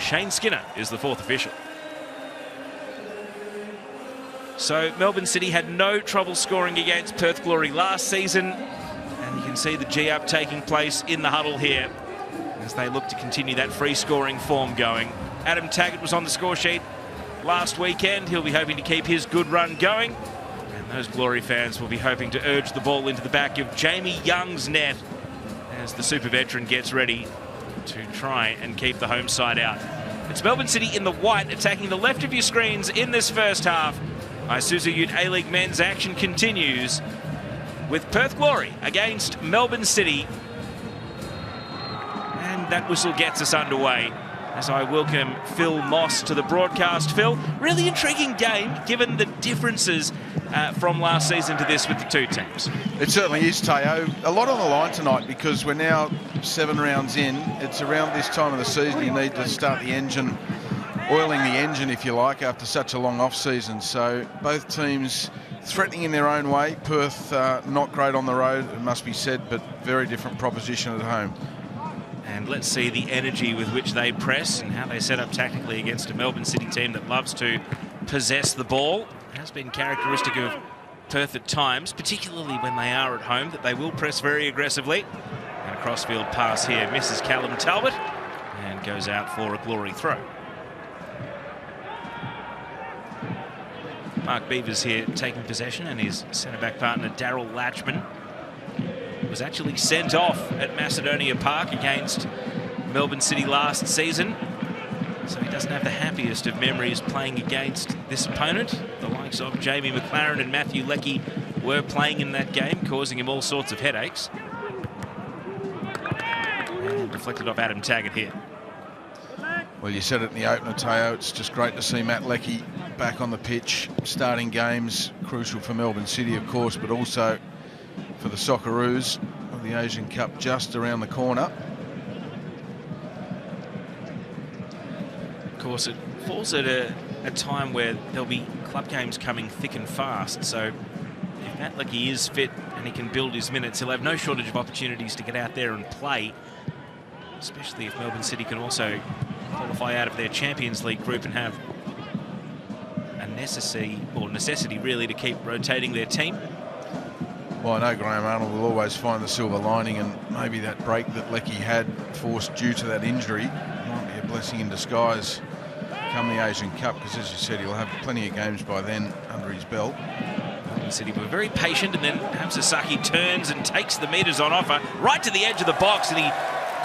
Shane Skinner is the fourth official. So Melbourne City had no trouble scoring against Perth Glory last season, and you can see the G-up taking place in the huddle here as they look to continue that free scoring form going. Adam Taggart was on the score sheet last weekend. He'll be hoping to keep his good run going, and those Glory fans will be hoping to urge the ball into the back of Jamie Young's net as the super veteran gets ready to try and keep the home side out. It's Melbourne City in the white attacking the left of your screens in this first half. Isuzu Ute A-League men's action continues with Perth Glory against Melbourne City. And that whistle gets us underway as I welcome Phil Moss to the broadcast. Phil, really intriguing game given the differences from last season to this with the two teams. It certainly is, Teo. A lot on the line tonight because we're now 7 rounds in. It's around this time of the season you need to start the engine, oiling the engine, if you like, after such a long off-season. So both teams threatening in their own way. Perth not great on the road, it must be said, but very different proposition at home. And let's see the energy with which they press and how they set up tactically against a Melbourne City team that loves to possess the ball. It has been characteristic of Perth at times, particularly when they are at home, that they will press very aggressively. And a crossfield pass here misses Callum Talbot and goes out for a Glory throw. Mark Beavers here taking possession, and his centre-back partner Daryl Latchman was actually sent off at Macedonia Park against Melbourne City last season. So he doesn't have the happiest of memories playing against this opponent. The likes of Jamie McLaren and Matthew Leckie were playing in that game, causing him all sorts of headaches. And deflected off Adam Taggart here. Well, you said it in the opener, Teo. It's just great to see Matt Leckie back on the pitch, starting games, crucial for Melbourne City, of course, but also for the Socceroos of the Asian Cup just around the corner. Of course, it falls at a time where there'll be club games coming thick and fast. So if Matt Leckie is fit and he can build his minutes, he'll have no shortage of opportunities to get out there and play, especially if Melbourne City can also qualify out of their Champions League group and have a necessity really to keep rotating their team. Well, I know Graham Arnold will always find the silver lining, and maybe that break that Leckie had forced due to that injury might be a blessing in disguise come the Asian Cup, because as you said, he'll have plenty of games by then under his belt. Melbourne City were very patient, and then Hamsasaki turns and takes the metres on offer right to the edge of the box, and he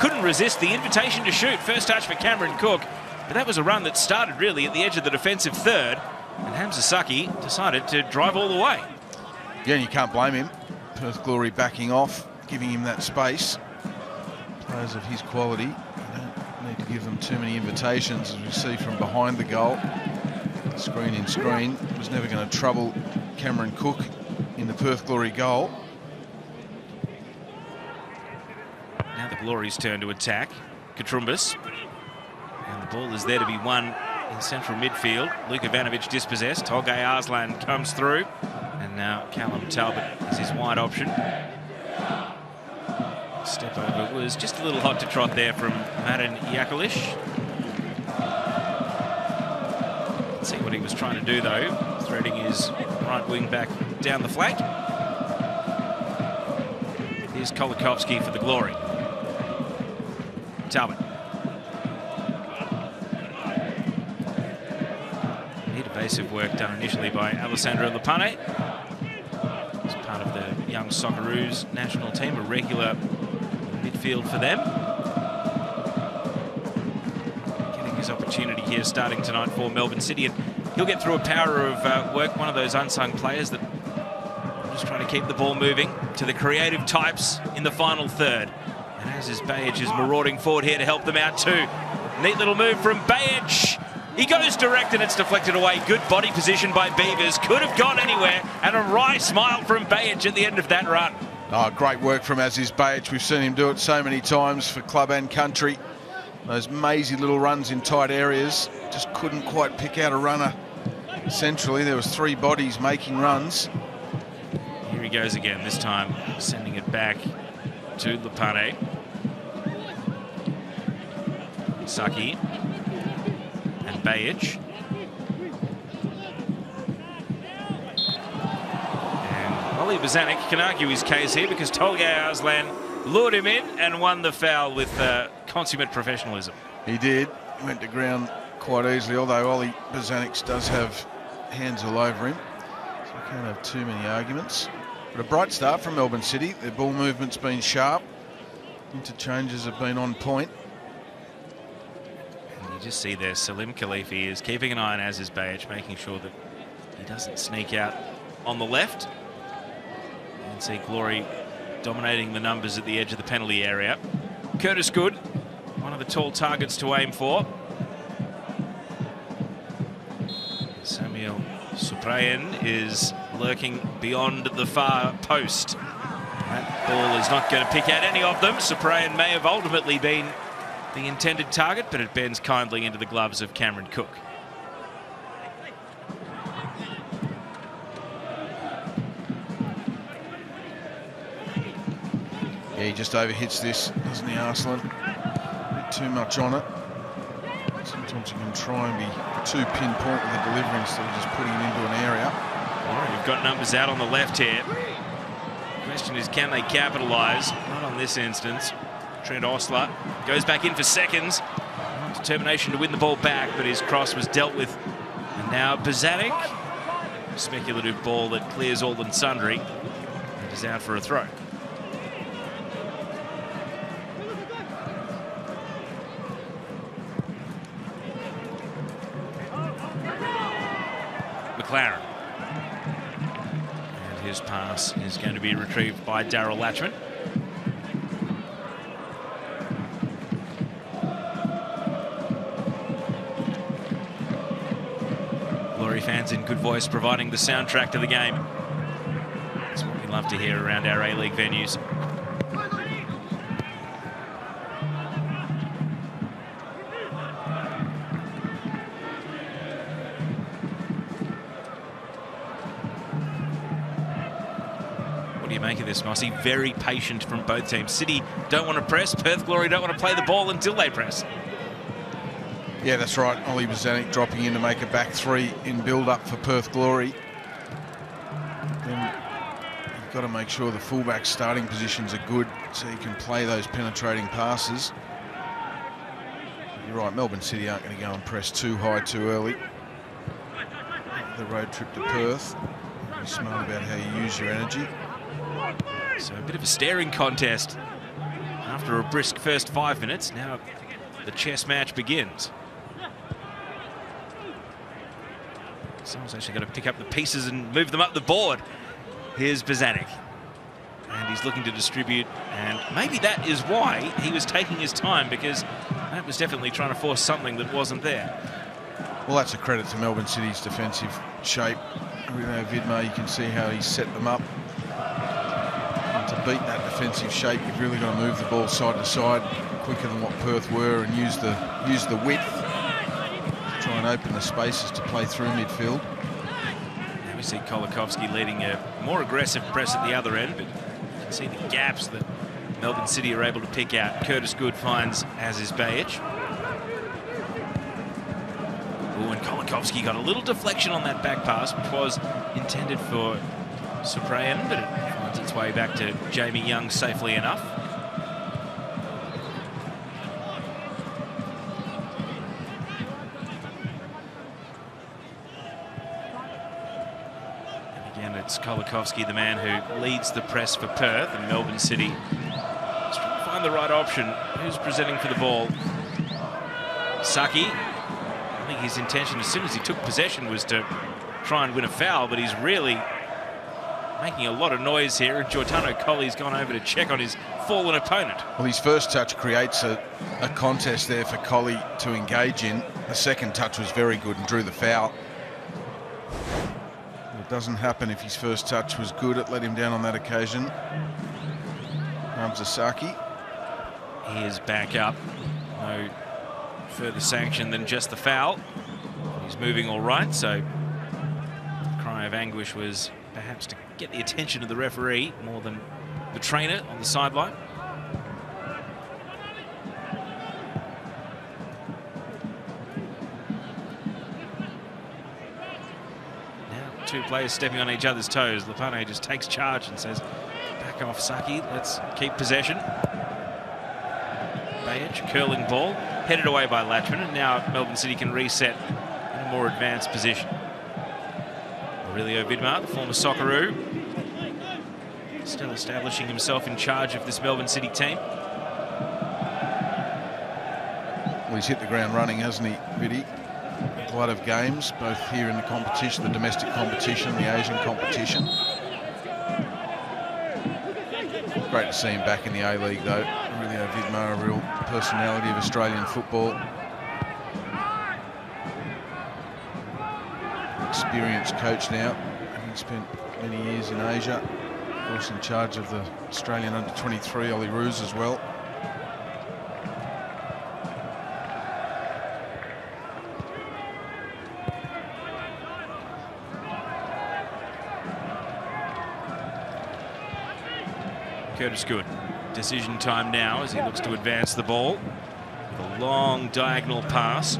couldn't resist the invitation to shoot. First touch for Cameron Cook, but that was a run that started really at the edge of the defensive third, and Hamsasaki decided to drive all the way. Yeah, and you can't blame him. Perth Glory backing off, giving him that space. Players of his quality, you don't need to give them too many invitations, as we see from behind the goal. Screen in screen, was never going to trouble Cameron Cook in the Perth Glory goal. Now the Glory's turn to attack. Katrumbis. And the ball is there to be won in central midfield. Luka Ivanovic dispossessed. Tolgay Arslan comes through. And now Callum Talbot is his wide option. Step over was just a little hot to trot there from Marin Jakalic. Let's see what he was trying to do though. Threading his right wing back down the flank. Here's Kolikovsky for the Glory. Talbot. Neat evasive work done initially by Alessandro Lupane. As part of the young Socceroos national team, a regular midfield for them. Getting his opportunity here starting tonight for Melbourne City, and he'll get through a power of work, one of those unsung players that just trying to keep the ball moving to the creative types in the final third. And as is Bajic is marauding forward here to help them out too. Neat little move from Bajic. He goes direct and it's deflected away. Good body position by Beavers. Could have gone anywhere. And a wry smile from Bajic at the end of that run. Oh, great work from Aziz Bajic. We've seen him do it so many times for club and country. Those mazy little runs in tight areas. Just couldn't quite pick out a runner. Centrally, there was 3 bodies making runs. Here he goes again, this time sending it back to Lupane. Saki. and Bajic. And Ollie Bozanic can argue his case here because Tolgay Arslan lured him in and won the foul with consummate professionalism. He did. He went to ground quite easily, although Ollie Bozanic does have hands all over him. So we can't have too many arguments. But a bright start from Melbourne City. Their ball movement's been sharp. Interchanges have been on point. And you just see there, Salim Khalifi is keeping an eye on as is Bajic, making sure that he doesn't sneak out on the left. And see Glory dominating the numbers at the edge of the penalty area. Curtis Good, one of the tall targets to aim for. Samuel Suprayen is lurking beyond the far post. That ball is not going to pick out any of them. Suprayen may have ultimately been the intended target, but it bends kindly into the gloves of Cameron Cook. Yeah, he just overhits this, doesn't he, Arslan? A bit too much on it. Sometimes you can try and be too pinpoint with the delivery instead of just putting it into an area. All right, you've got numbers out on the left here. The question is, can they capitalise? Not on this instance. Trent Osler goes back in for seconds. Determination to win the ball back, but his cross was dealt with. And now Bozanic. Speculative ball that clears all and sundry. It is out for a throw. McLaren. And his pass is going to be retrieved by Darryl Latchman. Glory fans in good voice providing the soundtrack to the game. That's what we love to hear around our A-League venues. Make of this, Mossy. Very patient from both teams. City don't want to press. Perth Glory don't want to play the ball until they press. Yeah, that's right. Ollie Bozanic dropping in to make a back three in build-up for Perth Glory. Then you've got to make sure the fullback starting positions are good so you can play those penetrating passes. You're right, Melbourne City aren't going to go and press too high too early. The road trip to Perth. Be smart about how you use your energy. So a bit of a staring contest after a brisk first 5 minutes. Now the chess match begins. Someone's actually got to pick up the pieces and move them up the board. Here's Bozanic. And he's looking to distribute. And maybe that is why he was taking his time, because that was definitely trying to force something that wasn't there. Well, that's a credit to Melbourne City's defensive shape. Reno Vidmar, you can see how he's set them up. And to beat that defensive shape, you've really got to move the ball side to side quicker than what Perth were, and use the width to try and open the spaces to play through midfield. Now we see Kolakovsky leading a more aggressive press at the other end, but you can see the gaps that Melbourne City are able to pick out. Curtis Good finds as is Bajic. And Kolakovsky got a little deflection on that back pass, which was intended for Suprayen, but it finds its way back to Jamie Young safely enough. And again, it's Kolakovsky, the man who leads the press for Perth, and Melbourne City is trying to find the right option. Who's presenting for the ball? Saki. I think his intention, as soon as he took possession, was to try and win a foul, but he's really making a lot of noise here, and Giordano Colley's gone over to check on his fallen opponent. Well, his first touch creates a contest there for Colley to engage in. The second touch was very good and drew the foul. It doesn't happen if his first touch was good. It let him down on that occasion. Hamza Saki. He is back up. No further sanction than just the foul. He's moving all right, so the cry of anguish was perhaps to get the attention of the referee more than the trainer on the sideline. two players stepping on each other's toes. Lupane just takes charge and says, back off, Saki. Let's keep possession. Bajic, curling ball, headed away by Latchman, and now Melbourne City can reset in a more advanced position. Aurelio Vidmar, the former Socceroo, still establishing himself in charge of this Melbourne City team. Well, he's hit the ground running, hasn't he, Viddy? A lot of games, both here in the competition, the domestic competition, the Asian competition. Great to see him back in the A-League, though. Aurelio Vidmar, a real personality of Australian football. Experienced coach now, having spent many years in Asia. Of course, in charge of the Australian under-23, Ollie Roos as well. Curtis Good. Decision time now as he looks to advance the ball. The long diagonal pass.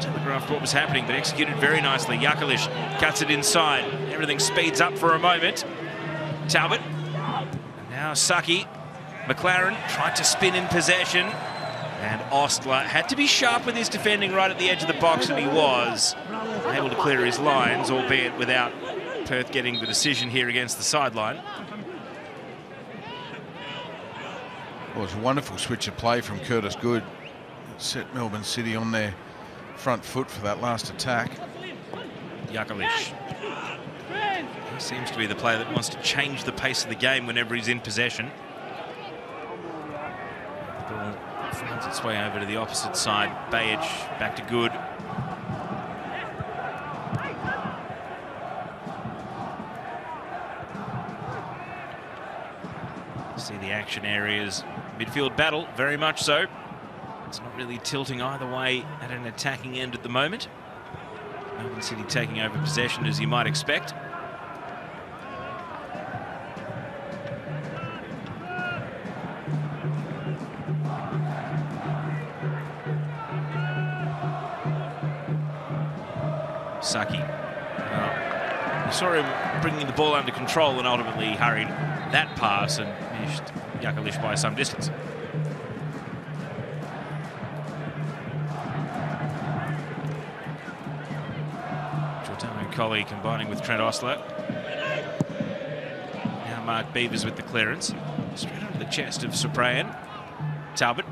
Telegraphed what was happening, but executed very nicely. Jakalic cuts it inside. Everything speeds up for a moment. Talbot. Now Saki. McLaren tried to spin in possession. And Ostler had to be sharp with his defending right at the edge of the box, and he was able to clear his lines, albeit without Perth getting the decision here against the sideline. Well, it's a wonderful switch of play from Curtis Good. It set Melbourne City on their front foot for that last attack. Jakalic. He seems to be the player that wants to change the pace of the game whenever he's in possession. The ball finds its way over to the opposite side. Bajic back to Good. See the action areas. Midfield battle, very much so. It's not really tilting either way at an attacking end at the moment. Melbourne City taking over possession as you might expect. Saki. We saw him bringing the ball under control and ultimately hurried that pass and finished Jakalic by some distance. Giordano Colli combining with Trent Ostler. Now Mark Beavers with the clearance. Straight onto the chest of Suprayan. Talbot.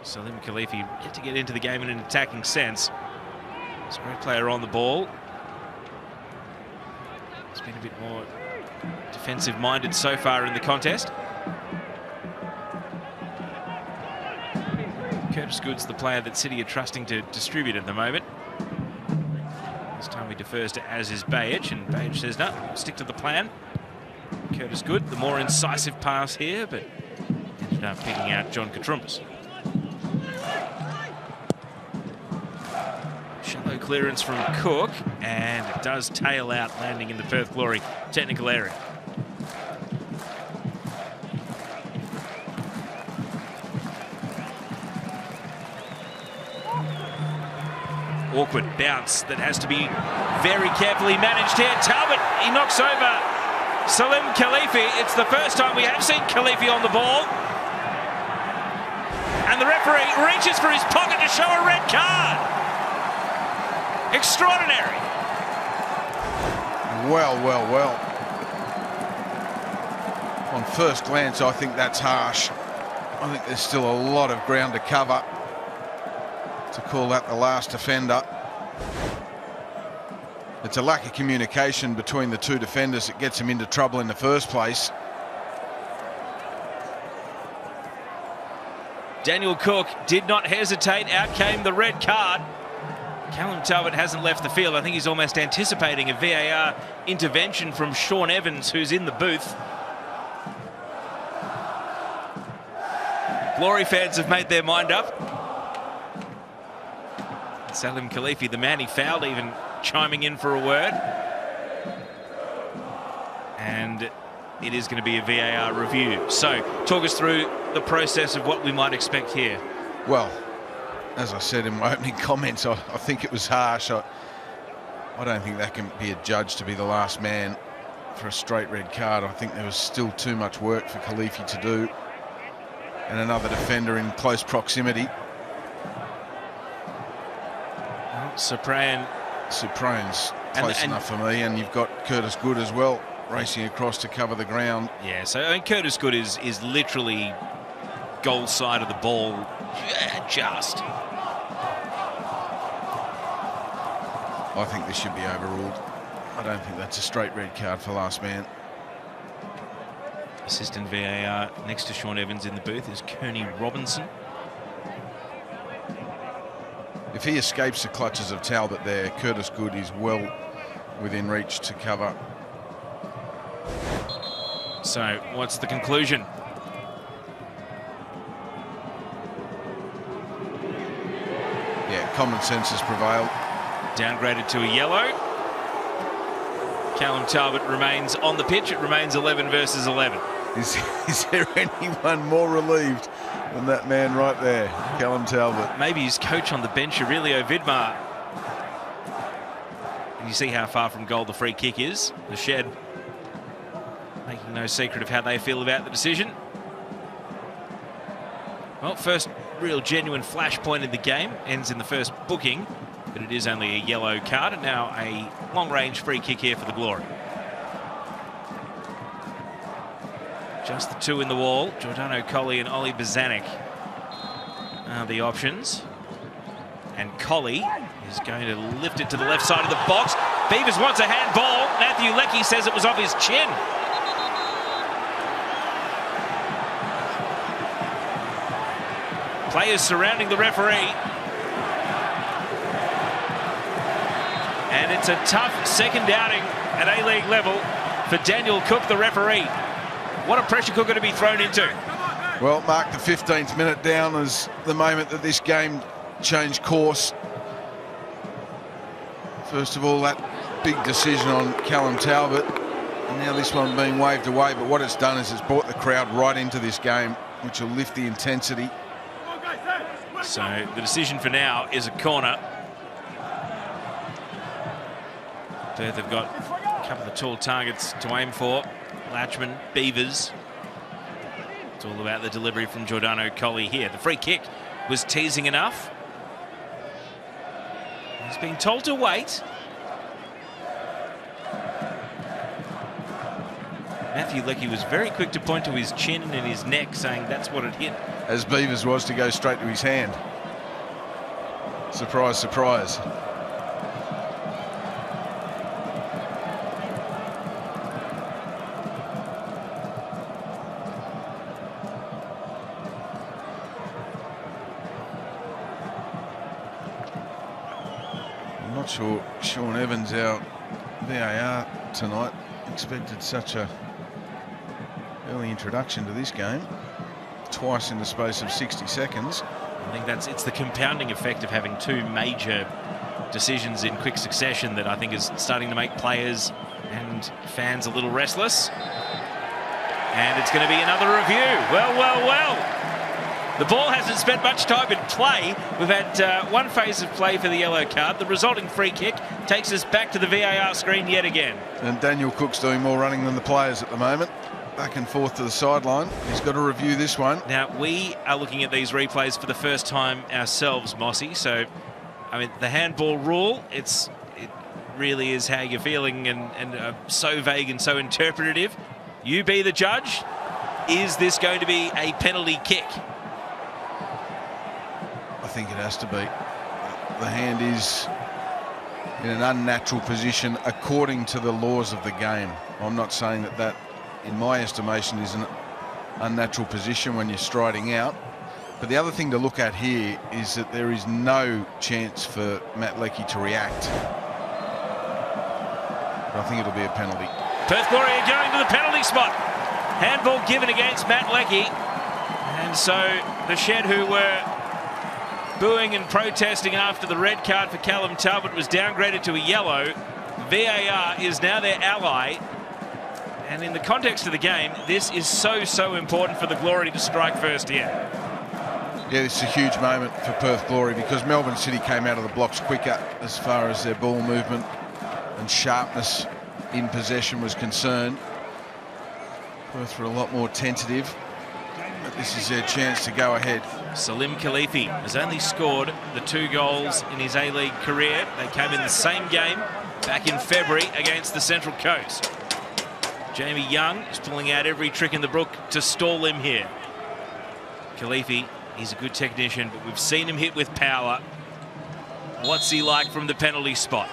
Salim Khalifi yet to get into the game in an attacking sense. He's a great player on the ball. He's been a bit more defensive-minded so far in the contest. Curtis Good's the player that City are trusting to distribute at the moment. This time he defers to as is Bajic, and Bajic says, no, stick to the plan. Curtis Good, the more incisive pass here, but ended up picking out John Katrumbas. Shallow clearance from Cook, and it does tail out, landing in the Perth Glory technical area. Awkward bounce that has to be very carefully managed here. Talbot, he knocks over Salim Khalifi. It's the first time we have seen Khalifi on the ball. And the referee reaches for his pocket to show a red card. Extraordinary. Well. On first glance, I think that's harsh. I think there's still a lot of ground to cover to call that the last offender. It's a lack of communication between the two defenders that gets him into trouble in the first place. Daniel Cook did not hesitate. Out came the red card. Callum Talbot hasn't left the field. I think he's almost anticipating a VAR intervention from Sean Evans, who's in the booth. Glory fans have made their mind up. Salim Khalifi, the man he fouled, even chiming in for a word. And it is going to be a VAR review. So, talk us through the process of what we might expect here. Well, as I said in my opening comments, I think it was harsh. I don't think that can be adjudged to be the last man for a straight red card. I think there was still too much work for Khalifi to do, and another defender in close proximity. Cyprian's close enough for me, and you've got Curtis Good as well racing across to cover the ground. Yeah, so I mean, Curtis Good is literally goal side of the ball, just. I think this should be overruled. I don't think that's a straight red card for last man. Assistant VAR next to Sean Evans in the booth is Kearney Robinson. If he escapes the clutches of Talbot there, Curtis Good is well within reach to cover. So what's the conclusion? Yeah, common sense has prevailed. Downgraded to a yellow. Callum Talbot remains on the pitch. It remains 11 versus 11. Is there anyone more relieved than that man right there, Callum Talbot? Maybe his coach on the bench, Aurelio Vidmar. And you see how far from goal the free kick is. The Shed making no secret of how they feel about the decision. Well, first real genuine flashpoint in the game. Ends in the first booking, but it is only a yellow card, and now a long-range free kick here for the Glory. Just the two in the wall. Giordano Colley and Ollie Bozanic are the options. And Colley is going to lift it to the left side of the box. Beavers wants a handball. Matthew Leckie says it was off his chin. Players surrounding the referee. And it's a tough second outing at A-League level for Daniel Cook, the referee. What a pressure cooker to be thrown into. Well, Mark, the 15th minute down is the moment that this game changed course. First of all, that big decision on Callum Talbot, and now this one being waved away. But what it's done is it's brought the crowd right into this game, which will lift the intensity. So the decision for now is a corner. Perth have got a couple of tall targets to aim for. Latchman, Beavers. It's all about the delivery from Giordano Colley here. The free kick was teasing enough. He's been told to wait. Matthew Leckie was very quick to point to his chin and his neck, saying that's what it hit. As Beavers was to go straight to his hand. Surprise, surprise. I'm not sure Sean Evans, our VAR tonight, expected such a early introduction to this game. Twice in the space of 60 seconds. I think it's the compounding effect of having two major decisions in quick succession that I think is starting to make players and fans a little restless. And it's going to be another review. Well. The ball hasn't spent much time in play. We've had one phase of play for the yellow card. The resulting free kick takes us back to the VAR screen yet again. And Daniel Cook's doing more running than the players at the moment. Back and forth to the sideline. He's got to review this one. Now, we are looking at these replays for the first time ourselves, Mossy. So, I mean, the handball rule, it really is how you're feeling and so vague and so interpretative. You be the judge. Is this going to be a penalty kick? I think it has to be. The hand is in an unnatural position according to the laws of the game. I'm not saying that in my estimation, is an unnatural position when you're striding out. But the other thing to look at here is that there is no chance for Matt Leckie to react. But I think it'll be a penalty. Perth Glory are going to the penalty spot. Handball given against Matt Leckie. And so the Shed, who were booing and protesting after the red card for Callum Talbot, was downgraded to a yellow. VAR is now their ally. And in the context of the game, this is so important for the Glory to strike first here. Yeah, this is a huge moment for Perth Glory because Melbourne City came out of the blocks quicker as far as their ball movement and sharpness in possession was concerned. Perth were a lot more tentative, but this is their chance to go ahead. Salim Khalifi has only scored the 2 goals in his A-League career. They came in the same game back in February against the Central Coast. Jamie Young is pulling out every trick in the book to stall him here. Khalifi, he's a good technician, but we've seen him hit with power. What's he like from the penalty spot?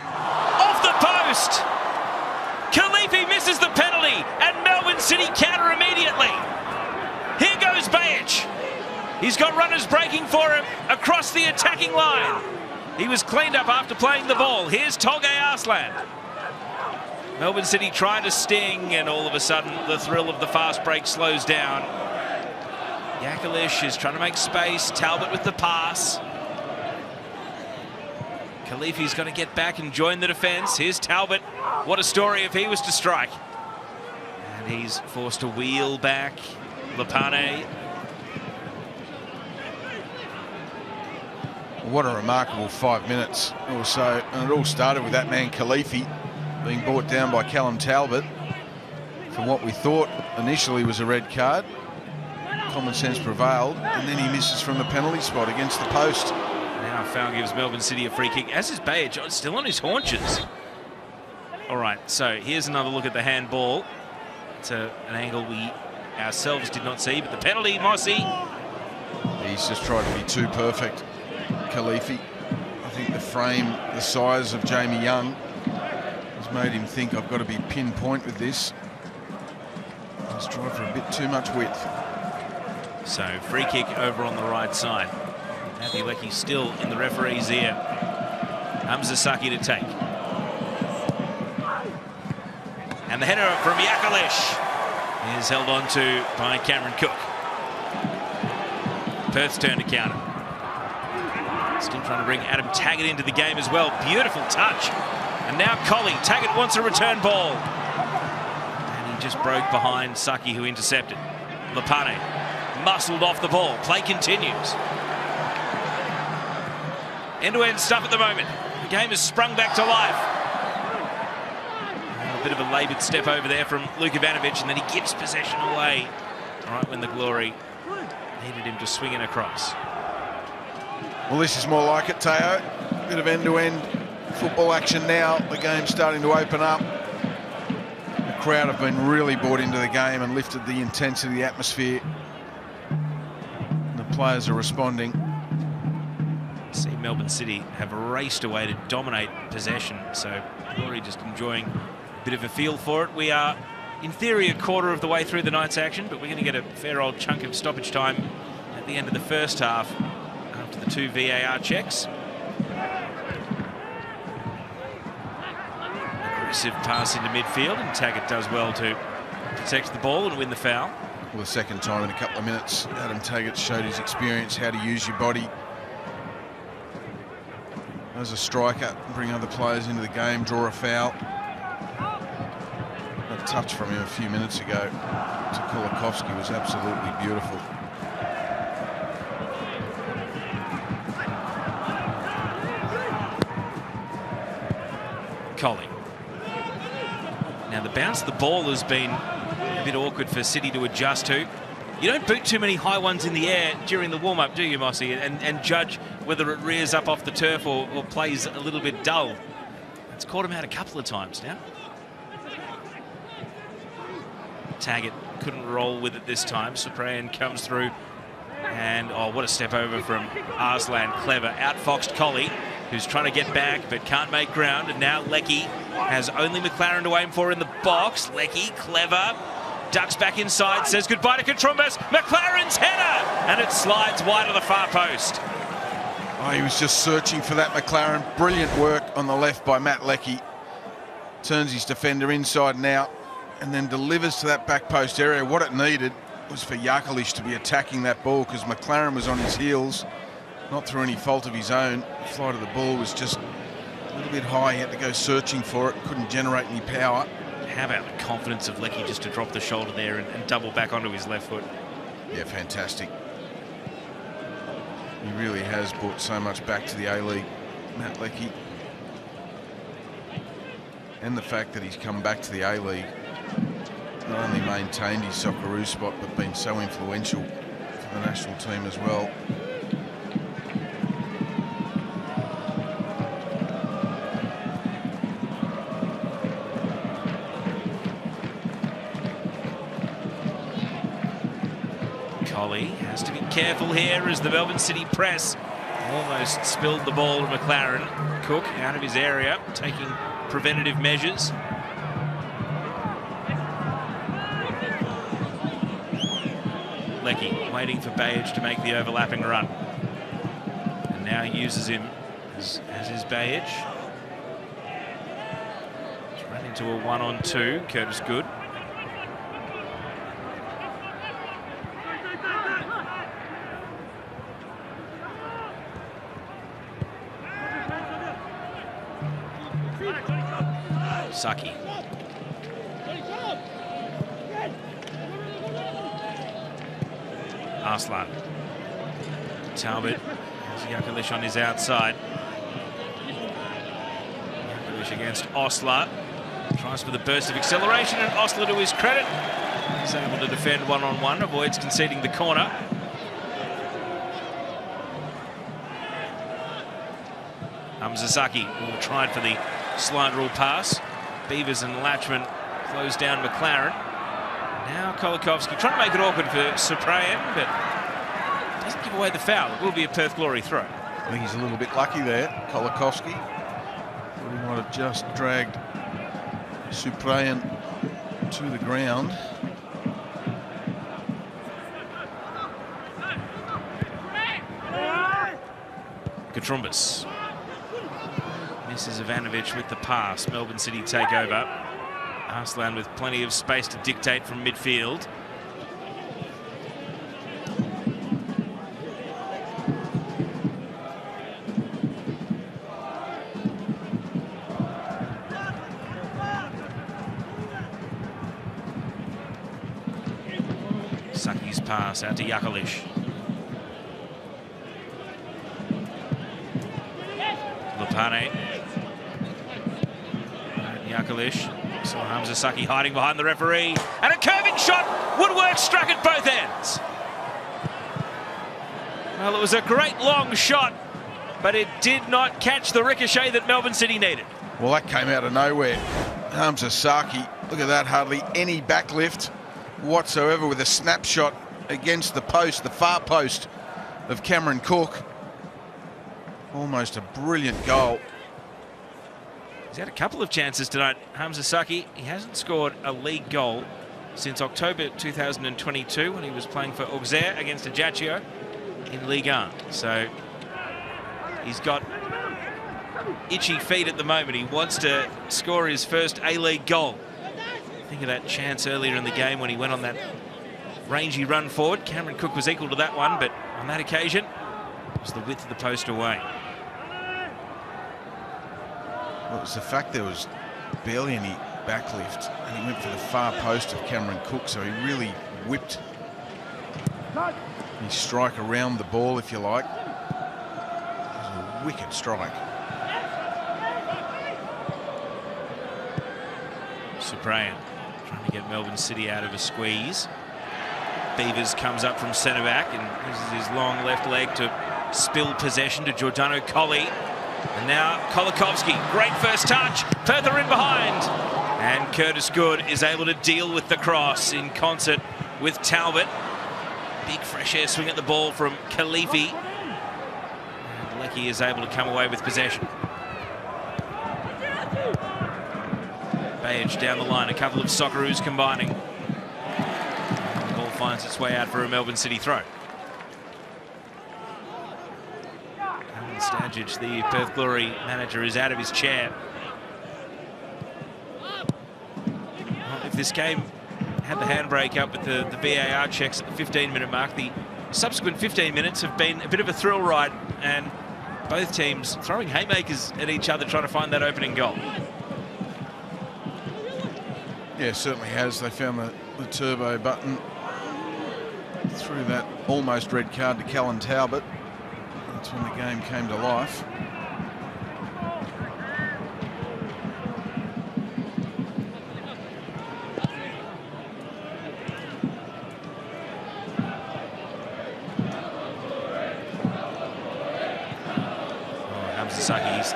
Off the post! Khalifi misses the penalty, and Melbourne City counter immediately. Here goes Bayich. He's got runners breaking for him across the attacking line. He was cleaned up after playing the ball. Here's Tolgay Arslan. Melbourne City try to sting, and all of a sudden the thrill of the fast break slows down. Yakalish is trying to make space. Talbot with the pass. Khalifi's got to get back and join the defence. Here's Talbot. What a story if he was to strike. And he's forced to wheel back. Lapane. What a remarkable 5 minutes or so. And it all started with that man Khalifi being brought down by Callum Talbot from what we thought initially was a red card. Common sense prevailed, and then he misses from the penalty spot against the post. Now a foul gives Melbourne City a free kick, as is Bayich, still on his haunches. All right, so here's another look at the handball. It's an angle we ourselves did not see, but the penalty, Mossy. He's just tried to be too perfect, Khalifi. I think the frame, the size of Jamie Young has made him think I've got to be pinpoint with this. He's tried for a bit too much width. So free kick over on the right side. Matthew Leckie still in the referee's ear. Hamza Saki to take. And the header from Yakalish is held on to by Cameron Cook. Perth's turn to counter. Still trying to bring Adam Taggart into the game as well. Beautiful touch. And now Colley. Taggart wants a return ball. And he just broke behind Saki, who intercepted. Lapane muscled off the ball. Play continues. End-to-end stuff at the moment. The game has sprung back to life. A bit of a laboured step over there from Luka Ivanovic, and then he gives possession away right when the Glory needed him to swing it across. Well, this is more like it, Teo. Bit of end-to-end football action now. The game's starting to open up. The crowd have been really bought into the game and lifted the intensity of the atmosphere. The players are responding. See Melbourne City have raced away to dominate possession, so Glory just enjoying a bit of a feel for it. We are, in theory, a quarter of the way through the night's action, but we're going to get a fair old chunk of stoppage time at the end of the first half after the 2 VAR checks. Aggressive pass into midfield, and Taggart does well to protect the ball and win the foul. For the second time in a couple of minutes, Adam Taggart showed his experience, how to use your body as a striker, bring other players into the game, draw a foul. That touch from him a few minutes ago to Kulikovsky was absolutely beautiful. Colley. Now the bounce of the ball has been a bit awkward for City to adjust to. You don't boot too many high ones in the air during the warm-up, do you, Mossy? And judge whether it rears up off the turf or plays a little bit dull. It's caught him out a couple of times now. Taggart couldn't roll with it this time. Suprayan comes through. And, oh, what a step over from Arslan. Clever. Outfoxed Colley, who's trying to get back but can't make ground. And now Leckie has only McLaren to aim for in the box. Leckie, clever. Ducks back inside, says goodbye to Katrumbas. McLaren's header! And it slides wide of the far post. Oh, he was just searching for that McLaren. Brilliant work on the left by Matt Leckie. Turns his defender inside and out and then delivers to that back post area. What it needed was for Yakalish to be attacking that ball because McLaren was on his heels, not through any fault of his own. The flight of the ball was just a little bit high. He had to go searching for it, couldn't generate any power. How about the confidence of Leckie just to drop the shoulder there and double back onto his left foot? Yeah, fantastic. He really has brought so much back to the A-League, Matt Leckie. And the fact that he's come back to the A-League, not only maintained his Socceroo spot, but been so influential for the national team as well. Collie has to be careful here as the Melbourne City press almost spilled the ball to McLaren. Cook out of his area, taking preventative measures. Leckie waiting for Bayage to make the overlapping run. And now he uses him as his Bayage. He's run into a 1-on-2, Curtis Good. Saki. Arslan. Talbot has Jakalic on his outside. Jakalic against Osler. Tries for the burst of acceleration, and Osler, to his credit, is able to defend one-on-one, avoids conceding the corner. Sasaki tried for the slide rule pass. Beavers and Latchman close down McLaren. Now Kolikovski trying to make it awkward for Suprayan, but doesn't give away the foul. It will be a Perth Glory throw. I think he's a little bit lucky there, Kolikovski. Thought he might have just dragged Suprayan to the ground. Katrumbas. Misses Ivanovic with the pass. Melbourne City take over. Arslan with plenty of space to dictate from midfield. Saki's pass out to Jakalic. Lopane. Jakalic. So Hamza Saki hiding behind the referee. And a curving shot. Woodwork struck at both ends. Well, it was a great long shot, but it did not catch the ricochet that Melbourne City needed. Well, that came out of nowhere. Hamza Saki, look at that, hardly any backlift whatsoever, with a snapshot against the post, the far post of Cameron Cook. Almost a brilliant goal. He's had a couple of chances tonight, Hamza Saki. He hasn't scored a league goal since October 2022 when he was playing for Auxerre against Ajaccio in Ligue 1. So he's got itchy feet at the moment. He wants to score his first A-League goal. Think of that chance earlier in the game when he went on that rangy run forward. Cameron Cook was equal to that one, but on that occasion, it was the width of the post away. Well, it was the fact there was barely any backlift, and he went for the far post of Cameron Cook, so he really whipped his strike around the ball, if you like. It was a wicked strike. Suprayan trying to get Melbourne City out of a squeeze. Beavers comes up from centre back and uses his long left leg to spill possession to Giordano Colli. And now Kolikovski, great first touch. Perth are in behind. And Curtis Good is able to deal with the cross in concert with Talbot. Big fresh air swing at the ball from Khalifi. And Leckie is able to come away with possession. Bayage down the line, a couple of Socceroos combining. And the ball finds its way out for a Melbourne City throw. Stajic, the Perth Glory manager, is out of his chair. Well, if this game had the handbrake up with the VAR checks at the 15-minute mark, the subsequent 15 minutes have been a bit of a thrill ride, and both teams throwing haymakers at each other trying to find that opening goal. Yeah, it certainly has. They found the turbo button threw that almost red card to Callan Talbot. That's when the game came to life. Saki's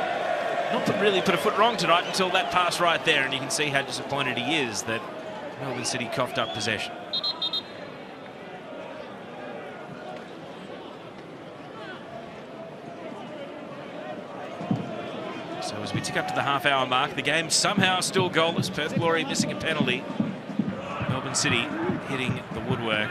not really put a foot wrong tonight until that pass right there, and you can see how disappointed he is that Melbourne City coughed up possession. So as we tick up to the half-hour mark, the game somehow still goalless. Perth Glory missing a penalty. Melbourne City hitting the woodwork.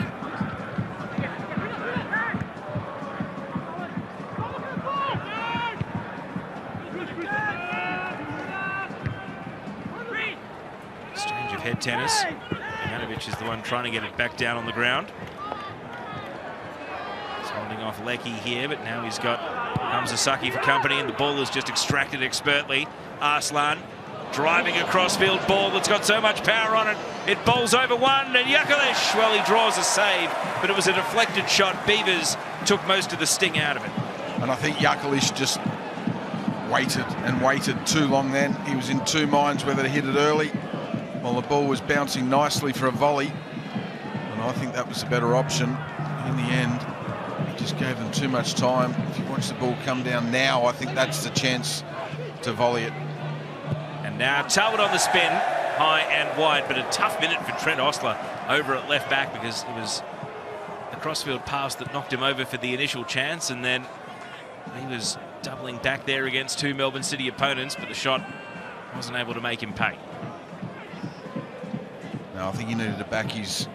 Head tennis. Janovic is the one trying to get it back down on the ground. He's holding off Leckie here, but now he's got Hamza for company, and the ball is just extracted expertly. Arslan driving a crossfield ball that's got so much power on it. It bowls over one, and Yakalish, well, he draws a save, but it was a deflected shot. Beavers took most of the sting out of it. And I think Yakalish just waited and waited too long then. He was in two minds whether to hit it early. Well, the ball was bouncing nicely for a volley, and I think that was the better option. In the end, he just gave them too much time. If you watch the ball come down now, I think that's the chance to volley it. And now Talbot on the spin, high and wide, but a tough minute for Trent Ostler over at left back, because it was the crossfield pass that knocked him over for the initial chance, and then he was doubling back there against two Melbourne City opponents, but the shot wasn't able to make him pay. No, I think he needed to back his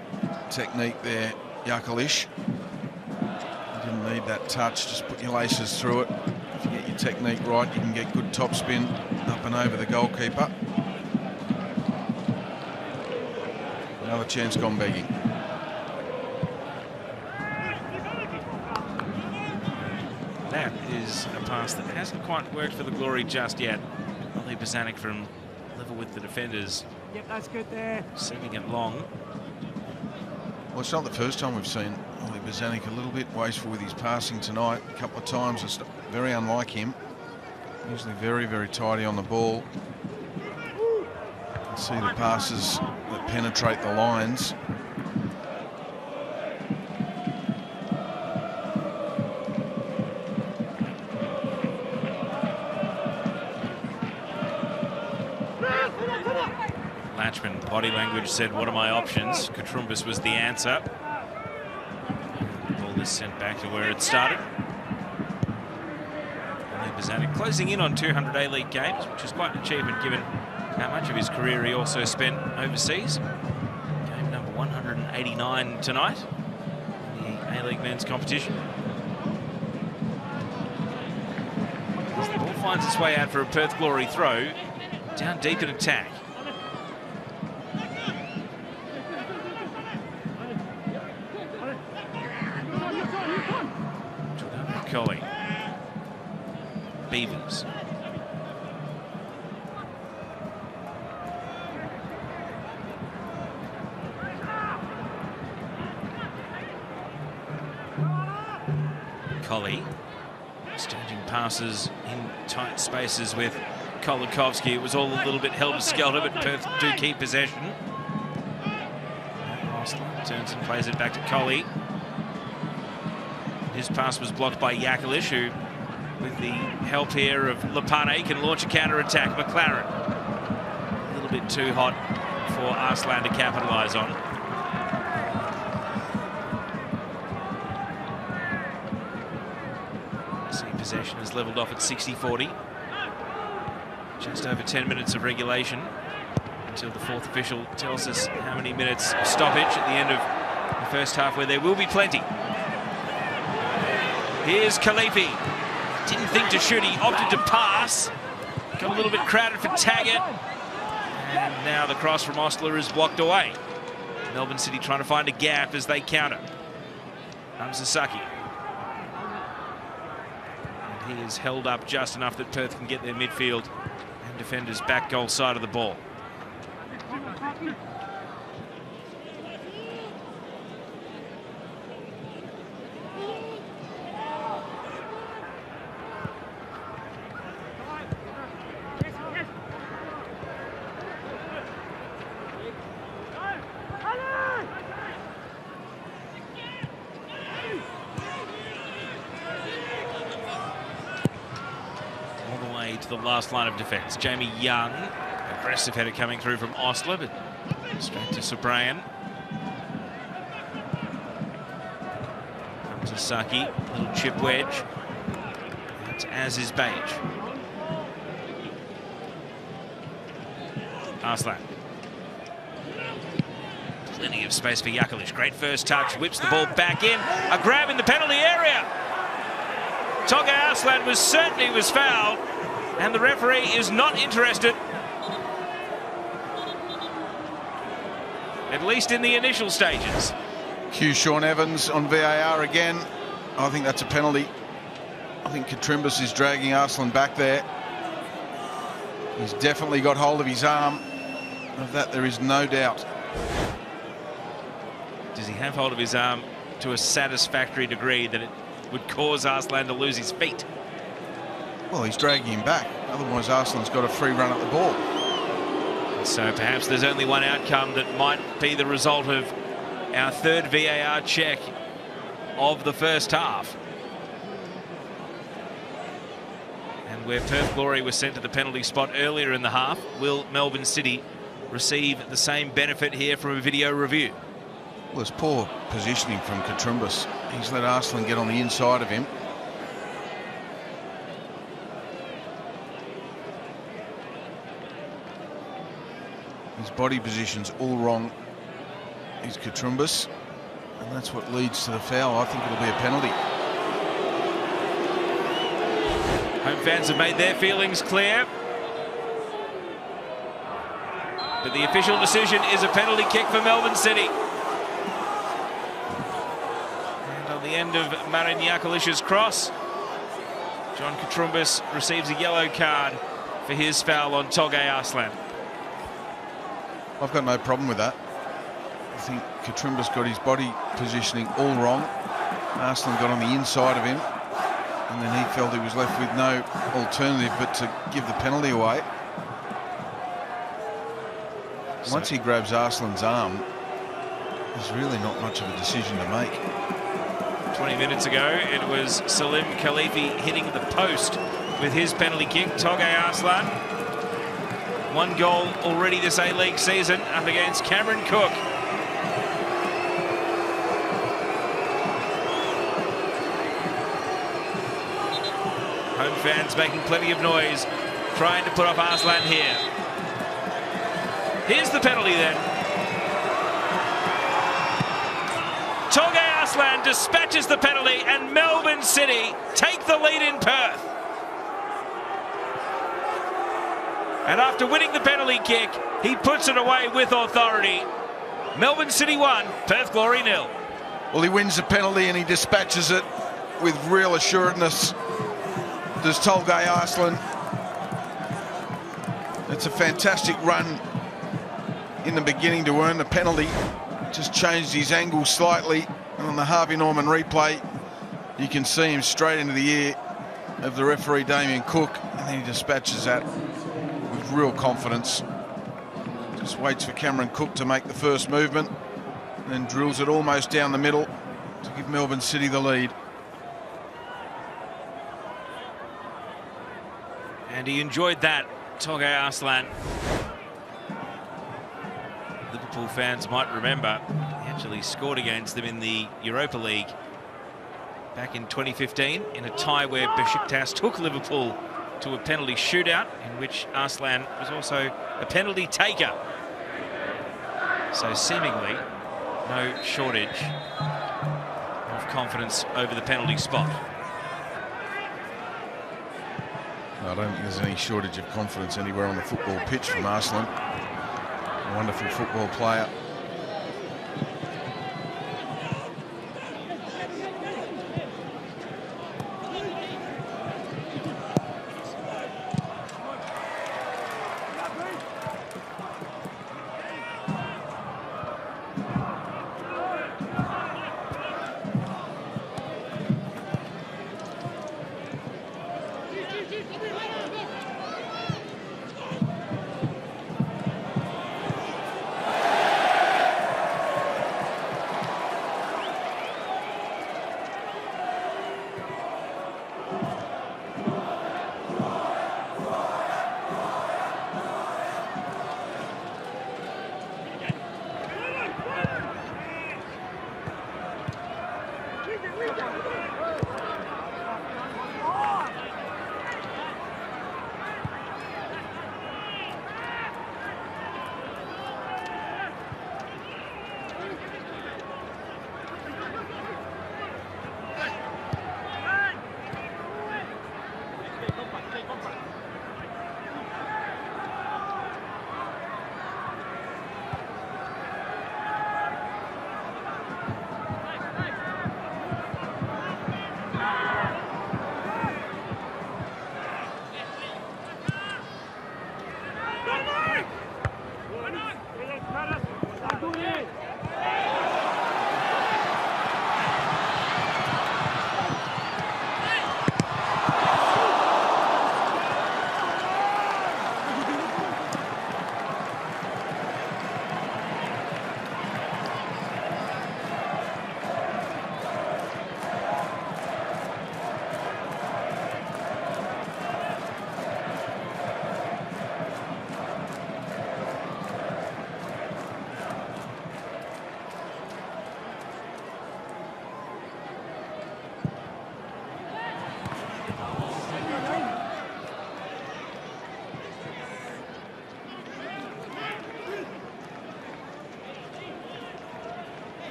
technique there, Yakalish. He didn't need that touch, just put your laces through it. If you get your technique right, you can get good top spin up and over the goalkeeper. Another chance gone begging. That is a pass that hasn't quite worked for the Glory just yet. Ollie Bozanic from level with the defenders. Yep, that's good there. Sending it long. Well, it's not the first time we've seen Ollie Bozanic a little bit wasteful with his passing tonight. A couple of times, it's very unlike him. Usually very, very tidy on the ball. You can see the passes that penetrate the lines. Latchman, body language said, what are my options? Katrumbis was the answer. The ball is sent back to where it started. Bozanic closing in on 200 A-League games, which is quite an achievement given how much of his career he also spent overseas. Game number 189 tonight in the A-League men's competition. As the ball finds its way out for a Perth Glory throw, down deep in attack. Coley. Beavers. Coley exchanging passes in tight spaces with Kolikovsky. It was all a little bit helter-skelter, but Perth do keep possession. Ostler turns and plays it back to Coley. His pass was blocked by Yakalish, who, with the help here of Lapane, can launch a counter-attack. McLaren, a little bit too hot for Arslan to capitalise on. See, possession is levelled off at 60-40. Just over 10 minutes of regulation until the fourth official tells us how many minutes of stoppage at the end of the first half, where there will be plenty. Here's Khalifi. Didn't think to shoot, he opted to pass. Got a little bit crowded for Taggart. And now the cross from Ostler is blocked away. Melbourne City trying to find a gap as they counter. Hamza. And he is held up just enough that Perth can get their midfield and defenders back goal side of the ball. into the last line of defence. Jamie Young, aggressive header coming through from Osler, but straight to Subrayan. From Sasaki, little chip wedge. That's Aziz's Beige. Arslan. Plenty of space for Jakalic. Great first touch, whips the ball back in. A grab in the penalty area. Togay Arslan was fouled, and the referee is not interested. At least in the initial stages. Cue Sean Evans on VAR again. I think that's a penalty. I think Katrimbas is dragging Arslan back there. He's definitely got hold of his arm. Of that there is no doubt. Does he have hold of his arm to a satisfactory degree that it would cause Arslan to lose his feet? Well, he's dragging him back. Otherwise, Arslan's got a free run at the ball. So perhaps there's only one outcome that might be the result of our third VAR check of the first half. And where Perth Glory was sent to the penalty spot earlier in the half, will Melbourne City receive the same benefit here from a video review? Well, it's poor positioning from Katrimbas. He's let Arslan get on the inside of him. His body position's all wrong. He's Katrimbas, and that's what leads to the foul. I think it'll be a penalty. Home fans have made their feelings clear. But the official decision is a penalty kick for Melbourne City. The end of Marin Jakalish's cross. John Katrimbas receives a yellow card for his foul on Togay Arslan. I've got no problem with that. I think Katrimbas got his body positioning all wrong. Arslan got on the inside of him, and then he felt he was left with no alternative but to give the penalty away. Once he grabs Arslan's arm, there's really not much of a decision to make. 20 minutes ago, it was Salim Khalifi hitting the post with his penalty kick. Togay Arslan, one goal already this A-League season up against Cameron Cook. Home fans making plenty of noise, trying to put off Arslan here. Here's the penalty then. Togay Arslan dispatches the penalty, and Melbourne City take the lead in Perth. And after winning the penalty kick, he puts it away with authority. Melbourne City 1, Perth Glory 0. Well, he wins the penalty and he dispatches it with real assuredness. Does Togay Arslan. It's a fantastic run in the beginning to earn the penalty. Just changed his angle slightly, and on the Harvey Norman replay you can see him straight into the ear of the referee Damien Cook, and then he dispatches that with real confidence. Just waits for Cameron Cook to make the first movement, and then drills it almost down the middle to give Melbourne City the lead. And he enjoyed that, Togay Arslan. Liverpool fans might remember he actually scored against them in the Europa League back in 2015 in a tie where Besiktas took Liverpool to a penalty shootout, in which Arslan was also a penalty taker. So seemingly no shortage of confidence over the penalty spot. I don't think there's any shortage of confidence anywhere on the football pitch from Arslan. A wonderful football player.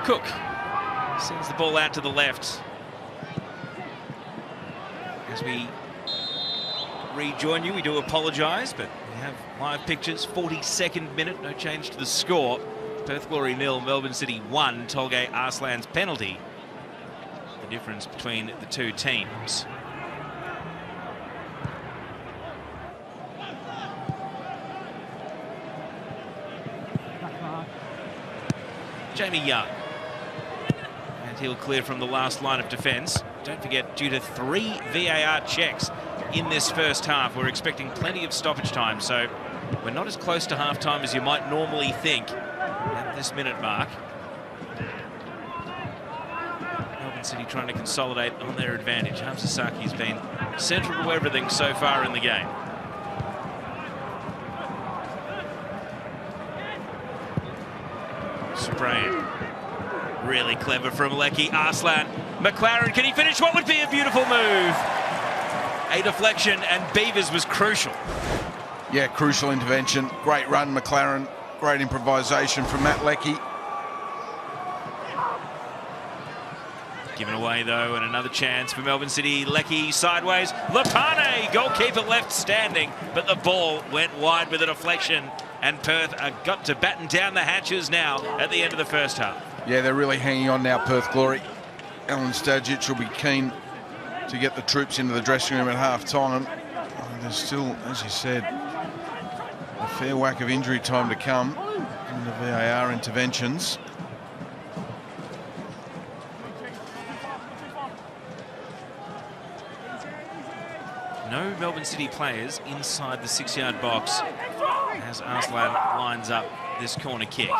Cook sends the ball out to the left. As we rejoin you, we do apologise, but we have live pictures. 42nd minute, no change to the score. Perth Glory 0, Melbourne City 1. Tolgay Arslan's penalty. The difference between the two teams. Jamie Young. And he'll clear from the last line of defence. Don't forget, due to 3 VAR checks in this first half, we're expecting plenty of stoppage time, so we're not as close to half-time as you might normally think at this minute mark. Melbourne City trying to consolidate on their advantage. Hamzasaki's been central to everything so far in the game. Spraying. Really clever from Lecky. Arslan. McLaren, can he finish what would be a beautiful move? A deflection, and Beavers was crucial. Yeah, crucial intervention. Great run, McLaren. Great improvisation from Matt Lecky. Given away, though, and another chance for Melbourne City. Lecky sideways. Lapane, goalkeeper left standing, but the ball went wide with a deflection, and Perth got to batten down the hatches now at the end of the first half. Yeah, they're really hanging on now, Perth Glory. Alan Stajic will be keen to get the troops into the dressing room at half-time. There's still, as you said, a fair whack of injury time to come in the VAR interventions. No Melbourne City players inside the 6-yard box as Arslan lines up this corner kick.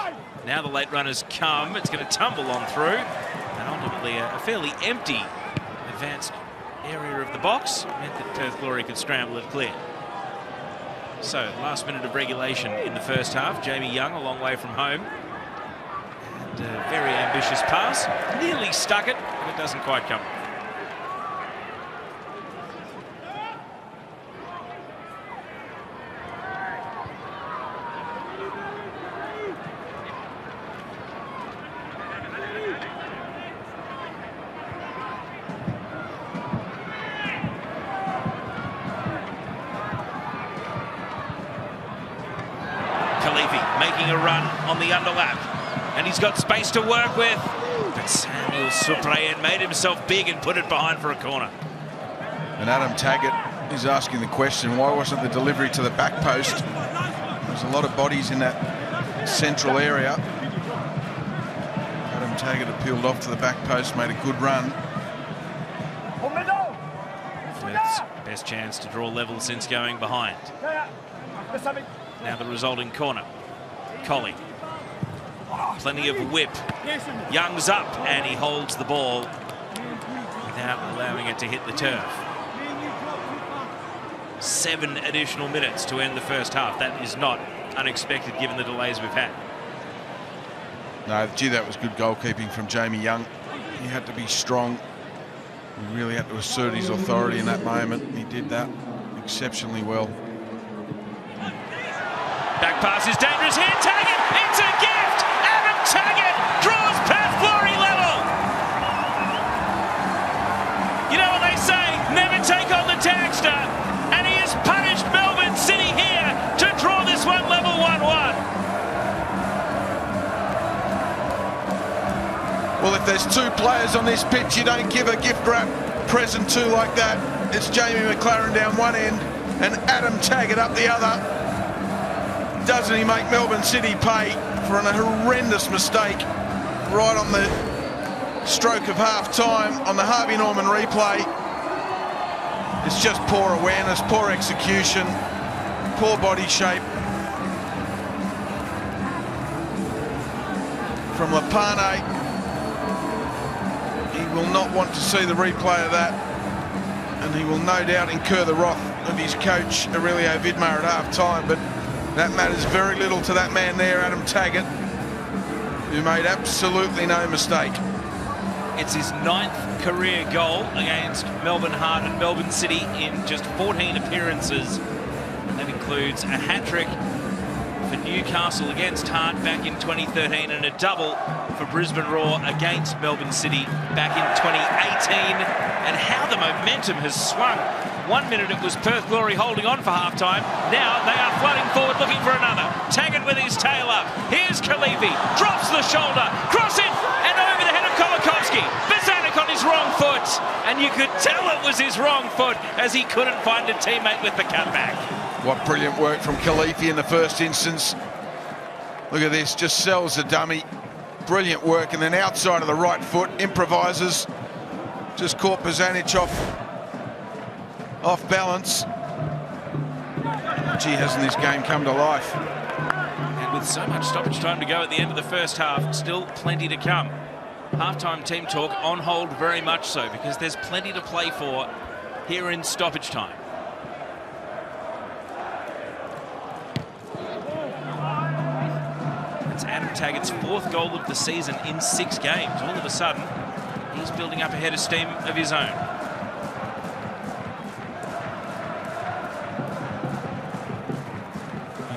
Now the late runners come. It's going to tumble on through, and ultimately a fairly empty advanced area of the box meant that Perth Glory could scramble it clear. So, last minute of regulation in the first half. Jamie Young a long way from home. And a very ambitious pass. Nearly stuck it, but it doesn't quite come. Making a run on the underlap, and he's got space to work with, but Samuel Suprayan made himself big and put it behind for a corner. And Adam Taggart is asking the question, why wasn't the delivery to the back post? There's a lot of bodies in that central area. Adam Adam Taggart appealed off to the back post, made a good run. Perth's best chance to draw level since going behind. Now the resulting corner. Collie. Plenty of whip. Young's up, and he holds the ball without allowing it to hit the turf. 7 additional minutes to end the first half. That is not unexpected given the delays we've had. No, gee, that was good goalkeeping from Jamie Young. He had to be strong. He really had to assert his authority in that moment. He did that exceptionally well. Back pass is dangerous here. Taggart, it's a gift! Adam Taggart draws Perth Glory level! You know what they say, never take on the Tagster, and he has punished Melbourne City here to draw this one level 1-1. Well, if there's 2 players on this pitch you don't give a gift wrap present to like that, it's Jamie McLaren down one end and Adam Taggart up the other. Doesn't he make Melbourne City pay for a horrendous mistake right on the stroke of half-time on the Harvey Norman replay? It's just poor awareness, poor execution, poor body shape from Lapane. He will not want to see the replay of that, and he will no doubt incur the wrath of his coach Aurelio Vidmar at half-time, but that matters very little to that man there, Adam Taggart, who made absolutely no mistake. It's his 9th career goal against Melbourne Heart and Melbourne City in just 14 appearances. And that includes a hat-trick for Newcastle against Heart back in 2013 and a double for Brisbane Roar against Melbourne City back in 2018. And how the momentum has swung. 1 minute it was Perth Glory holding on for half-time. Now they are flooding forward looking for another. Taggart with his tail up. Here's Khalifi. Drops the shoulder. Cross it. And over the head of Kolakowski. Bozanic on his wrong foot. And you could tell it was his wrong foot as he couldn't find a teammate with the cutback. What brilliant work from Khalifi in the first instance. Look at this. Just sells the dummy. Brilliant work. And then outside of the right foot, improvises. Just caught Bozanic off balance. Gee, hasn't this game come to life? And with so much stoppage time to go at the end of the first half, still plenty to come. Halftime team talk on hold very much so, because there's plenty to play for here in stoppage time. It's Adam Taggart's 4th goal of the season in 6 games. All of a sudden, he's building up a head of steam of his own.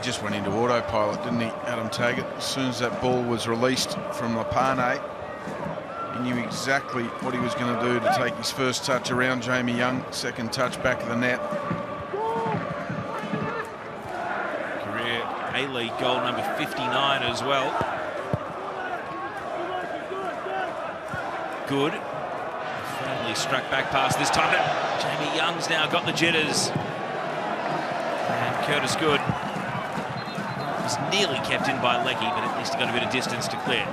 Just went into autopilot, didn't he, Adam Taggart? As soon as that ball was released from Lapane, he knew exactly what he was going to do to take his first touch around Jamie Young, second touch back of the net. Career A-League goal number 59 as well. Good. Firmly struck back pass this time. Jamie Young's now got the jitters. And Curtis Good was nearly kept in by Leckie, but at least he got a bit of distance to clear.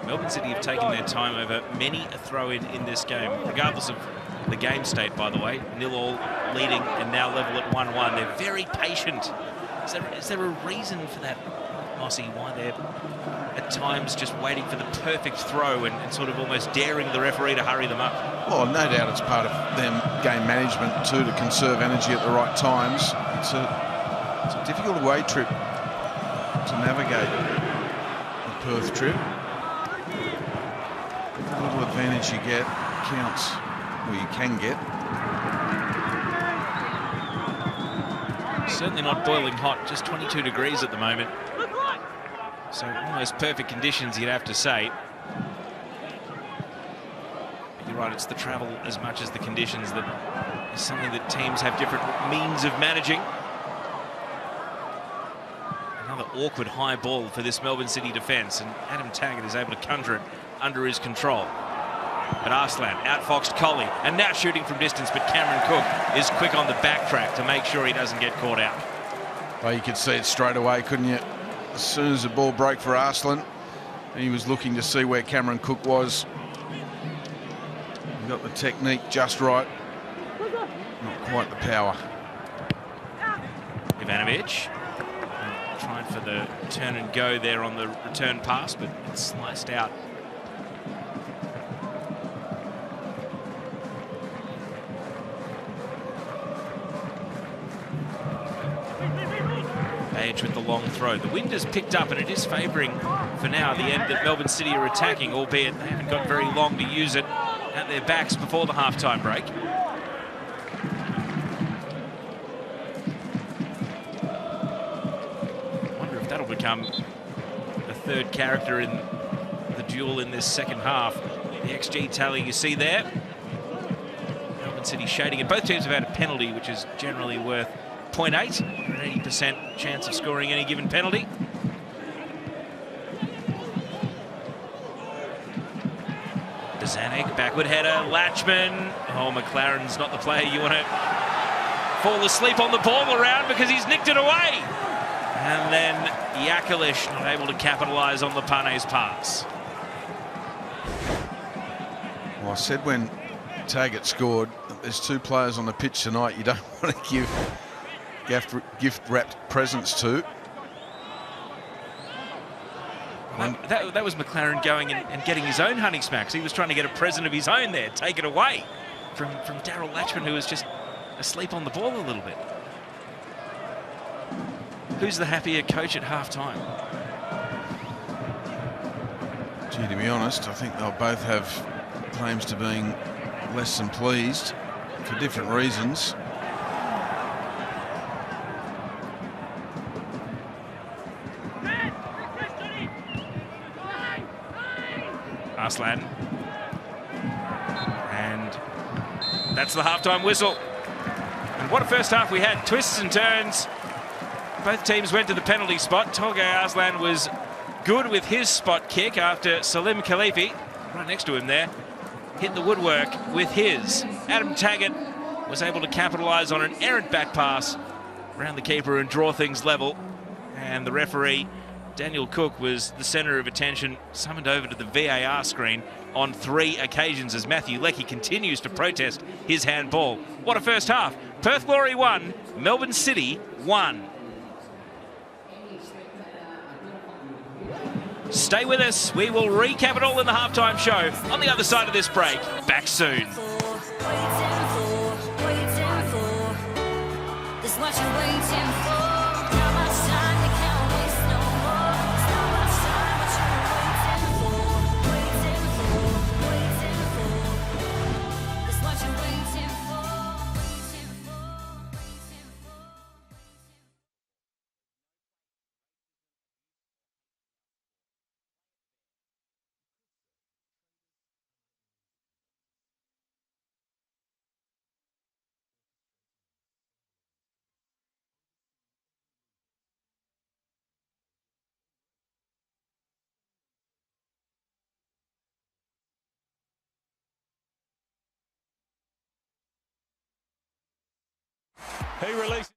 Melbourne City have taken their time over many a throw-in in this game, regardless of the game state, by the way. 0-0 leading and now level at 1-1. They're very patient. Is there a reason for that, Mossy, why they're at times just waiting for the perfect throw and sort of almost daring the referee to hurry them up? Well, no doubt it's part of them game management too, to conserve energy at the right times. It's a difficult away trip to navigate the Perth trip. The little advantage you get counts, or you can get. Certainly not boiling hot, just 22 degrees at the moment. So almost perfect conditions, you'd have to say. But you're right, it's the travel as much as the conditions that is something that teams have different means of managing. Another awkward high ball for this Melbourne City defence, and Adam Taggart is able to conjure it under his control. But Arslan outfoxed Collie, and now shooting from distance, but Cameron Cook is quick on the backtrack to make sure he doesn't get caught out. Well, you could see it straight away, couldn't you? As soon as the ball broke for Arslan, he was looking to see where Cameron Cook was. He got the technique just right. Not quite the power. Ivanovic trying for the turn and go there on the return pass, but it's sliced out. Page with the long throw. The wind has picked up and it is favouring for now the end that Melbourne City are attacking, albeit they haven't got very long to use it at their backs before the half-time break. I wonder if that'll become the third character in the duel in this second half. The XG tally you see there. Melbourne City shading it. Both teams have had a penalty, which is generally worth 0.8, an 80% chance of scoring any given penalty. Bozanic, backward header, Latchman. Oh, McLaren's not the player you want to fall asleep on the ball around because he's nicked it away. And then Yakalish not able to capitalise on the Pane's pass. Well, I said when Taggart scored, there's two players on the pitch tonight you don't want to give gift-wrapped presents to. That was McLaren going and getting his own honey smacks. He was trying to get a present of his own there, take it away from Daryl Latchman, who was just asleep on the ball a little bit. Who's the happier coach at half-time? Gee, to be honest, I think they'll both have claims to being less than pleased for different reasons. Arslan. And that's the halftime whistle. And what a first half we had. Twists and turns. Both teams went to the penalty spot. Tolga Arslan was good with his spot kick after Salim Khalifi, right next to him there, hit the woodwork with his. Adam Taggart was able to capitalise on an errant back pass around the keeper and draw things level. And the referee, Daniel Cook, was the centre of attention, summoned over to the VAR screen on 3 occasions as Matthew Leckie continues to protest his handball. What a first half. Perth Glory 1, Melbourne City 1. Stay with us. We will recap it all in the halftime show on the other side of this break. Back soon. He released.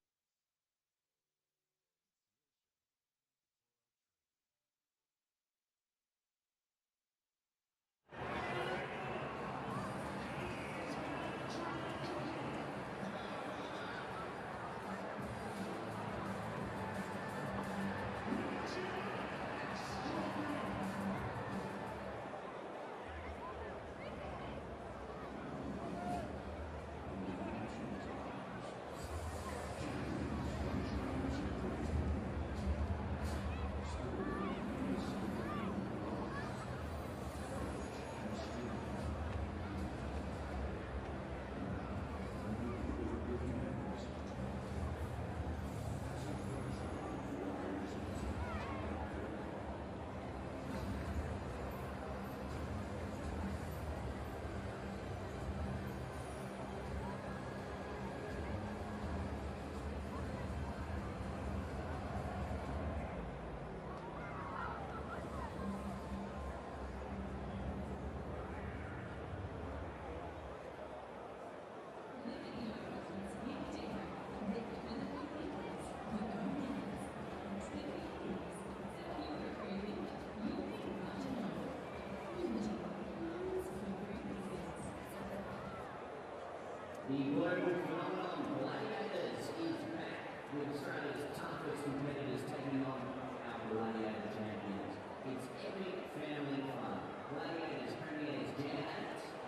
The global phenomenon Gladiators is back with Australia's toughest competitors taking on our Gladiator champions. It's epic family fun. Gladiators premieres Jam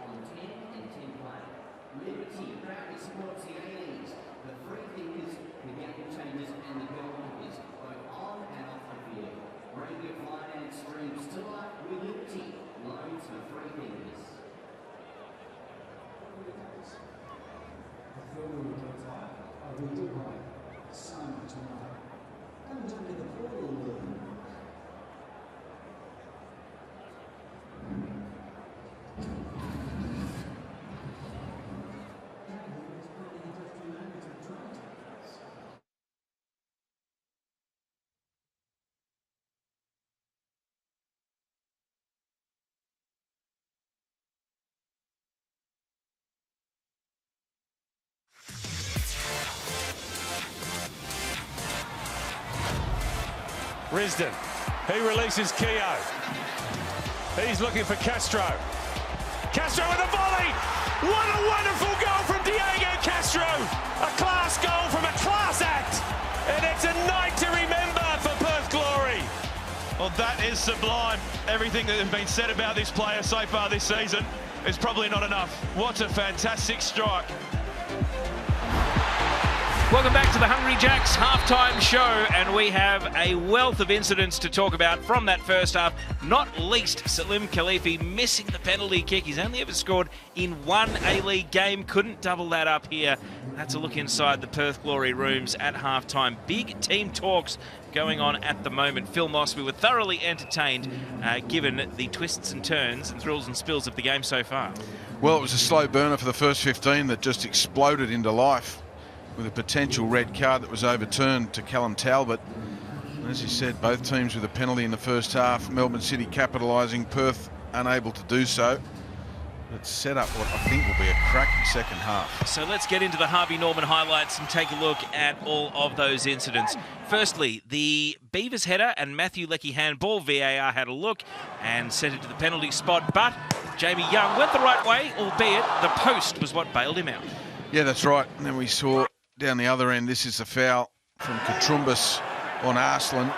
on 10 and 10 Play. Liberty proudly supports the A-Leagues, the Free Thinkers, the Game Changers and the Girl Rockers, both on and off the field. Radio finance streams to life with Liberty. Loans for Free Thinkers. I feel we were getting tired. I really did like so much more. Come jump in the pool a little bit. Risdon, he releases Keogh. He's looking for Castro. Castro with a volley! What a wonderful goal from Diego Castro! A class goal from a class act! And it's a night to remember for Perth Glory. Well, that is sublime. Everything that has been said about this player so far this season is probably not enough. What a fantastic strike. Welcome back to the Hungry Jacks halftime show, and we have a wealth of incidents to talk about from that first half, not least Salim Khalifi missing the penalty kick. He's only ever scored in one A-League game, couldn't double that up here. That's a look inside the Perth Glory rooms at halftime. Big team talks going on at the moment. Phil Moss, we were thoroughly entertained given the twists and turns and thrills and spills of the game so far. Well, it was a slow burner for the first 15 that just exploded into life, with a potential red card that was overturned to Callum Talbot. And as you said, both teams with a penalty in the first half. Melbourne City capitalising, Perth unable to do so. It's set up what I think will be a cracking second half. So let's get into the Harvey Norman highlights and take a look at all of those incidents. Firstly, the Beavers header and Matthew Leckie handball. VAR had a look and sent it to the penalty spot, but Jamie Young went the right way, albeit the post was what bailed him out. Yeah, that's right. And then we saw down the other end, this is a foul from Katrumbas on Arslan.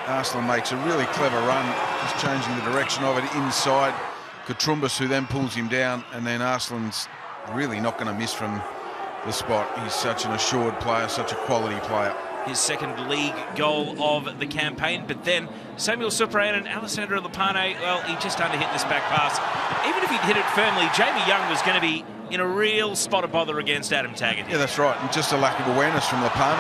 Arslan makes a really clever run, just changing the direction of it inside Katrumbas, who then pulls him down, and then Arslan's really not going to miss from the spot. He's such an assured player, such a quality player. His second league goal of the campaign, but then Samuel Suprayan and Alessandro Lopane, well, he just underhit this back pass. Even if he'd hit it firmly, Jamie Young was going to be in a real spot of bother against Adam Taggart. Yeah, that's right. And just a lack of awareness from Lopane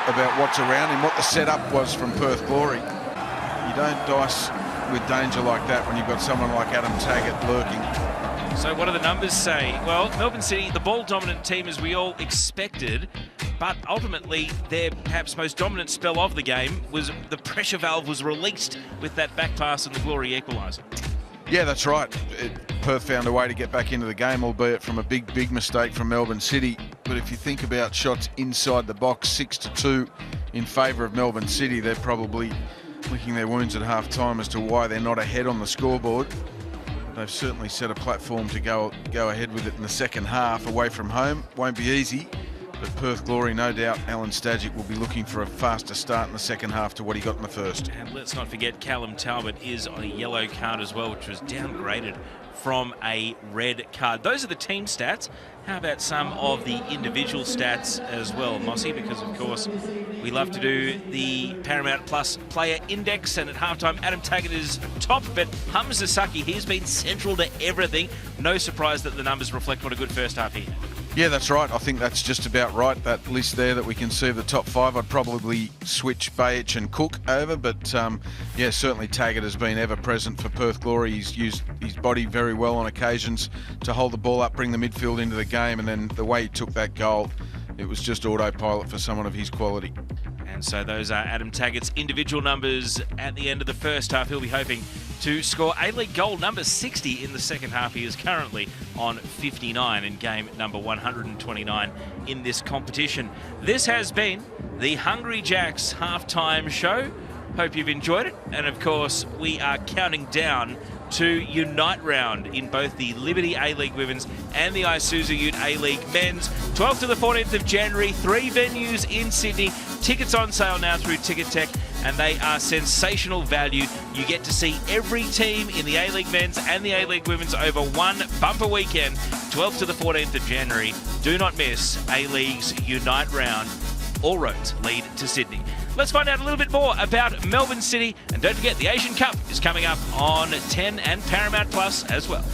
about what's around him, what the setup was from Perth Glory. You don't dice with danger like that when you've got someone like Adam Taggart lurking. So what do the numbers say? Well, Melbourne City, the ball-dominant team as we all expected, but ultimately their perhaps most dominant spell of the game was the pressure valve was released with that back pass and the Glory equaliser. Yeah, that's right. Perth found a way to get back into the game, albeit from a big mistake from Melbourne City. But if you think about shots inside the box, 6-2 in favour of Melbourne City, they're probably licking their wounds at half-time as to why they're not ahead on the scoreboard. They've certainly set a platform to go ahead with it in the second half away from home. Won't be easy, but Perth Glory, no doubt, Alan Stajic will be looking for a faster start in the second half to what he got in the first. And let's not forget Callum Talbot is on a yellow card as well, which was downgraded from a red card. Those are the team stats. How about some of the individual stats as well, Mossy? Because, of course, we love to do the Paramount Plus player index, and at halftime, Adam Taggart is top, but Hamza Saki, he's been central to everything. No surprise that the numbers reflect what a good first half he had. Yeah, that's right. I think that's just about right. That list there that we can see of the top five, I'd probably switch Bajic and Cook over, but yeah, certainly Taggart has been ever present for Perth Glory. He's used his body very well on occasions to hold the ball up, bring the midfield into the game, and then the way he took that goal, it was just autopilot for someone of his quality. And so those are Adam Taggart's individual numbers at the end of the first half. He'll be hoping to score A-League goal number 60 in the second half. He is currently on 59 in game number 129 in this competition. This has been the Hungry Jacks halftime show. Hope you've enjoyed it. And of course, we are counting down to Unite round in both the Liberty A-League Women's and the Isuzu Ute A-League Men's. 12th to the 14th of January, 3 venues in Sydney. Tickets on sale now through Ticketek, and they are sensational value. You get to see every team in the A-League Men's and the A-League Women's over one bumper weekend, 12th to the 14th of January. Do not miss A-League's Unite round. All roads lead to Sydney. Let's find out a little bit more about Melbourne City. And don't forget, the Asian Cup is coming up on 10 and Paramount Plus as well.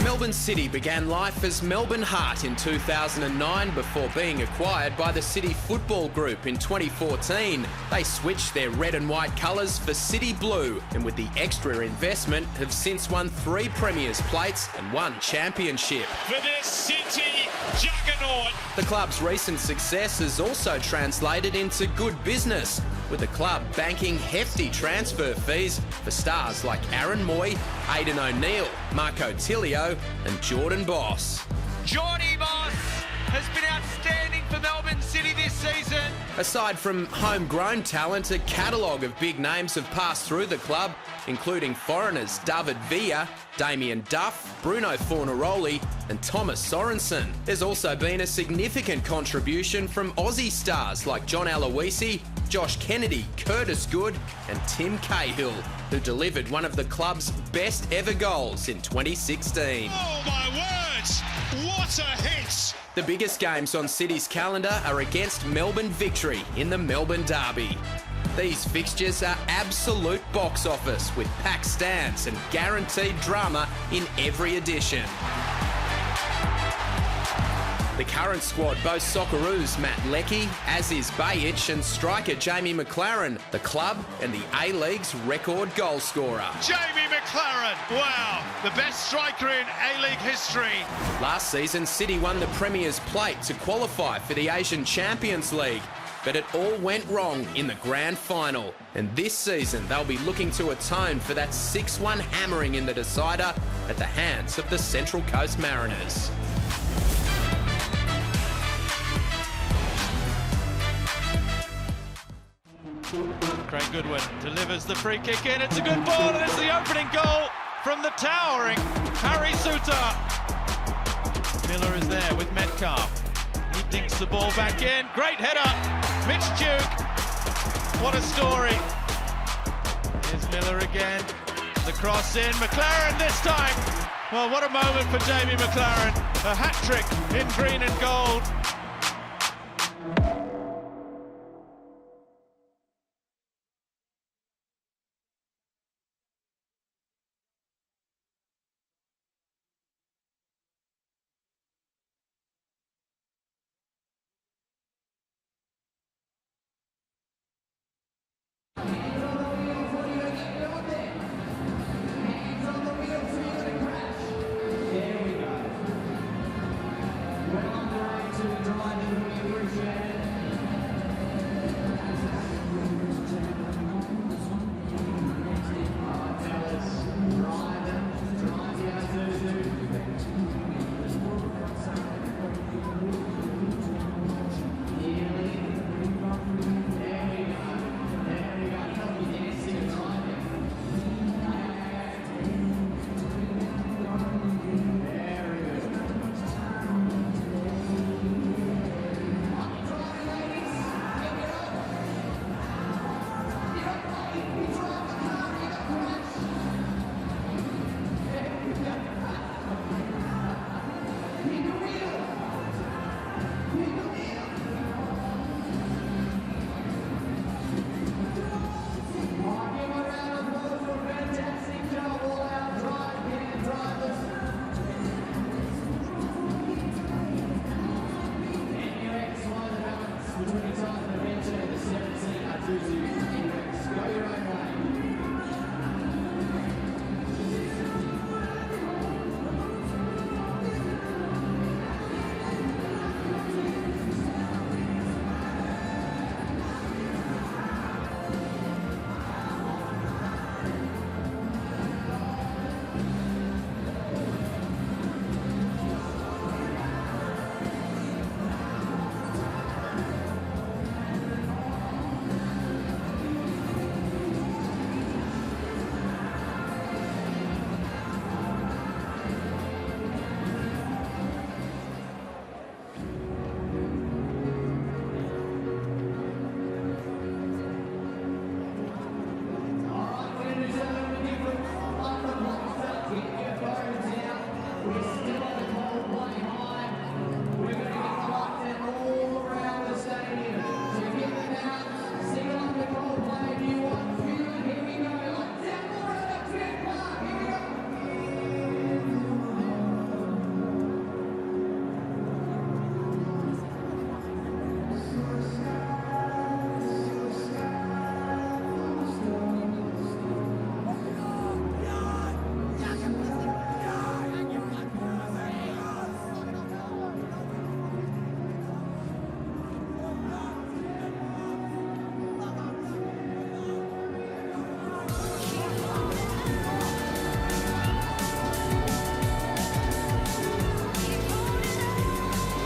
Melbourne City began life as Melbourne Heart in 2009 before being acquired by the City Football Group in 2014. They switched their red and white colours for City Blue, and with the extra investment have since won 3 Premier's plates and 1 championship. For this City juggernaut. The club's recent success has also translated into good business, with the club banking hefty transfer fees for stars like Aaron Moy, Aidan O'Neill, Marco Tilio and Jordan Boss. Jordy Boss has been outstanding for Melbourne City this season. Aside from homegrown talent, a catalogue of big names have passed through the club, including foreigners David Villa, Damien Duff, Bruno Fornaroli and Thomas Sorensen. There's also been a significant contribution from Aussie stars like John Aloisi, Josh Kennedy, Curtis Good and Tim Cahill, who delivered one of the club's best ever goals in 2016. Oh my words! What a hit! The biggest games on City's calendar are against Melbourne Victory in the Melbourne Derby. These fixtures are absolute box office with packed stands and guaranteed drama in every edition. The current squad boasts Socceroos Matt Leckie, Aziz Bayic and striker Jamie McLaren, the club and the A-League's record goal scorer. Jamie McLaren, wow, the best striker in A-League history. Last season, City won the Premier's plate to qualify for the Asian Champions League, but it all went wrong in the grand final. And this season, they'll be looking to atone for that 6-1 hammering in the decider at the hands of the Central Coast Mariners. Craig Goodwin delivers the free kick in. It's a good ball and it's the opening goal from the towering Harry Suter. Miller is there with Metcalf. He dinks the ball back in. Great header. Mitch Duke. What a story. Here's Miller again. The cross in. McLaren this time. Well, what a moment for Jamie McLaren. A hat-trick in green and gold.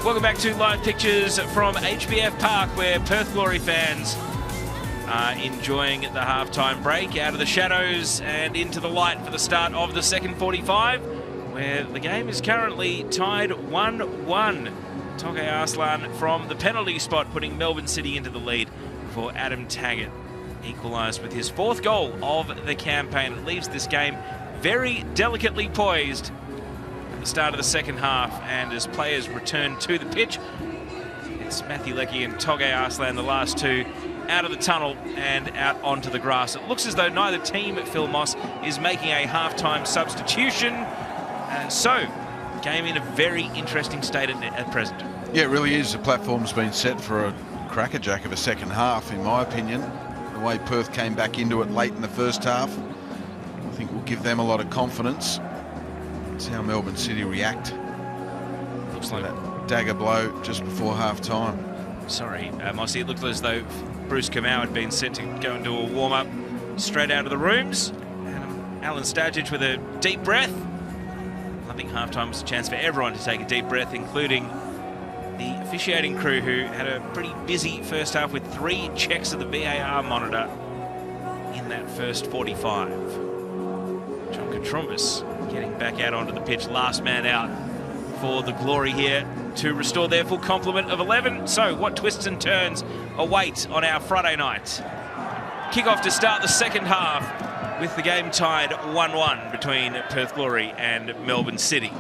Welcome back to live pictures from HBF Park, where Perth Glory fans are enjoying the halftime break out of the shadows and into the light for the start of the second 45, where the game is currently tied 1-1. Toge Arslan from the penalty spot, putting Melbourne City into the lead for Adam Taggart. Equalised with his 4th goal of the campaign. It leaves this game very delicately poised at the start of the second half, and as players return to the pitch, it's Matthew Leckie and Toge Arslan, the last two, out of the tunnel and out onto the grass. It looks as though neither team, Phil Moss, is making a half-time substitution, and so game in a very interesting state at present. Yeah, it really is. The platform's been set for a crackerjack of a second half, in my opinion. The way Perth came back into it late in the first half, I think will give them a lot of confidence. See how Melbourne City react. Looks like that dagger blow just before half-time. Sorry, Mossy, it looked as though Bruce Kamau had been sent to go and do a warm-up straight out of the rooms. And Alan Stajcic with a deep breath. I think half-time was a chance for everyone to take a deep breath, including the officiating crew, who had a pretty busy first half with 3 checks of the VAR monitor in that first 45. John Katrumbis getting back out onto the pitch, last man out for the Glory here to restore their full complement of 11. So what twists and turns await on our Friday night? Kick-off to start the second half, with the game tied 1-1 between Perth Glory and Melbourne City.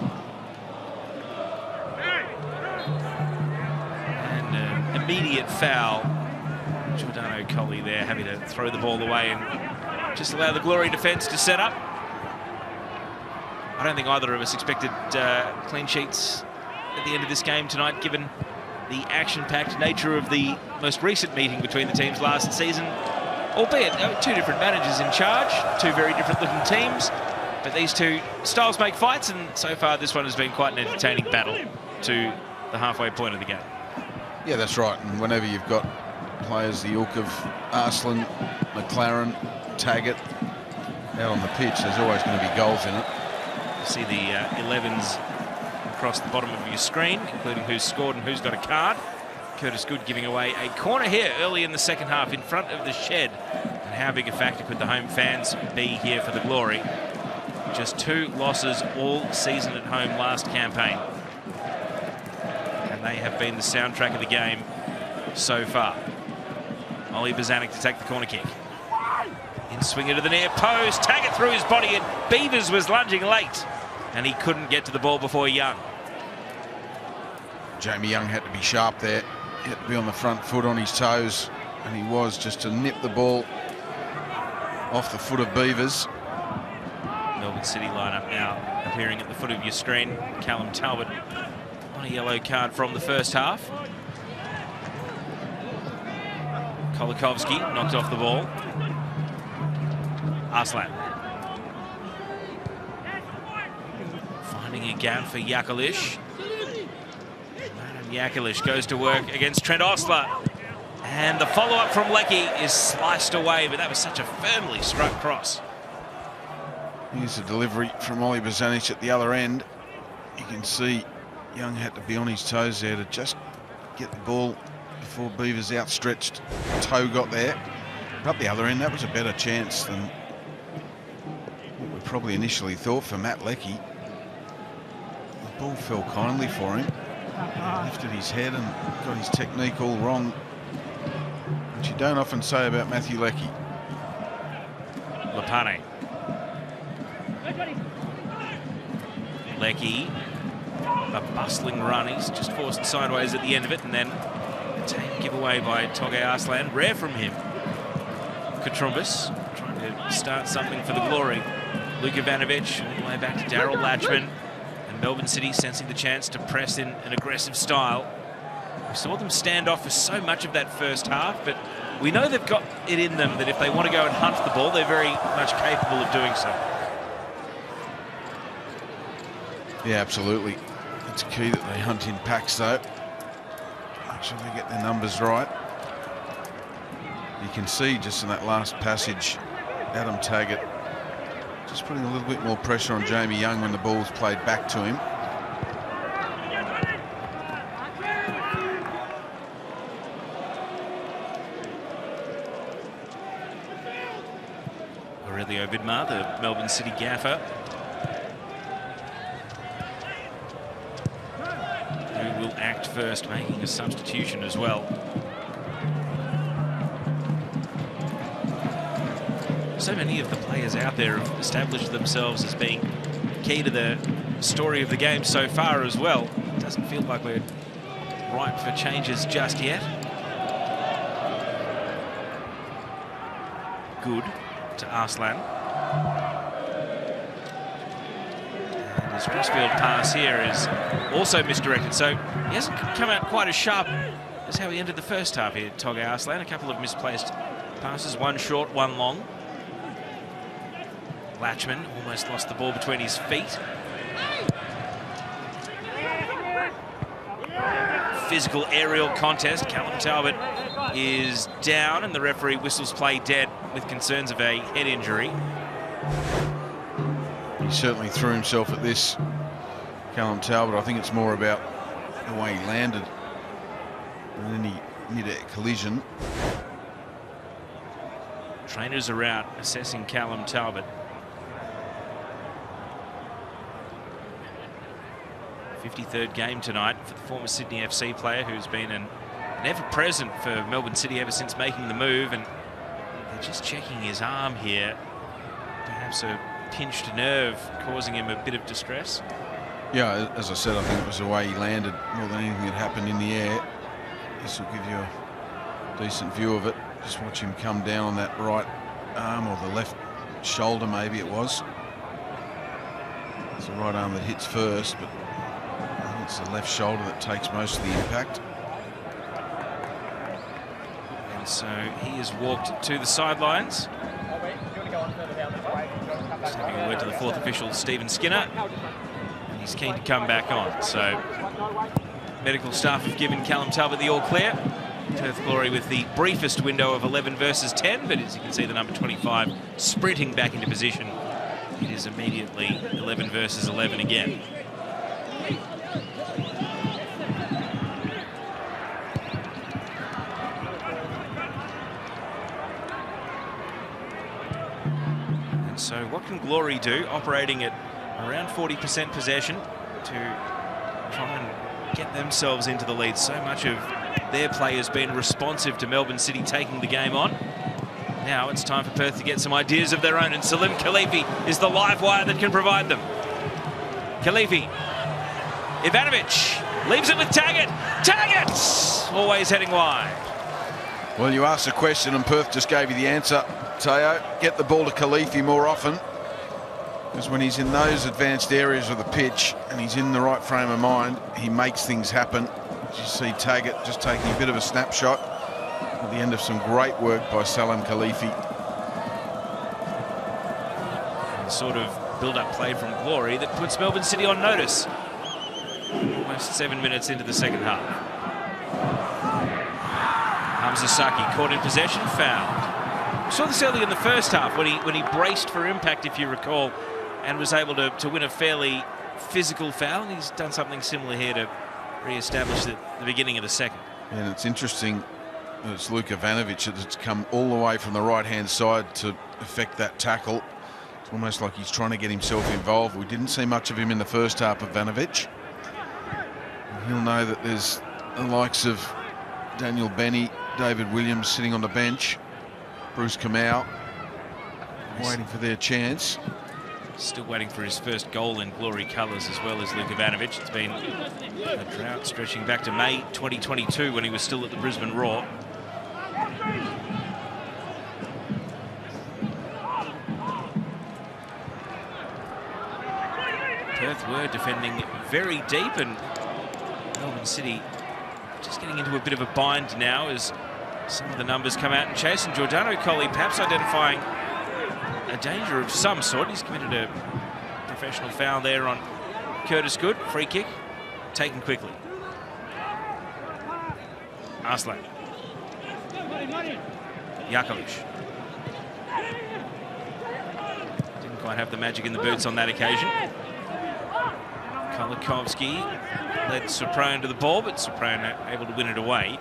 Immediate foul. Giordano Coley there, having to throw the ball away and just allow the Glory defence to set up. I don't think either of us expected clean sheets at the end of this game tonight, given the action-packed nature of the most recent meeting between the teams last season. Albeit 2 different managers in charge, 2 very different looking teams, but these 2 styles make fights, and so far this one has been quite an entertaining battle to the halfway point of the game. Yeah, that's right. And whenever you've got players the ilk of Arslan, McLaren, Taggart out on the pitch, there's always going to be goals in it. You see the 11s across the bottom of your screen, including who's scored and who's got a card. Curtis Good giving away a corner here early in the second half in front of the shed. And how big a factor could the home fans be here for the Glory? Just 2 losses all season at home last campaign. They have been the soundtrack of the game so far. Ollie Bozanic to take the corner kick. In swinger to the near post. Taggart threw his body in. Beavers was lunging late, and he couldn't get to the ball before Young. Jamie Young had to be sharp there. He had to be on the front foot, on his toes, and he was, just to nip the ball off the foot of Beavers. Melbourne City lineup now appearing at the foot of your screen. Callum Talbot on a yellow card from the first half. Kolikovsky knocked off the ball. Arslan finding a gap for Jakalic. And Jakalic goes to work against Trent Osler. And the follow-up from Leckie is sliced away, but that was such a firmly struck cross. Here's the delivery from Ollie Bozanic at the other end. You can see Young had to be on his toes there to just get the ball before Beaver's outstretched toe got there. But up the other end, that was a better chance than what we probably initially thought for Matt Leckie. The ball fell kindly for him. He lifted his head and got his technique all wrong, which you don't often say about Matthew Leckie. Lapane. Leckie, a bustling run. He's just forced sideways at the end of it, and then a tame giveaway by Toge Arslan. Rare from him. Katrumbis trying to start something for the Glory. Luka Ivanovic all the way back to Daryl Latchman. And Melbourne City sensing the chance to press in an aggressive style. We saw them stand off for so much of that first half, but we know they've got it in them that if they want to go and hunt the ball, they're very much capable of doing so. Yeah, absolutely. It's key that they hunt in packs, though. Make sure they get their numbers right. You can see just in that last passage, Adam Taggart just putting a little bit more pressure on Jamie Young when the ball's played back to him. Aurelio Vidmar, the Melbourne City gaffer, who will act first, making a substitution as well. So many of the players out there have established themselves as being key to the story of the game so far as well. It doesn't feel like we're ripe for changes just yet. Good to Arslan. And his crossfield pass here is also misdirected, so he hasn't come out quite as sharp as how he ended the first half here, Toga Arslan. A couple of misplaced passes, one short, one long. Latchman almost lost the ball between his feet. Physical aerial contest. Callum Talbot is down and the referee whistles play dead with concerns of a head injury. He certainly threw himself at this, Callum Talbot. I think it's more about the way he landed than any mid-air collision. Trainers are out assessing Callum Talbot. 53rd game tonight for the former Sydney FC player who's been an ever-present for Melbourne City ever since making the move, and they're just checking his arm here. Perhaps a pinched nerve causing him a bit of distress. Yeah, as I said, I think it was the way he landed more than anything that happened in the air. This will give you a decent view of it. Just watch him come down on that right arm, or the left shoulder maybe it was. It's the right arm that hits first, but I think it's the left shoulder that takes most of the impact. And so he has walked to the sidelines. Just having a word to the fourth official, Stephen Skinner. And he's keen to come back on. So medical staff have given Callum Talbot the all clear. Perth Glory with the briefest window of 11 versus 10, but as you can see, the number 25 sprinting back into position. It is immediately 11 versus 11 again. And so what can Glory do, operating at around 40% possession, to try and get themselves into the lead? So much of their play has been responsive to Melbourne City taking the game on. Now it's time for Perth to get some ideas of their own, and Salim Khalifi is the live wire that can provide them. Khalifi, Ivanovic leaves it with Taggart. Taggart always heading wide. Well, you asked a question and Perth just gave you the answer, Teo. Get the ball to Khalifi more often, because when he's in those advanced areas of the pitch and he's in the right frame of mind, he makes things happen. You see Taggart just taking a bit of a snapshot at the end of some great work by Salim Khalifi. The sort of build-up play from Glory that puts Melbourne City on notice. Almost 7 minutes into the second half. Hamza Saki caught in possession, fouled. We saw this early in the first half when he braced for impact, if you recall, and was able to win a fairly physical foul. And he's done something similar here to re-establish the beginning of the second. And it's interesting that it's Luka Ivanovic that's come all the way from the right-hand side to effect that tackle. It's almost like he's trying to get himself involved. We didn't see much of him in the first half of Ivanovic. And he'll know that there's the likes of Daniel Benny, David Williams sitting on the bench, Bruce Kamau waiting for their chance. Still waiting for his first goal in Glory colours, as well as Luka Ivanovic. It's been a drought stretching back to May 2022 when he was still at the Brisbane Roar. Perth were defending very deep, and Melbourne City just getting into a bit of a bind now as some of the numbers come out and chase. And Giordano Colli perhaps identifying a danger of some sort. He's committed a professional foul there on Curtis Good. Free kick taken quickly. Arslan. Jakovic. Didn't quite have the magic in the boots on that occasion. Kolikovsky led Soprano to the ball, but Soprano able to win it away.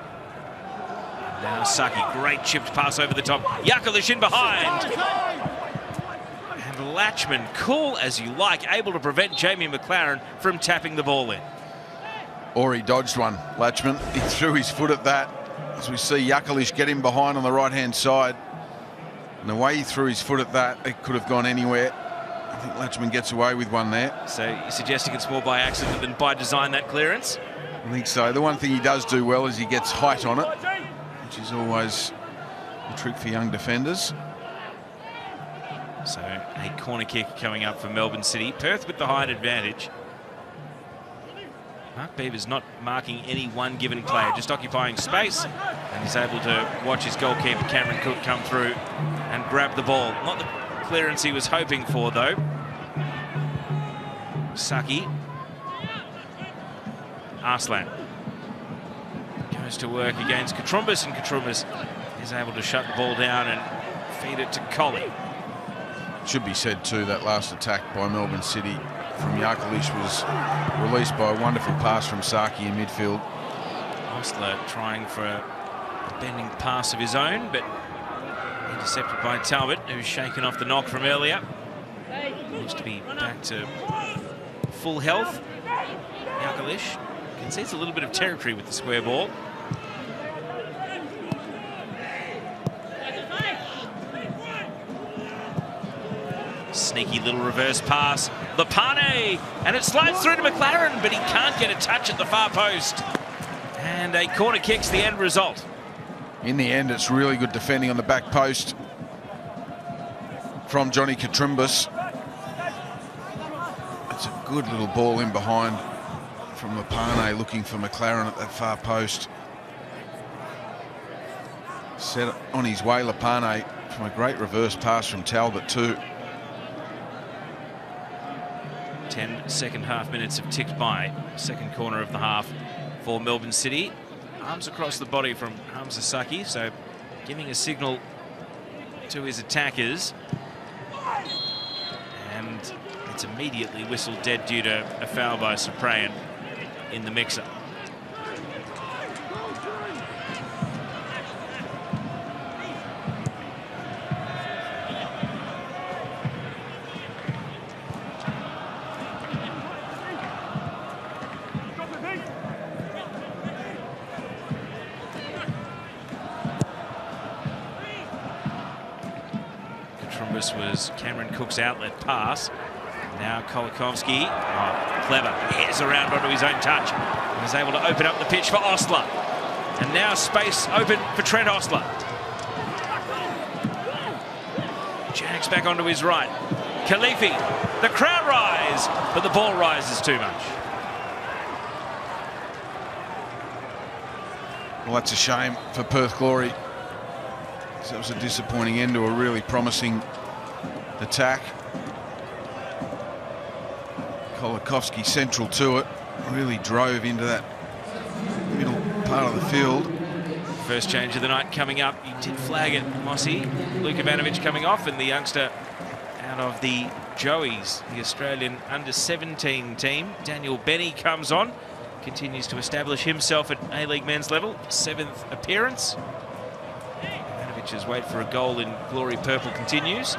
Now Saki, great chipped pass over the top. Jakovic in behind. And Latchman, cool as you like, able to prevent Jamie McLaren from tapping the ball in. Or he dodged one, Latchman. He threw his foot at that. As we see Yakalish get him behind on the right-hand side. And the way he threw his foot at that, it could have gone anywhere. I think Latchman gets away with one there. So you're suggesting it's more by accident than by design, that clearance? I think so. The one thing he does do well is he gets height on it, which is always a trick for young defenders. So a corner kick coming up for Melbourne City. Perth with the height advantage. Mark Beaver's not marking any one given player, just occupying space, and he's able to watch his goalkeeper Cameron Cook come through and grab the ball. Not the clearance he was hoping for, though. Saki. Arslan goes to work against Katrumbas, and Katrumbas is able to shut the ball down and feed it to Colley. Should be said too, that last attack by Melbourne City from Yakalish was released by a wonderful pass from Saki in midfield. Osler trying for a bending pass of his own, but intercepted by Talbot, who's shaken off the knock from earlier. Looks to be back to full health. Yakalish can see it's a little bit of territory with the square ball. Sneaky little reverse pass. Lepane, and it slides through to McLaren, but he can't get a touch at the far post. And a corner kick's the end result. In the end, it's really good defending on the back post from Johnny Katrumbas. It's a good little ball in behind from Lepane, looking for McLaren at that far post. Set on his way, Lepane, from a great reverse pass from Talbot too. 10 second half minutes have ticked by. Second corner of the half for Melbourne City. Arms across the body from Hamza Saki, so giving a signal to his attackers. And it's immediately whistled dead due to a foul by Cyprian in the mixer. Was Cameron Cook's outlet pass. Now Kolikovsky, clever, heads around onto his own touch and is able to open up the pitch for Osler. And now space open for Trent Osler. Jacks back onto his right. Khalifi, the crowd rise, but the ball rises too much. Well, that's a shame for Perth Glory. That was a disappointing end to a really promising attack. Kolikovsky central to it, really drove into that middle part of the field. First change of the night coming up. You did flag it, Mossy. Luka Ivanovic coming off, and the youngster out of the Joeys, the Australian under-17 team, Daniel Benny, comes on. Continues to establish himself at A-League men's level. 7th appearance. Ivanovic's wait for a goal in Glory Purple continues.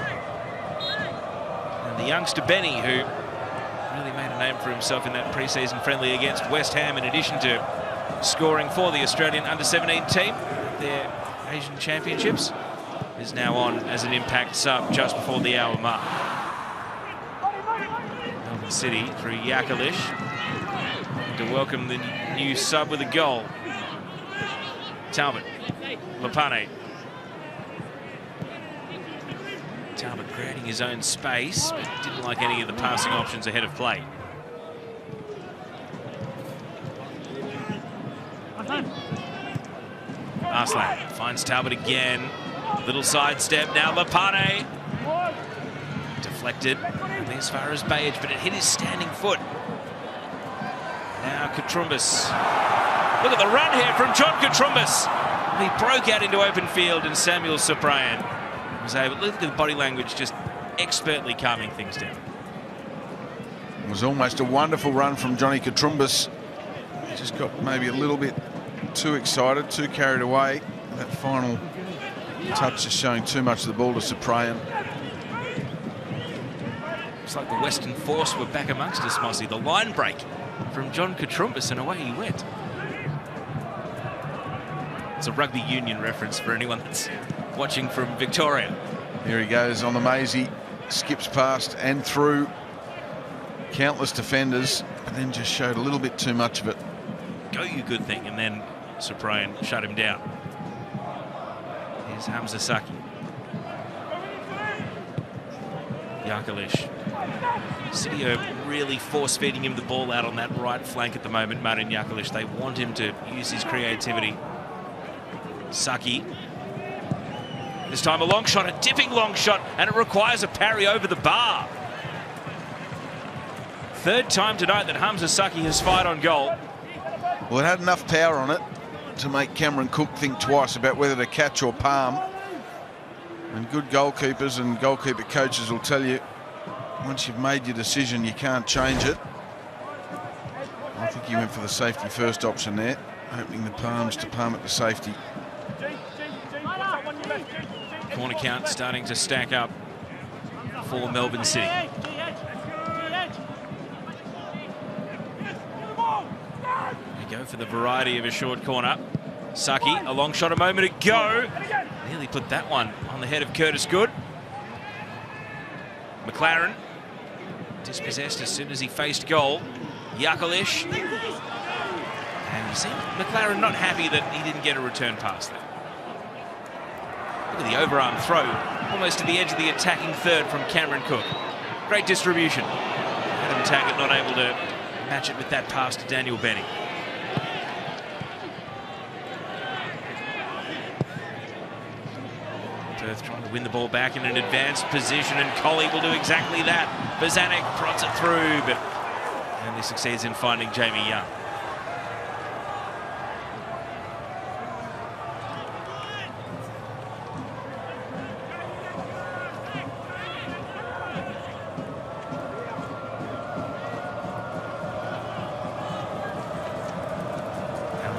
And the youngster Benny, who really made a name for himself in that pre-season friendly against West Ham, in addition to scoring for the Australian under-17 team at their Asian Championships, is now on as an impact sub just before the hour mark. Melbourne City through Yakalish to welcome the new sub with a goal. Talbot, Lepane. Talbot creating his own space, but didn't like any of the passing options ahead of play. Arslan finds Talbot again. Little sidestep now. Lepane deflected only as far as Bayage, but it hit his standing foot. Now Katrumbas. Look at the run here from John Katrumbas. He broke out into open field, and Samuel Cyprian was able. Look at the body language, just expertly calming things down. It was almost a wonderful run from Johnny Katrumbas. He just got maybe a little bit too excited, too carried away. That final touch is showing too much of the ball to Cyprian. Looks like the Western Force were back amongst us, Mossy. The line break from John Katrumbis, and away he went. It's a rugby union reference for anyone that's watching from Victoria. Here he goes on the Maisie, skips past and through countless defenders, and then just showed a little bit too much of it. Go, you good thing, and then Cyprian shut him down. Here's Hamza Saki. Yakalish. City are really force-feeding him the ball out on that right flank at the moment, Martin Yakalish. They want him to use his creativity. Saki. This time a long shot, a dipping long shot, and it requires a parry over the bar. Third time tonight that Hamza Saki has fired on goal. Well, it had enough power on it to make Cameron Cook think twice about whether to catch or palm. And good goalkeepers and goalkeeper coaches will tell you, once you've made your decision, you can't change it. I think he went for the safety first option there, opening the palms to palm it to safety. Corner count starting to stack up for Melbourne City. They go for the variety of a short corner. Saki, a long shot a moment ago. Nearly put that one on the head of Curtis Good. McLaren dispossessed as soon as he faced goal. Yakalish. And you see McLaren not happy that he didn't get a return pass there. Look at the overarm throw, almost to the edge of the attacking third from Cameron Cook. Great distribution. Adam Taggart not able to match it with that pass to Daniel Benning. Perth trying to win the ball back in an advanced position, and Colley will do exactly that. Bozanic prods it through, but only succeeds in finding Jamie Young.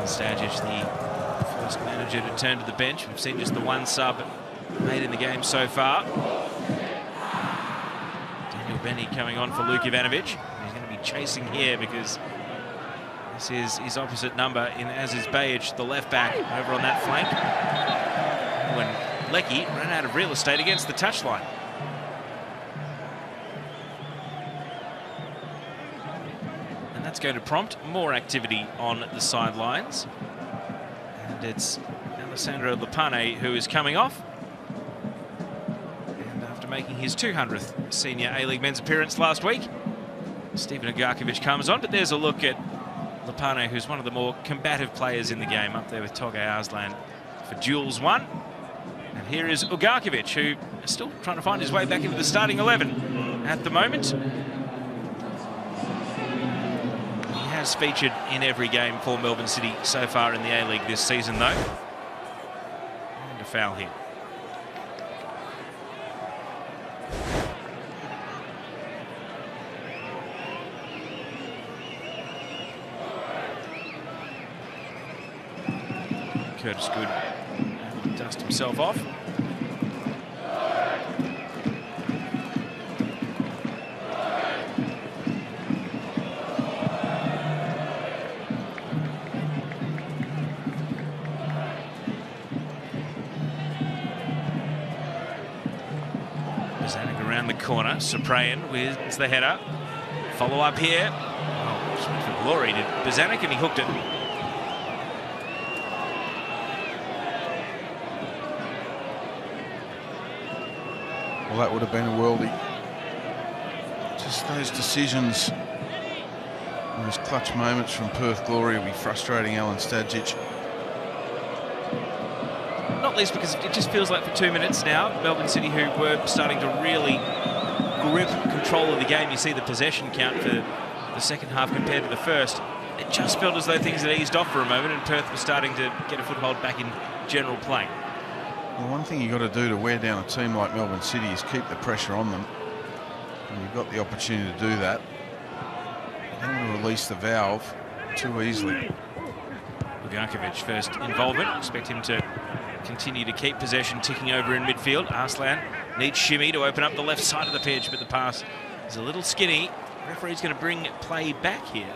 Stajic, the first manager to turn to the bench. We've seen just the one sub made in the game so far. Daniel Benny coming on for Luke Ivanovic. He's going to be chasing here because this is his opposite number in Aziz Bajic, the left back, over on that flank. When Lecky ran out of real estate against the touchline. That's going to prompt more activity on the sidelines. And it's Alessandro Lopane who is coming off. And after making his 200th senior A-League men's appearance last week, Stephen Ugarkovic comes on. But there's a look at Lopane, who's one of the more combative players in the game, up there with Toge Arslan for duels one. And here is Ugarkovic, who is still trying to find his way back into the starting 11 at the moment. Has featured in every game for Melbourne City so far in the A-League this season, though. And a foul here. Curtis Good dust himself off. Around the corner, Cyprian wins the header. Follow up here. Oh, just went for glory to Bozanic, and he hooked it. Well, that would have been a worldie. Just those decisions, those clutch moments from Perth Glory will be frustrating Alan Stajic. Not least because it just feels like for 2 minutes now, Melbourne City, who were starting to really grip control of the game. You see the possession count for the second half compared to the first. It just felt as though things had eased off for a moment and Perth was starting to get a foothold back in general play. Well, one thing you've got to do to wear down a team like Melbourne City is keep the pressure on them. And you've got the opportunity to do that. You don't want to release the valve too easily. Ugarkovic first involvement. Expect him to continue to keep possession ticking over in midfield. Arslan needs Shimmy to open up the left side of the pitch, but the pass He's a little skinny. The referee's going to bring play back here.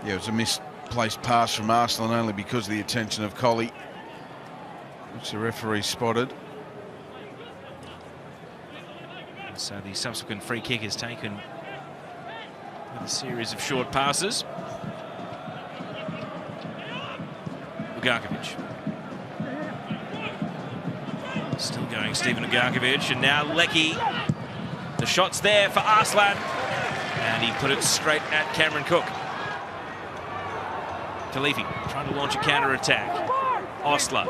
Yeah, it was a misplaced pass from Arsenal only because of the attention of Colley, which the referee spotted. And so the subsequent free kick is taken with a series of short passes. Ugarkovic. Still going Stephen Ugarkovic, and now Leckie. The shot's there for Arslan, and he put it straight at Cameron Cook. Khalifi trying to launch a counter-attack. Ostler.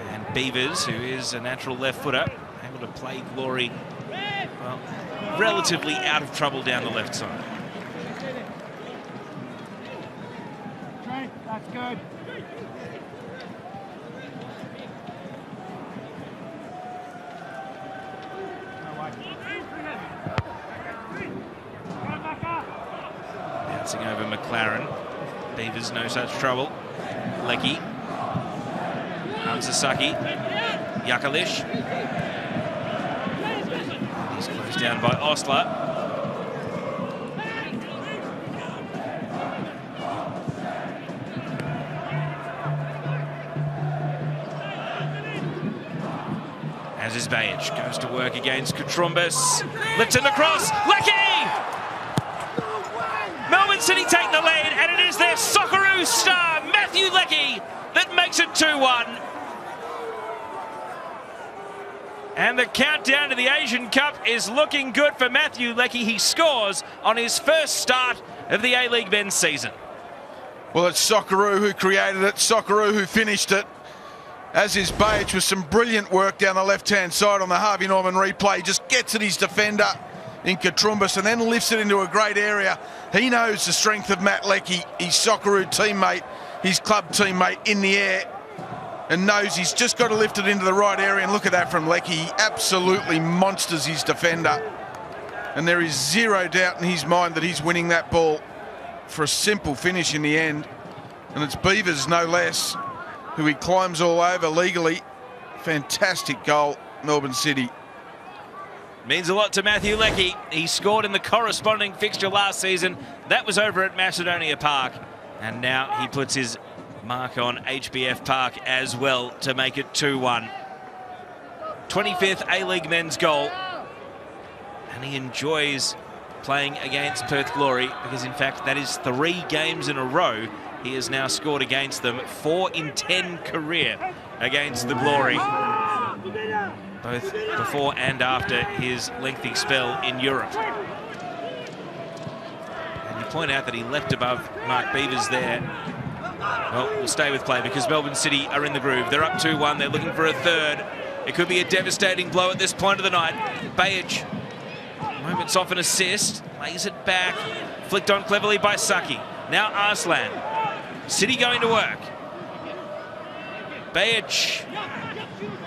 And Beavers, who is a natural left footer, able to play Glory, well, relatively out of trouble down the left side. That's good. Bouncing over McLaren. Beavers, no such trouble. Leckie. Sasaki. Yakalish. He's closed down by Ostler. As is Bajic, goes to work against Katrumbis. Lifted across. Leckie! Melbourne City take the lead, and it is their Socceroo star, Matthew Leckie, that makes it 2-1. And the countdown to the Asian Cup is looking good for Matthew Leckie. He scores on his first start of the A-League men's season. Well, it's Socceroo who created it, Socceroo who finished it. As is Bajic with some brilliant work down the left-hand side on the Harvey Norman replay. He just gets at his defender in Katrumbis and then lifts it into a great area. He knows the strength of Matt Leckie, his Socceroo teammate, his club teammate in the air, and knows he's just got to lift it into the right area. And look at that from Leckie. He absolutely monsters his defender. And there is zero doubt in his mind that he's winning that ball for a simple finish in the end. And it's Beavers, no less, who he climbs all over legally. Fantastic goal, Melbourne City. Means a lot to Matthew Leckie. He scored in the corresponding fixture last season. That was over at Macedonia Park. And now he puts his mark on HBF Park as well to make it 2-1. 25th A-League men's goal. And he enjoys playing against Perth Glory because, in fact, that is 3 games in a row he has now scored against them. 4 in 10 career against the Glory, both before and after his lengthy spell in Europe. And you point out that he left above Mark Beavers there. Well, we'll stay with play because Melbourne City are in the groove. They're up 2-1. They're looking for a third. It could be a devastating blow at this point of the night. Bajic, moments off an assist, lays it back, flicked on cleverly by Saki. Now Arslan. City going to work. Bajic.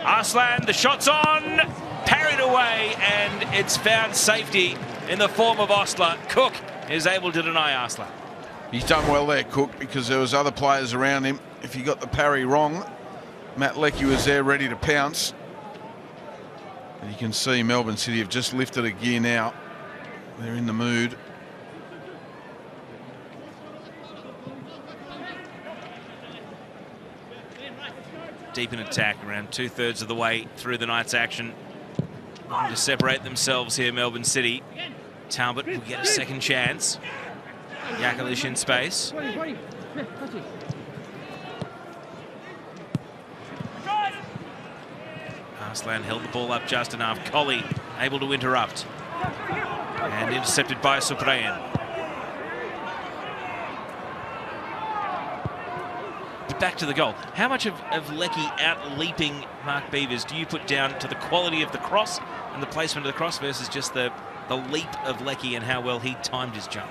Arslan, the shot's on. Parried away, and it's found safety in the form of Ostler. Cook is able to deny Arslan. He's done well there, Cook, because there was other players around him. If he got the parry wrong, Matt Leckie was there ready to pounce. And you can see Melbourne City have just lifted a gear now. They're in the mood. Deep in attack, around 2/3 of the way through the night's action. Looking to separate themselves here, Melbourne City. Talbot will get a second chance. Yakalish in space. Arslan held the ball up just enough. Colley able to interrupt. And intercepted by Suprayan. But back to the goal. How much of Leckie out-leaping Mark Beavers do you put down to the quality of the cross and the placement of the cross versus just the leap of Leckie and how well he timed his jump?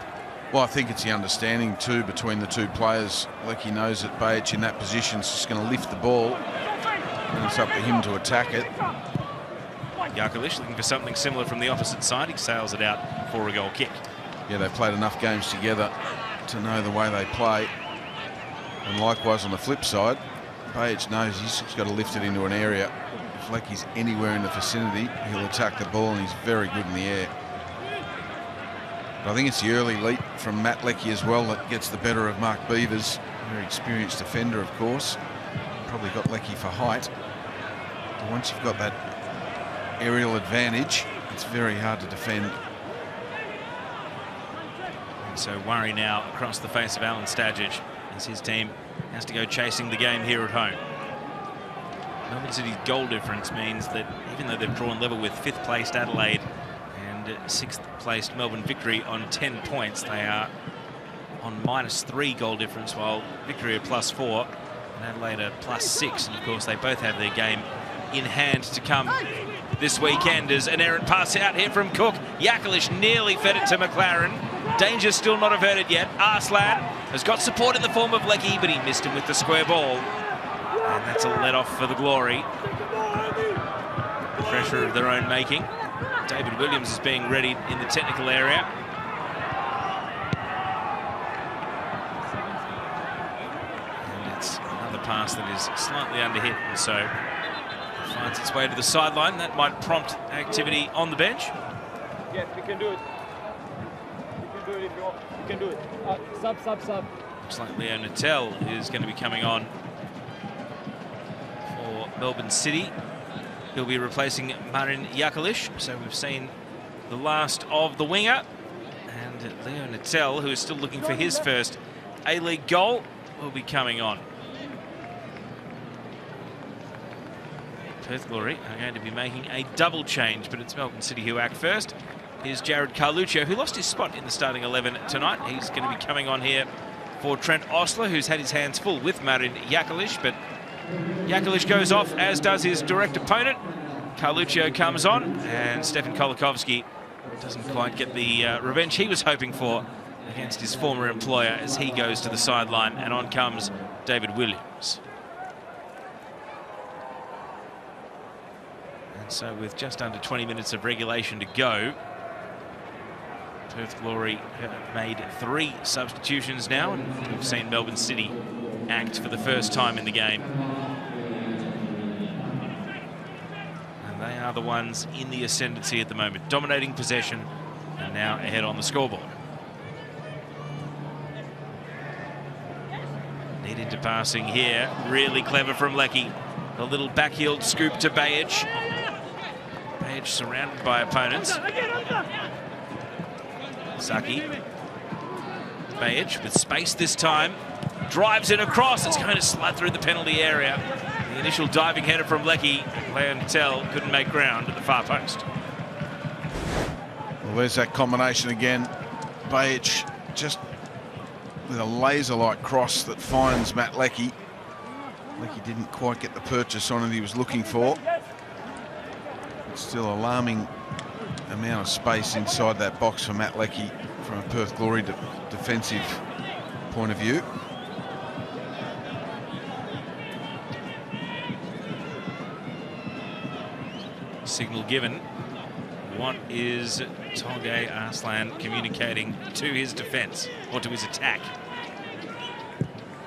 Well, I think it's the understanding, too, between the two players. Leckie knows that Bajic in that position is just going to lift the ball, and it's up to him to attack it. Yakalish looking for something similar from the opposite side. He sails it out for a goal kick. Yeah, they've played enough games together to know the way they play. And likewise on the flip side, Page knows he's just got to lift it into an area. If Lecky's anywhere in the vicinity, he'll attack the ball, and he's very good in the air. But I think it's the early leap from Matt Leckie as well that gets the better of Mark Beavers. Very experienced defender, of course. Probably got Leckie for height. But once you've got that aerial advantage, it's very hard to defend. And so worry now across the face of Alan Stadgett as his team has to go chasing the game here at home. Melbourne City's goal difference means that even though they've drawn level with 5th placed Adelaide and 6th placed Melbourne Victory on 10 points, they are on -3 goal difference, while Victory are +4 and Adelaide are +6. And of course they both have their game in hand to come this weekend. As an errant pass out here from Cook. Yakalish nearly fed it to McLaren. Danger still not averted yet. Arslan has got support in the form of Leckie, but he missed him with the square ball. And that's a let-off for the Glory. Pressure of their own making. David Williams is being readied in the technical area. And it's another pass that is slightly underhit, and so it finds its way to the sideline. That might prompt activity on the bench. Yes, we can do it. We can do it if you want. We can do it. Sub. Looks like Leo Natel is going to be coming on for Melbourne City. He'll be replacing Marin Yakalish. So we've seen the last of the winger. And Leo Natel, who is still looking for his first A-League goal, will be coming on. Perth Glory are going to be making a double change, but it's Melbourne City who act first. Here's Jared Carluccio, who lost his spot in the starting 11 tonight. He's going to be coming on here for Trent Osler, who's had his hands full with Marin Yakalish, but Yakalish goes off, as does his direct opponent. Carluccio comes on, and Stefan Kolikovsky doesn't quite get the revenge he was hoping for against his former employer as he goes to the sideline, and on comes David Williams. And so with just under 20 minutes of regulation to go, Perth Glory have made 3 substitutions now, and we've seen Melbourne City act for the first time in the game. And they are the ones in the ascendancy at the moment, dominating possession and now ahead on the scoreboard. Need into passing here, really clever from Leckie. A little back-heeled scoop to Bayage. Bayage surrounded by opponents. Saki. Bayage with space this time. Drives it across. It's going to slide through the penalty area. The initial diving header from Leckie. Leo Natel couldn't make ground at the far post. Well, there's that combination again. Bayage just with a laser-like cross that finds Matt Leckie. Leckie didn't quite get the purchase on it he was looking for. It's still alarming amount of space inside that box for Matt Leckie from a Perth Glory defensive point of view. Signal given. What is Tolgay Arslan communicating to his defence or to his attack?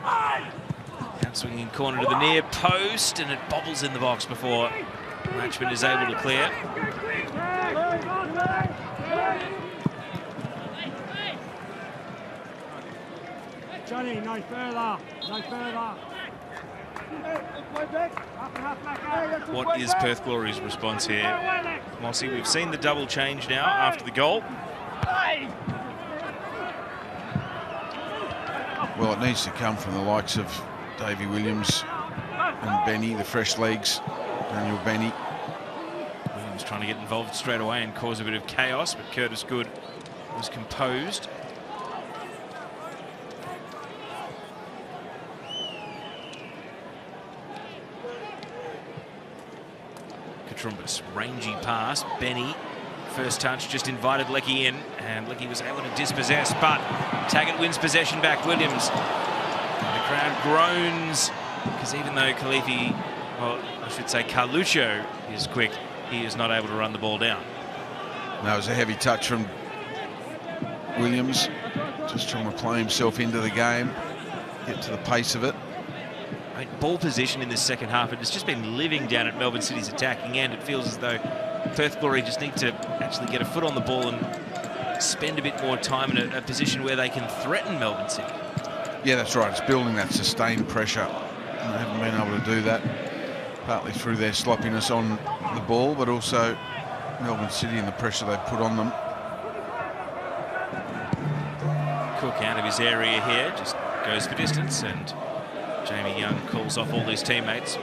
Out swinging corner to the near post, and it bobbles in the box before Matchman is able to clear. Johnny, no further. No further. What is Perth Glory's response here? Mossy, we've seen the double change now after the goal. Well, it needs to come from the likes of Davey Williams and Benny, the fresh legs, Daniel Benny. Williams trying to get involved straight away and cause a bit of chaos, but Curtis Good was composed. Katrumbas, rangy pass. Benny, first touch, just invited Leckie in, and Leckie was able to dispossess, but Taggart wins possession back. Williams. And the crowd groans, because even though Khalifi, well, I should say Carluccio is quick, he is not able to run the ball down. That was a heavy touch from Williams, just trying to play himself into the game, get to the pace of it. I mean, ball position in this second half, it has just been living down at Melbourne City's attacking end. It feels as though Perth Glory just need to actually get a foot on the ball and spend a bit more time in a position where they can threaten Melbourne City. Yeah, that's right. It's building that sustained pressure. And they haven't been able to do that, partly through their sloppiness on the ball, but also Melbourne City and the pressure they've put on them. Cook out of his area here, just goes for distance, and Jamie Young calls off all his teammates.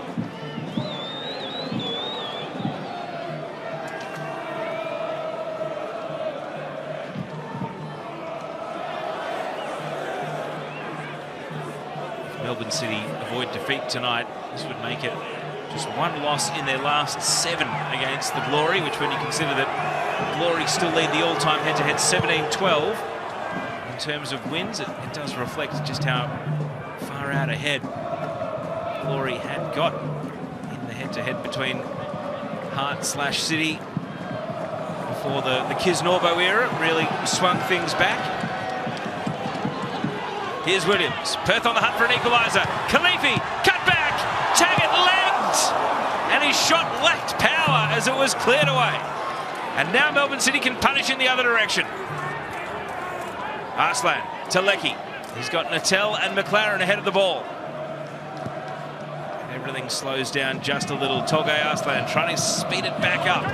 Melbourne City avoid defeat tonight, this would make it just one loss in their last 7 against the Glory, which, when you consider that Glory still lead the all-time head-to-head 17-12 in terms of wins, it does reflect just how far out ahead Glory had got in the head-to-head between Hart/City before the Kiz Norbo era really swung things back. Here's Williams. Perth on the hunt for an equaliser. Khalifi, cut back. Taggart legged. And his shot lacked power as it was cleared away. And now Melbourne City can punish in the other direction. Arslan to Leckie. He's got Natel and McLaren ahead of the ball. And everything slows down just a little. Tolgay Arslan trying to speed it back up.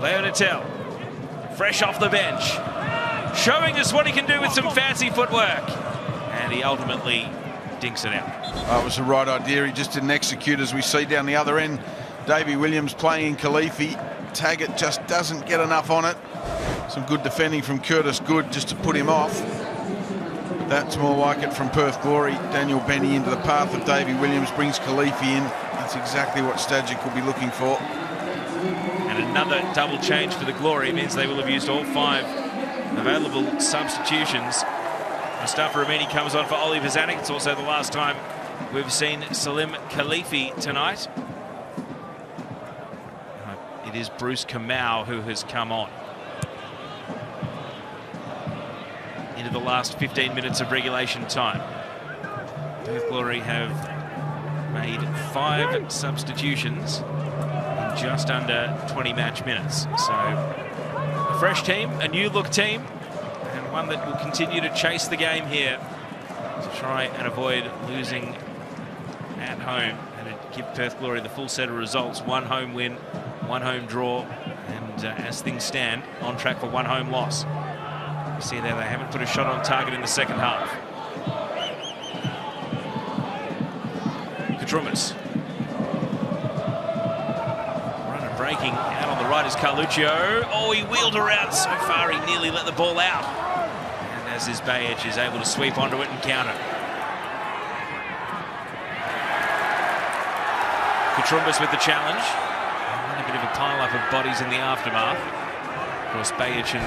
Leo Natel, fresh off the bench, showing us what he can do with some fancy footwork. And he ultimately dinks it out. Oh, it was the right idea. He just didn't execute, as we see down the other end. Davey Williams playing in Khalifi. Taggart just doesn't get enough on it. Some good defending from Curtis Good just to put him off. That's more like it from Perth Glory. Daniel Benny into the path of Davey Williams, brings Khalifi in. That's exactly what Stajic will be looking for. And another double change for the Glory means they will have used all 5 available substitutions. Mustafa Ramini comes on for Oli Vazanik. It's also the last time we've seen Salim Khalifi tonight. It is Bruce Kamau who has come on. Into the last 15 minutes of regulation time. Perth Glory have made 5 substitutions in just under 20 match minutes. So a fresh team, a new look team, and one that will continue to chase the game here to try and avoid losing at home and give Perth Glory the full set of results. 1 home win, 1 home draw, and as things stand, on track for 1 home loss. You see there, they haven't put a shot on target in the second half. Katrumas. Runner breaking out on the right is Carluccio. Oh, he wheeled around so far he nearly let the ball out. And as his Bay Edge is able to sweep onto it and counter. Katrumas with the challenge. And a bit of a pile-up of bodies in the aftermath. Of course, Bay Edge and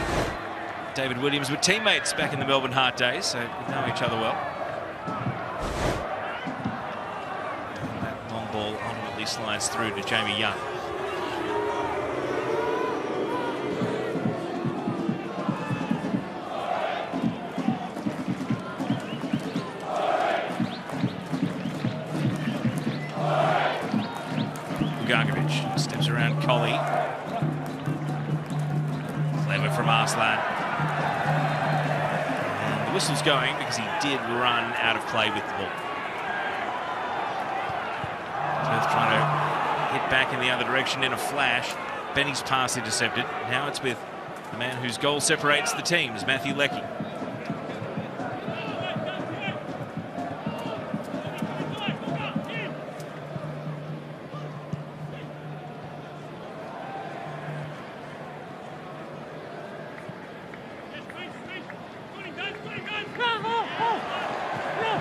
David Williams were teammates back in the Melbourne Heart days, so they know each other well. And that long ball ultimately slides through to Jamie Young. Gargovic steps around Collie. Clever from Arslan. And the whistle's going because he did run out of play with the ball. Perth trying to hit back in the other direction in a flash. Benny's pass intercepted. Now it's with the man whose goal separates the teams, Matthew Leckie.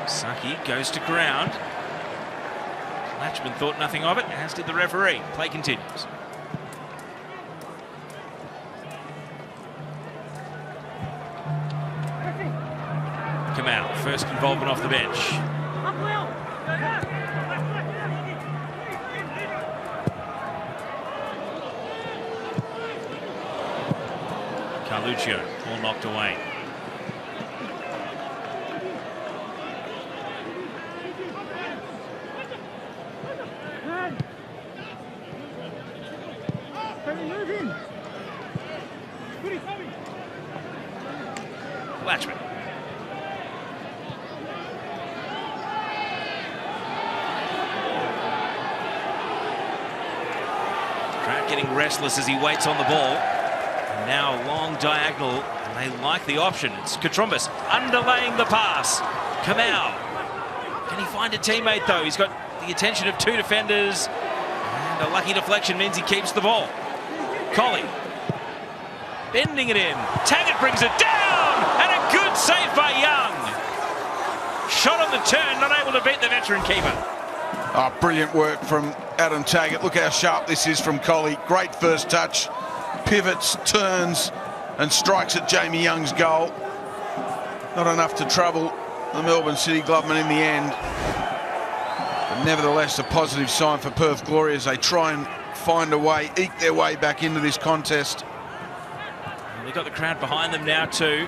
Saki goes to ground. Latchman thought nothing of it, as did the referee. Play continues. Kamau, first involvement off the bench. Carluccio, all knocked away. Latchman. Crowd getting restless as he waits on the ball. And now long diagonal, and they like the option. It's Katrumbis underlaying the pass. Kamau. Can he find a teammate though? He's got the attention of 2 defenders. And a lucky deflection means he keeps the ball. Colley. Bending it in. Taggart brings it down! And a good save by Young. Shot on the turn, not able to beat the veteran keeper. Oh, brilliant work from Adam Taggart. Look how sharp this is from Colley. Great first touch. Pivots, turns, and strikes at Jamie Young's goal. Not enough to trouble the Melbourne City Glovemen in the end. But nevertheless, a positive sign for Perth Glory as they try and find a way, eke their way back into this contest. They've got the crowd behind them now too.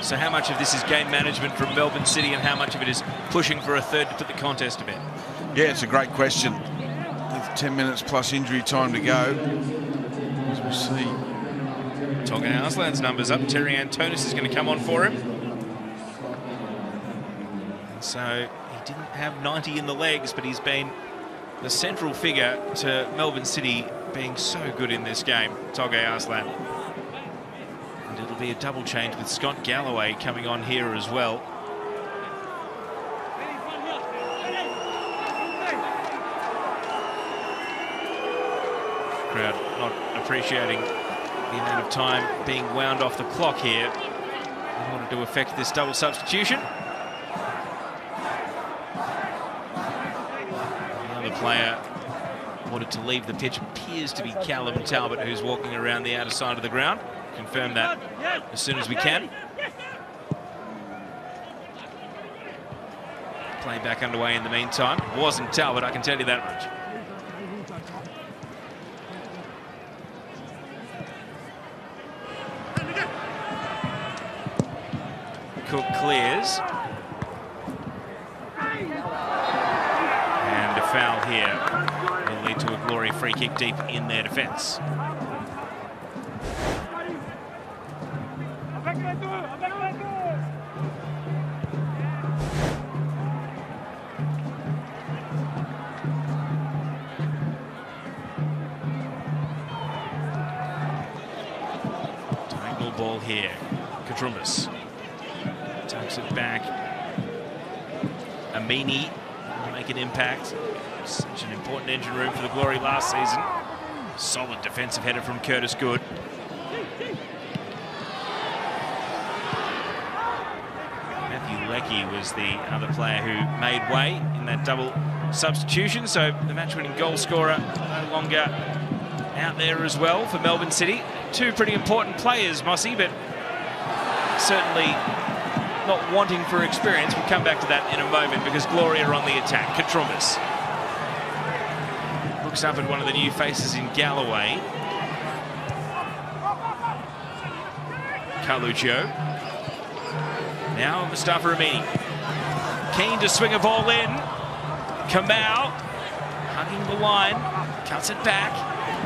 So how much of this is game management from Melbourne City and how much of it is pushing for a third to put the contest to bed? Yeah, it's a great question. With 10 minutes plus injury time to go, as we see. Tonga Arslan's numbers up. Terry Antonis is going to come on for him. And so he didn't have 90 in the legs, but he's been the central figure to Melbourne City being so good in this game, Tonga Arslan. And it'll be a double change with Scott Galloway coming on here as well. Crowd not appreciating the amount of time being wound off the clock here in order to effect this double substitution. The other player wanted to leave the pitch appears to be Callum Talbot, who's walking around the outer side of the ground. Confirm that as soon as we can. Play back underway in the meantime. It wasn't Talbot, I can tell you that much. Cook clears. And a foul here will lead to a Glory free kick deep in their defence. Diagonal ball here. Katrumbis takes it back. Amini will make an impact. Such an important engine room for the Glory last season. Solid defensive header from Curtis Good. Matthew Leckie was the other player who made way in that double substitution, so the match-winning goal scorer no longer out there as well for Melbourne City. 2 pretty important players, Mossy, but certainly not wanting for experience. We'll come back to that in a moment because Glory are on the attack. Katrumbis looks up at one of the new faces in Galloway. Carluccio. Now Mustafa Amini. Keen to swing a ball in. Kamau hugging the line. Cuts it back.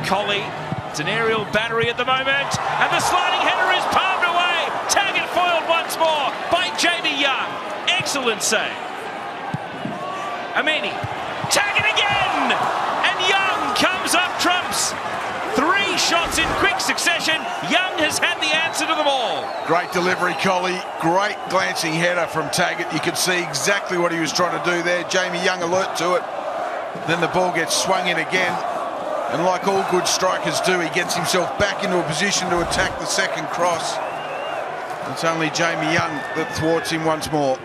Colley. It's an aerial battery at the moment. And the sliding header is palmed away. Taggart foiled once more by Jamie Young. Excellent save. Amini. Taggart again! And Young comes up trumps. 3 shots in quick succession. Young has had the answer to them all. Great delivery, Colley. Great glancing header from Taggart. You could see exactly what he was trying to do there. Jamie Young alert to it. Then the ball gets swung in again. And like all good strikers do, he gets himself back into a position to attack the second cross. It's only Jamie Young that thwarts him once more.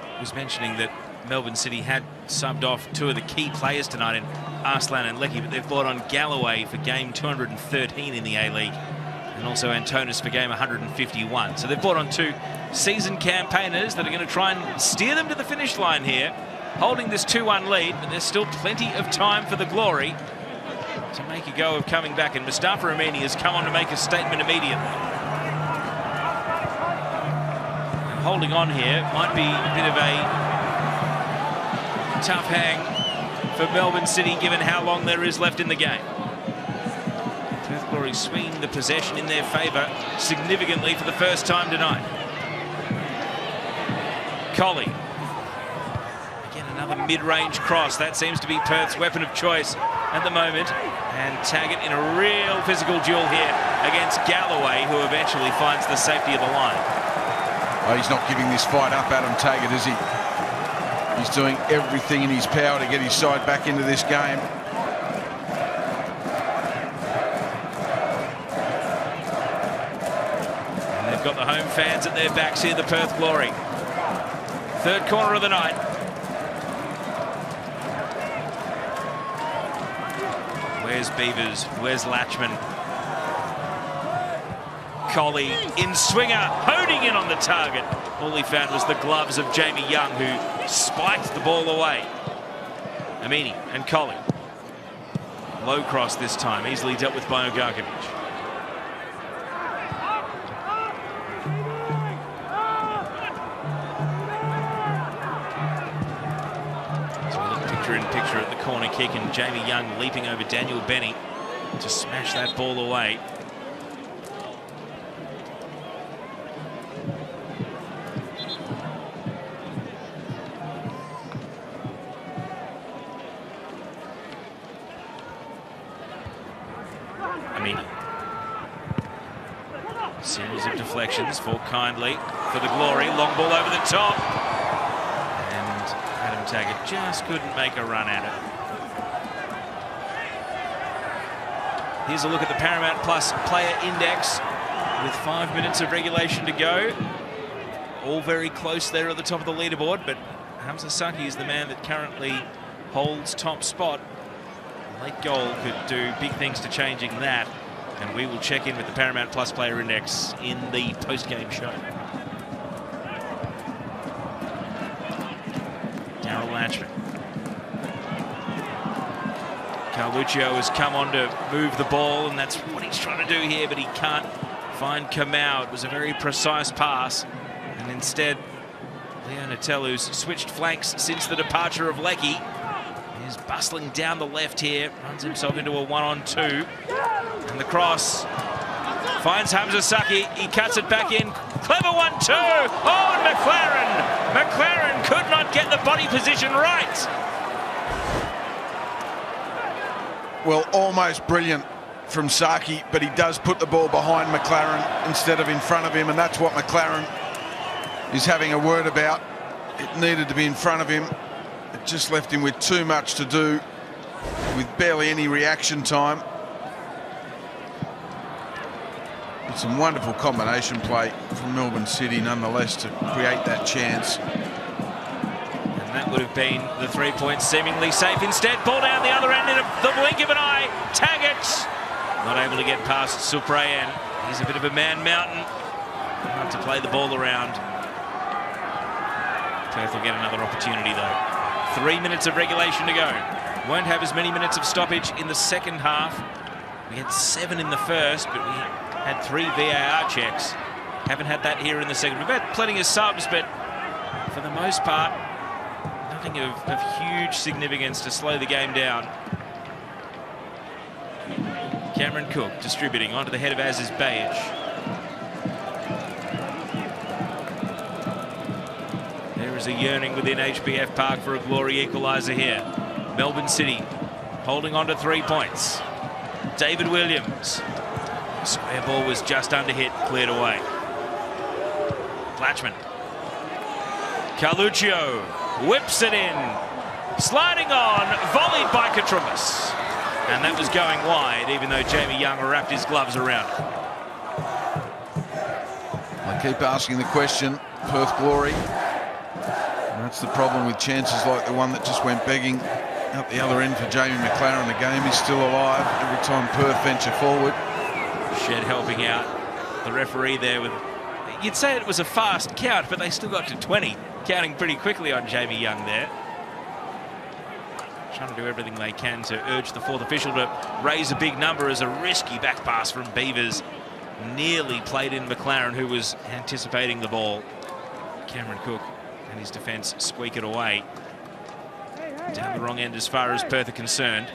I was mentioning that Melbourne City had subbed off 2 of the key players tonight in Arslan and Leckie, but they've brought on Galloway for game 213 in the A-League and also Antonis for game 151. So they've brought on 2 seasoned campaigners that are going to try and steer them to the finish line here, holding this 2-1 lead, but there's still plenty of time for the Glory to make a go of coming back, and Mustafa Amini has come on to make a statement immediately. And holding on here might be a bit of a tough hang for Melbourne City given how long there is left in the game. Glory swinging the possession in their favour significantly for the first time tonight. Colley. Again, another mid-range cross. That seems to be Perth's weapon of choice at the moment. And Taggart in a real physical duel here against Galloway, who eventually finds the safety of the line. Oh, he's not giving this fight up, Adam Taggart, is he? He's doing everything in his power to get his side back into this game. And they've got the home fans at their backs here, the Perth Glory. Third corner of the night. Where's Beavers? Where's Latchman? Colley in swinger, honing in on the target. All he found was the gloves of Jamie Young, who spiked the ball away. Amini and Colley. Low cross this time, easily dealt with by Ogarkovic. So we look picture in picture at the corner kick, and Jamie Young leaping over Daniel Benny to smash that ball away. Series of deflections for Kindly for the Glory. Long ball over the top. And Adam Taggart just couldn't make a run at it. Here's a look at the Paramount Plus player index with 5 minutes of regulation to go. All very close there at the top of the leaderboard, but Hamza Saki is the man that currently holds top spot. A late goal could do big things to changing that. And we will check in with the Paramount Plus Player Index in the post-game show. Daryl Latchman. Carluccio has come on to move the ball, and that's what he's trying to do here, but he can't find Kamau. It was a very precise pass, and instead, Leo Natel, who's switched flanks since the departure of Leckie, is bustling down the left here, runs himself into a 1-on-2. And the cross finds Hamza Saki. He cuts it back in. Clever 1-2. Oh, and McLaren could not get the body position right. Well, almost brilliant from Saki, but he does put the ball behind McLaren instead of in front of him, and that's what McLaren is having a word about. It needed to be in front of him. It just left him with too much to do, with barely any reaction time. It's some wonderful combination play from Melbourne City, nonetheless, to create that chance. And that would have been the 3 points seemingly safe. Instead, ball down the other end in the blink of an eye. Taggart not able to get past Suprayan. He's a bit of a man mountain. Hard to play the ball around. Perth will get another opportunity though. 3 minutes of regulation to go. Won't have as many minutes of stoppage in the second half. We had 7 in the first, but we had 3 VAR checks. Haven't had that here in the second. We've had plenty of subs, but for the most part, nothing of huge significance to slow the game down. Cameron Cook distributing onto the head of Aziz Bayic. There is a yearning within HBF Park for a glory equaliser here. Melbourne City holding on to 3 points. David Williams. Square ball was just under hit, cleared away. Latchman. Carluccio whips it in. Sliding on, volleyed by Katrumas. And that was going wide, even though Jamie Young wrapped his gloves around it. I keep asking the question, Perth Glory. And that's the problem with chances like the one that just went begging out the other end for Jamie McLaren. The game is still alive every time Perth venture forward. Shed helping out the referee there with, you'd say it was a fast count, but they still got to 20, counting pretty quickly on Jamie Young there. Trying to do everything they can to urge the fourth official to raise a big number as a risky back pass from Beavers nearly played in McLaren, who was anticipating the ball. Cameron Cook and his defence squeak it away. Down the wrong end as far as Perth are concerned.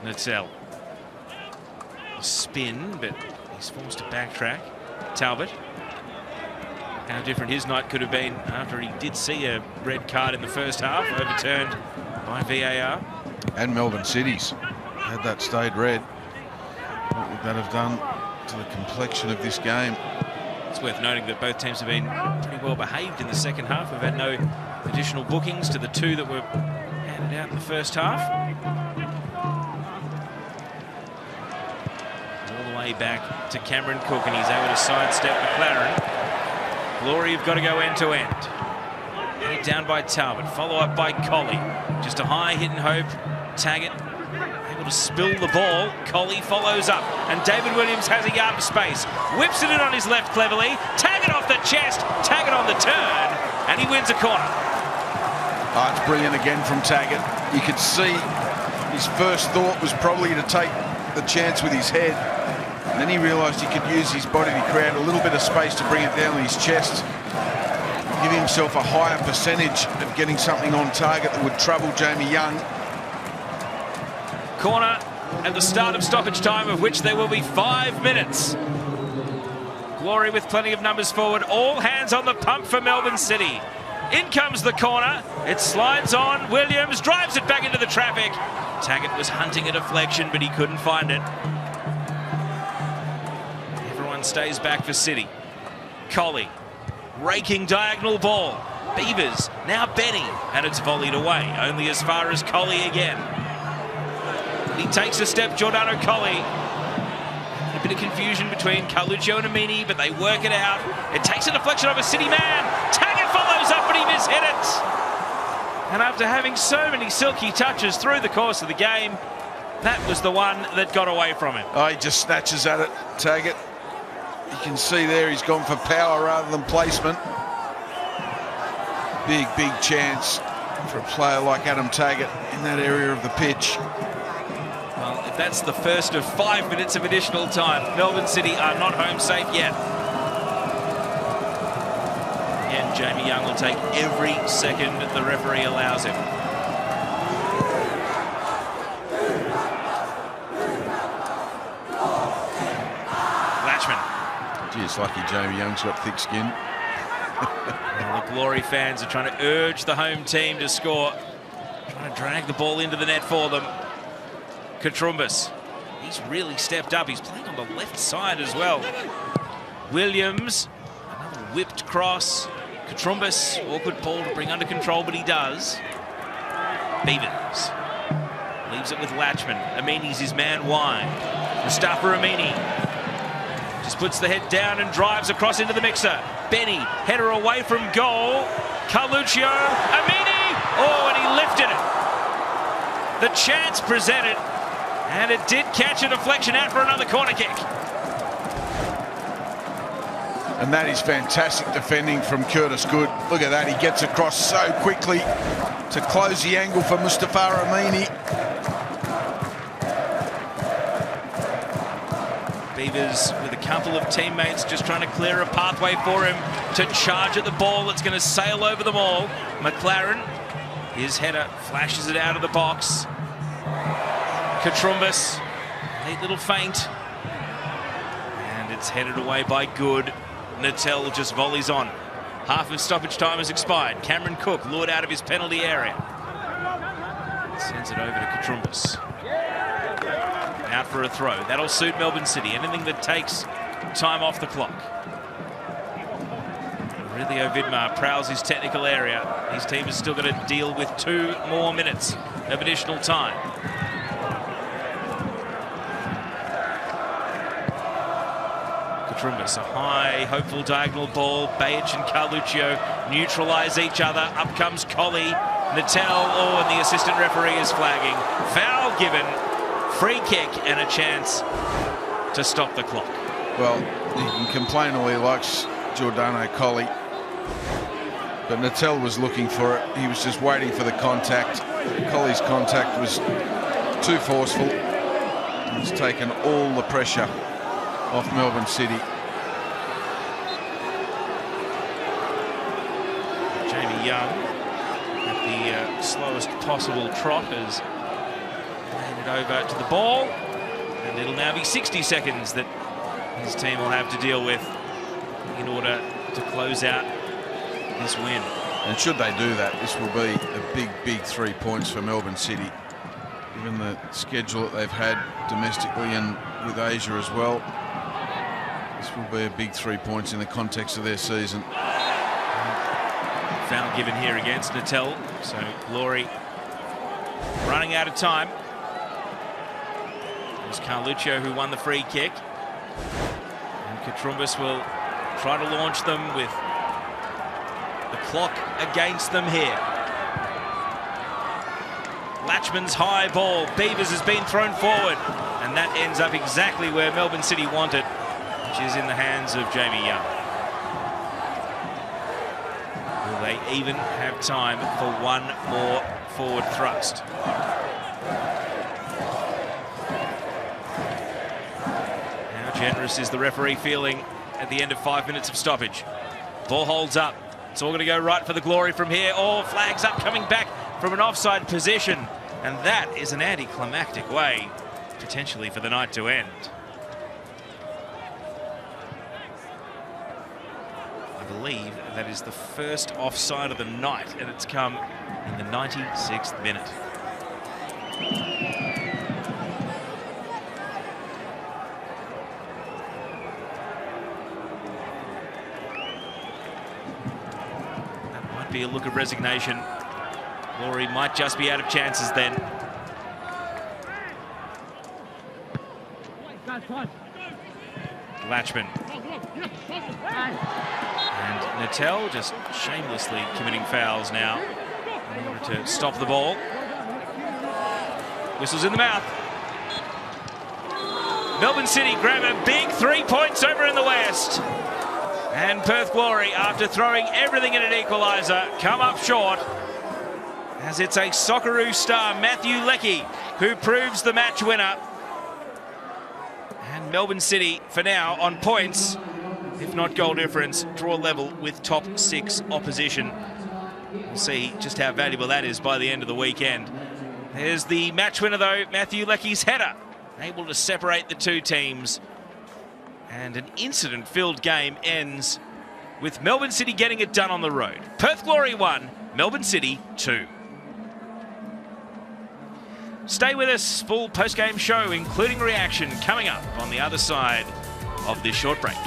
Natel. Spin, but he's forced to backtrack. Talbot. How different his night could have been after he did see a red card in the first half, overturned by VAR. And Melbourne City's. Had that stayed red, what would that have done to the complexion of this game? It's worth noting that both teams have been pretty well behaved in the second half. We've had no additional bookings to the two that were handed out in the first half. All the way back to Cameron Cook, and he's able to sidestep McLaren. Glory have got to go end to end. Headed down by Talbot, follow up by Colley. Just a high hit and hope. Taggart able to spill the ball. Colley follows up, and David Williams has a yard of space. Whips it in on his left cleverly. Taggart off the chest. Taggart on the turn, and he wins a corner. Oh, it's brilliant again from Taggart. You could see his first thought was probably to take the chance with his head. And then he realised he could use his body to create a little bit of space to bring it down his chest. Give himself a higher percentage of getting something on target that would trouble Jamie Young. Corner at the start of stoppage time, of which there will be 5 minutes. Glory with plenty of numbers forward. All hands on the pump for Melbourne City. In comes the corner. It slides on. Williams drives it back into the traffic. Taggart was hunting a deflection, but he couldn't find it. Everyone stays back for City. Colley, raking diagonal ball. Beavers, now Benny, and it's volleyed away. Only as far as Colley again. He takes a step, Giordano Colley. A bit of confusion between Carluccio and Amini, but they work it out. It takes a deflection of a City man. Taggart follows up, but he mishit it. And after having so many silky touches through the course of the game, that was the one that got away from him. Oh, he just snatches at it, Taggart. You can see there he's gone for power rather than placement. Big, big chance for a player like Adam Taggart in that area of the pitch. Well, if that's the first of 5 minutes of additional time, Melbourne City are not home safe yet. Again, Jamie Young will take every second the referee allows him. Latchman. Gee, it's lucky Jamie Young's got thick skin. Well, the Glory fans are trying to urge the home team to score. Trying to drag the ball into the net for them. Katrumbas, he's really stepped up. He's playing on the left side as well. Williams, another whipped cross. Katrumbas, awkward ball to bring under control, but he does. Beavers leaves it with Latchman. Amini's his man wide. Mustafa Amini just puts the head down and drives across into the mixer. Benny, header away from goal. Carluccio, Amini, oh, and he lifted it. The chance presented, and it did catch a deflection out for another corner kick. And that is fantastic defending from Curtis Good. Look at that, he gets across so quickly to close the angle for Mustafa Amini. Beavers with a couple of teammates just trying to clear a pathway for him to charge at the ball that's going to sail over them all. McLaren, his header flashes it out of the box. Katrumbas, neat little feint. And it's headed away by Good. Natel just volleys on. Half of stoppage time has expired. Cameron Cook lured out of his penalty area. Sends it over to Katrumbas. Out for a throw. That'll suit Melbourne City. Anything that takes time off the clock. Aurelio Vidmar prowls his technical area. His team is still going to deal with 2 more minutes of additional time. Katrumbas, a high, hopeful diagonal ball. Bajic and Carluccio neutralise each other. Up comes Colley. Natel, oh, and the assistant referee is flagging. Foul given. Free kick and a chance to stop the clock. Well, he can complain all he likes, Giordano Colley. But Natel was looking for it. He was just waiting for the contact. Colley's contact was too forceful. He's taken all the pressure off Melbourne City. Jamie Young slowest possible trot as handed over to the ball. And it'll now be 60 seconds that his team will have to deal with in order to close out this win. And should they do that, this will be a big 3 points for Melbourne City. Given the schedule that they've had domestically and with Asia as well, this will be a big 3 points in the context of their season. Foul given here against Natel, so Glory running out of time. It was Carluccio who won the free kick. And Katrumbis will try to launch them with the clock against them here. Latchman's high ball. Beavers has been thrown forward, and that ends up exactly where Melbourne City want it, which is in the hands of Jamie Young. Will they even have time for one more forward thrust? How generous is the referee feeling at the end of 5 minutes of stoppage? Ball holds up. It's all going to go right for the Glory from here. Oh, flags up, coming back from an offside position. And that is an anticlimactic way, potentially, for the night to end. I believe that is the first offside of the night, and it's come in the 96th minute. That might be a look of resignation. Glory might just be out of chances then. Latchman. And Natel just shamelessly committing fouls now in order to stop the ball. Whistles in the mouth. Melbourne City grab a big 3 points over in the west. And Perth Glory, after throwing everything in an equaliser, come up short. As it's a Socceroo star, Matthew Leckie, who proves the match winner. And Melbourne City, for now, on points, if not goal difference, draw level with top 6 opposition. We'll see just how valuable that is by the end of the weekend. There's the match winner, though, Matthew Leckie's header, able to separate the two teams. And an incident-filled game ends with Melbourne City getting it done on the road. Perth Glory 1, Melbourne City 2. Stay with us, full post-game show, including reaction, coming up on the other side of this short break.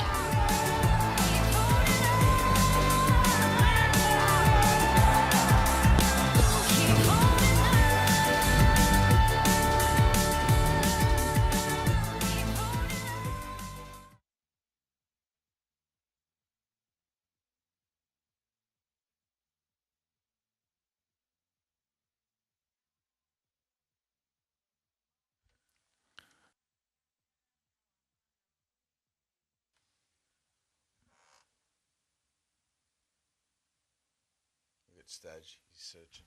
Stage, he's searching.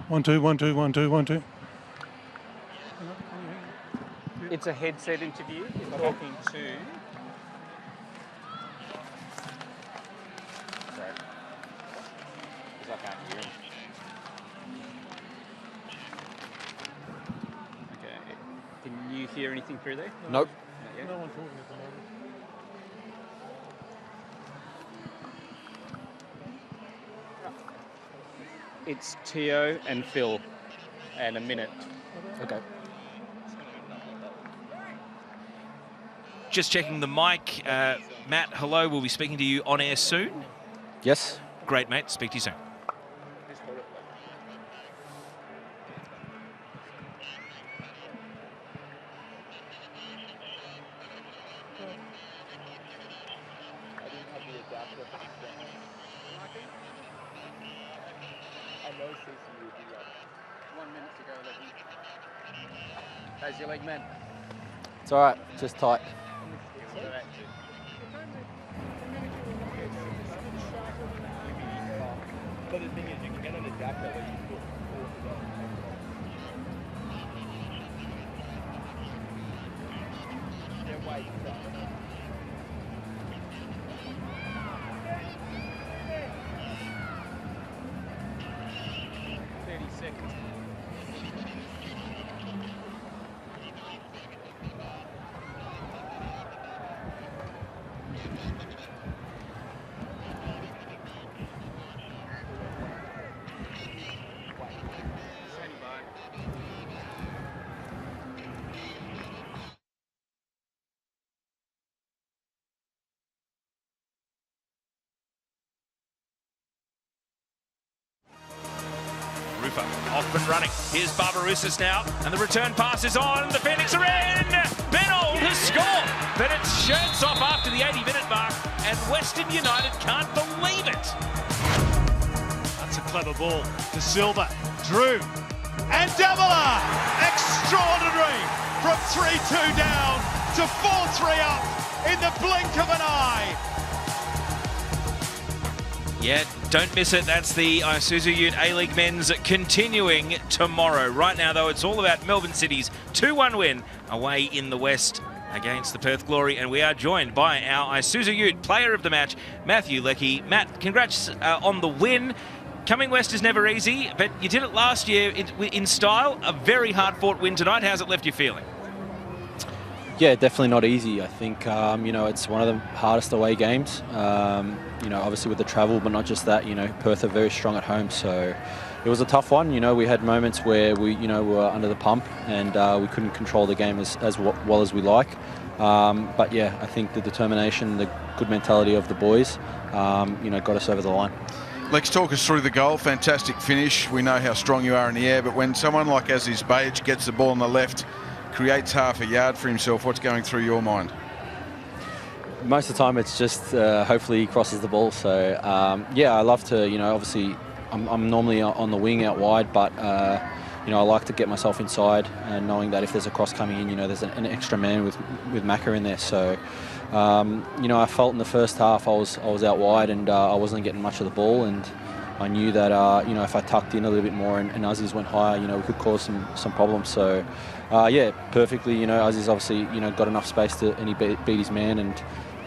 One, two, one, two, one, two, one, two. It's a headset interview. You're talking to... Sorry. Because I can't hear him. Okay. Can you hear anything through there? Nope. Not yet? No one talking at the moment. It's Tio and Phil, and a minute. Okay. Just checking the mic. Matt, hello. We'll be speaking to you on air soon. Yes. Great, mate. Speak to you soon. 1 minute to go, Lecky. How's your leg, man? It's all right, just tight. But the thing is, you can get an adapter that you put forward to that. Yeah, wait. 30 seconds. Rufer off and running. Here's Barbarousis now, and the return pass is on. The Phoenix are in. Benold has scored, but it shirts off after the 80-minute mark, and Western United can't believe it. That's a clever ball to Silva. Drew and Davila. Extraordinary. From 3-2 down to 4-3 up in the blink of an eye. Yeah, don't miss it. That's the Isuzu Ute A-League Men's continuing tomorrow. Right now, though, it's all about Melbourne City's 2-1 win away in the West against the Perth Glory. And we are joined by our Isuzu Ute player of the match, Matthew Leckie. Matt, congrats on the win. Coming west is never easy, but you did it last year in style. A very hard-fought win tonight. How's it left you feeling? Yeah, definitely not easy. I think, you know, it's one of the hardest away games. You know, obviously with the travel, but not just that, you know, Perth are very strong at home. So it was a tough one. You know, we had moments where we, you know, were under the pump and we couldn't control the game as well as we like. But yeah, I think the determination, the good mentality of the boys, you know, got us over the line. Lex, talk us through the goal. Fantastic finish. We know how strong you are in the air, but when someone like Aziz Behich gets the ball on the left, creates half a yard for himself, what's going through your mind? Most of the time it's just hopefully he crosses the ball. So yeah, I love to, you know, obviously I'm normally on the wing out wide, but you know, I like to get myself inside and knowing that if there's a cross coming in, you know, there's an extra man with Macca in there. So you know, I felt in the first half I was out wide and I wasn't getting much of the ball, and I knew that you know, if I tucked in a little bit more and Aziz went higher, you know, we could cause some problems. So yeah, perfectly, you know, Aziz obviously, you know, got enough space and he beat his man and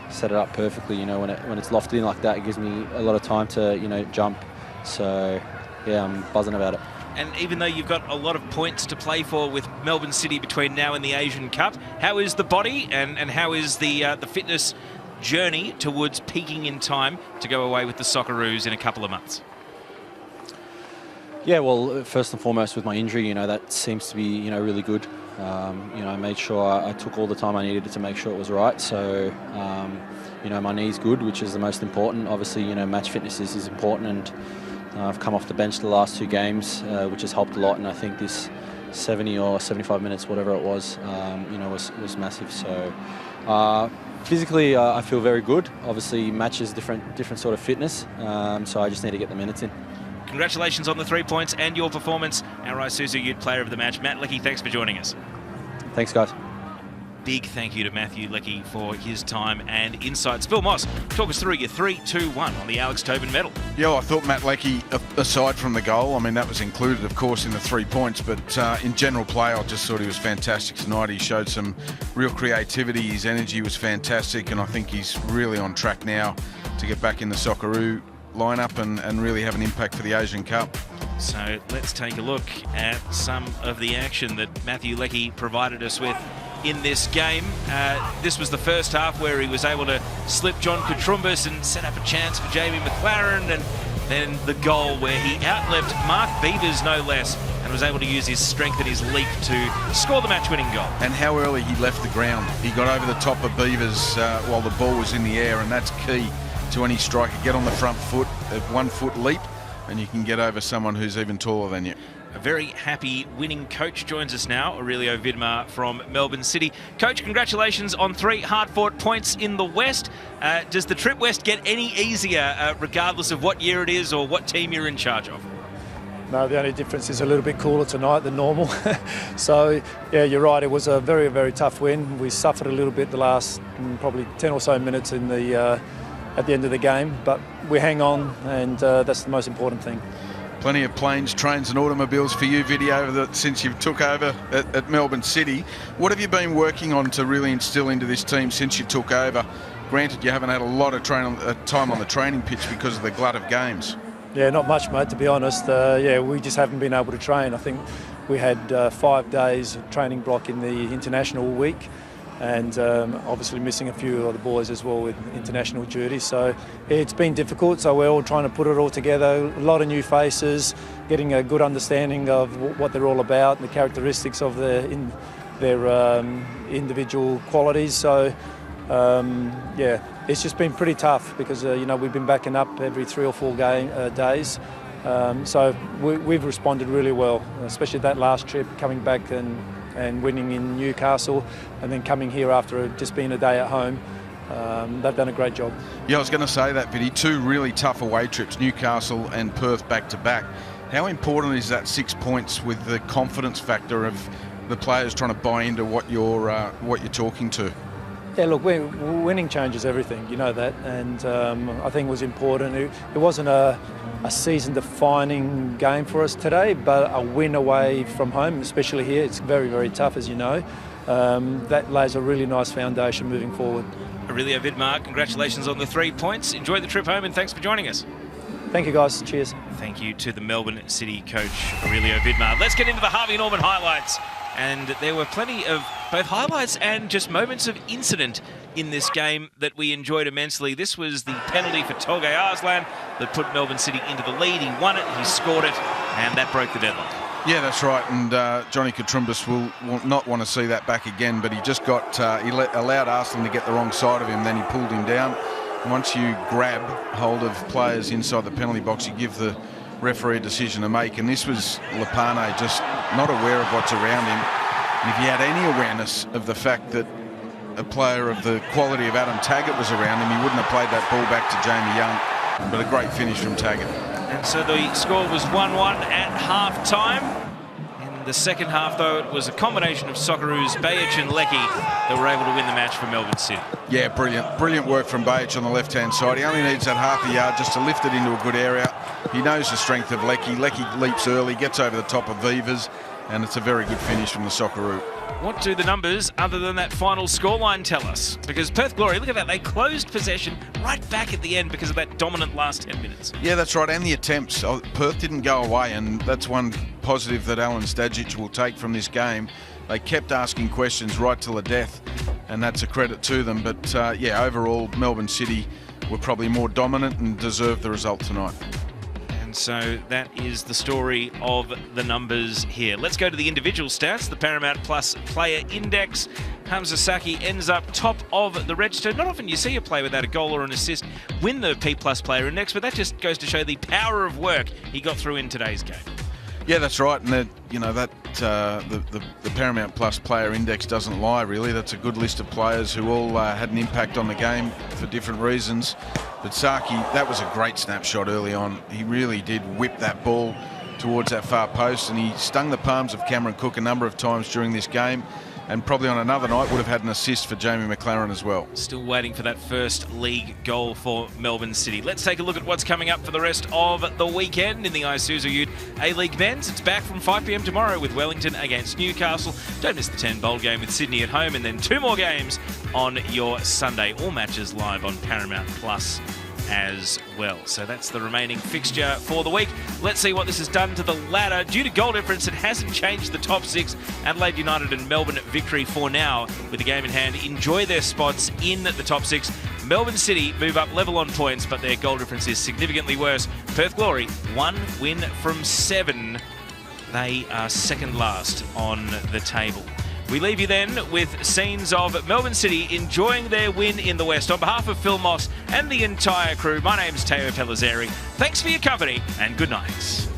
set it up perfectly. You know, when it's lofted in like that, it gives me a lot of time to, you know, jump. So yeah, I'm buzzing about it. And even though you've got a lot of points to play for with Melbourne City between now and the Asian Cup, how is the body and how is the fitness journey towards peaking in time to go away with the Socceroos in a couple of months? Yeah, well, first and foremost with my injury, you know, that seems to be, you know, really good. You know, I made sure I took all the time I needed to make sure it was right. So, you know, my knee's good, which is the most important. Obviously, you know, match fitness is important, and I've come off the bench the last 2 games, which has helped a lot. And I think this 70 or 75 minutes, whatever it was, you know, was massive. So, physically, I feel very good. Obviously, matches different sort of fitness. So I just need to get the minutes in. Congratulations on the 3 points and your performance. Our Isuzu Ute player of the match, Matt Leckie, thanks for joining us. Thanks, guys. Big thank you to Matthew Leckie for his time and insights. Phil Moss, talk us through your 3-2-1 on the Alex Tobin medal. Yeah, well, I thought Matt Leckie, aside from the goal, I mean, that was included, of course, in the 3 points, but in general play, I just thought he was fantastic tonight. He showed some real creativity. His energy was fantastic, and I think he's really on track now to get back in the Socceroo lineup and really have an impact for the Asian Cup. So let's take a look at some of the action that Matthew Leckie provided us with in this game. This was the first half where he was able to slip John Katrumbis and set up a chance for Jamie McLaren, and then the goal where he outleapt Mark Beavers no less and was able to use his strength and his leap to score the match-winning goal. And how early he left the ground. He got over the top of Beavers while the ball was in the air, and that's key to any striker. Get on the front foot, a 1 foot leap, and you can get over someone who's even taller than you. A very happy winning coach joins us now, Aurelio Vidmar from Melbourne City. Coach, congratulations on 3 hard-fought points in the West. Does the trip west get any easier regardless of what year it is or what team you're in charge of? No, the only difference is a little bit cooler tonight than normal. So, yeah, you're right. It was a very, very tough win. We suffered a little bit the last probably 10 or so minutes in the at the end of the game, but we hang on, and that's the most important thing. Plenty of planes, trains and automobiles for you, Video, since you took over at Melbourne City. What have you been working on to really instill into this team since you took over? Granted, you haven't had a lot of time on the training pitch because of the glut of games. Yeah, not much, mate, to be honest. Yeah, we just haven't been able to train. I think we had 5 days of training block in the international week, and obviously missing a few of the boys as well with international duty. So it's been difficult, so we're all trying to put it all together. A lot of new faces, getting a good understanding of what they're all about and the characteristics of their individual qualities. So yeah, it's just been pretty tough because we've been backing up every 3 or 4 days. So we've responded really well, especially that last trip, coming back and winning in Newcastle, and then coming here after just being a day at home. They've done a great job. Yeah, I was going to say that, Biddy. 2 really tough away trips, Newcastle and Perth back to back. How important is that 6 points with the confidence factor of the players trying to buy into what you're talking to? Yeah, look, winning changes everything, you know that, and I think it was important. It wasn't a season-defining game for us today, but a win away from home, especially here, it's very, very tough, as you know. That lays a really nice foundation moving forward. Aurelio Vidmar, congratulations on the 3 points. Enjoy the trip home and thanks for joining us. Thank you, guys. Cheers. Thank you to the Melbourne City coach, Aurelio Vidmar. Let's get into the Harvey Norman highlights. And there were plenty of both highlights and just moments of incident in this game that we enjoyed immensely. This was the penalty for Tolgay Arslan that put Melbourne City into the lead. He won it, he scored it, and that broke the deadlock. Yeah, that's right. And Johnny Katrumbas will not want to see that back again, but he just got, allowed Arslan to get the wrong side of him, then he pulled him down. And once you grab hold of players inside the penalty box, you give the referee a decision to make, and this was Lepane just not aware of what's around him. And if he had any awareness of the fact that a player of the quality of Adam Taggart was around him, he wouldn't have played that ball back to Jamie Young. But a great finish from Taggart. And so the score was 1-1 at half-time. In the second half, though, it was a combination of Socceroos, Bajic and Leckie that were able to win the match for Melbourne City. Yeah, brilliant work from Bajic on the left-hand side. He only needs that half a yard just to lift it into a good area. He knows the strength of Leckie. Leckie leaps early, gets over the top of Vivas, and it's a very good finish from the Socceroo. What do the numbers, other than that final scoreline, tell us? Because Perth Glory, look at that, they closed possession right back at the end because of that dominant last 10 minutes. Yeah, that's right, and the attempts. Perth didn't go away, and that's one positive that Alan Stajic will take from this game. They kept asking questions right till the death, and that's a credit to them. But, yeah, overall, Melbourne City were probably more dominant and deserved the result tonight. So that is the story of the numbers here. Let's go to the individual stats. The Paramount Plus Player Index. Hamza Saki ends up top of the register. Not often you see a player without a goal or an assist win the P Plus Player Index, but that just goes to show the power of work he got through in today's game. Yeah, that's right, and the Paramount Plus Player Index doesn't lie, really. That's a good list of players who all had an impact on the game for different reasons. But Saki, that was a great snapshot early on. He really did whip that ball towards that far post, and he stung the palms of Cameron Cook a number of times during this game, and probably on another night would have had an assist for Jamie McLaren as well. Still waiting for that first league goal for Melbourne City. Let's take a look at what's coming up for the rest of the weekend in the Isuzu Ute A-League men's. It's back from 5 p.m. tomorrow with Wellington against Newcastle. Don't miss the 10 bowl game with Sydney at home, and then 2 more games on your Sunday. All matches live on Paramount Plus as well. So that's the remaining fixture for the week. Let's see what this has done to the ladder. Due to goal difference, it hasn't changed the top 6. Adelaide United and Melbourne victory for now with the game in hand enjoy their spots in the top 6. Melbourne City move up level on points, but their goal difference is significantly worse. Perth Glory, 1 win from 7. They are second last on the table. We leave you then with scenes of Melbourne City enjoying their win in the West. On behalf of Phil Moss and the entire crew, my name's Teo Pellizzeri. Thanks for your company and good night.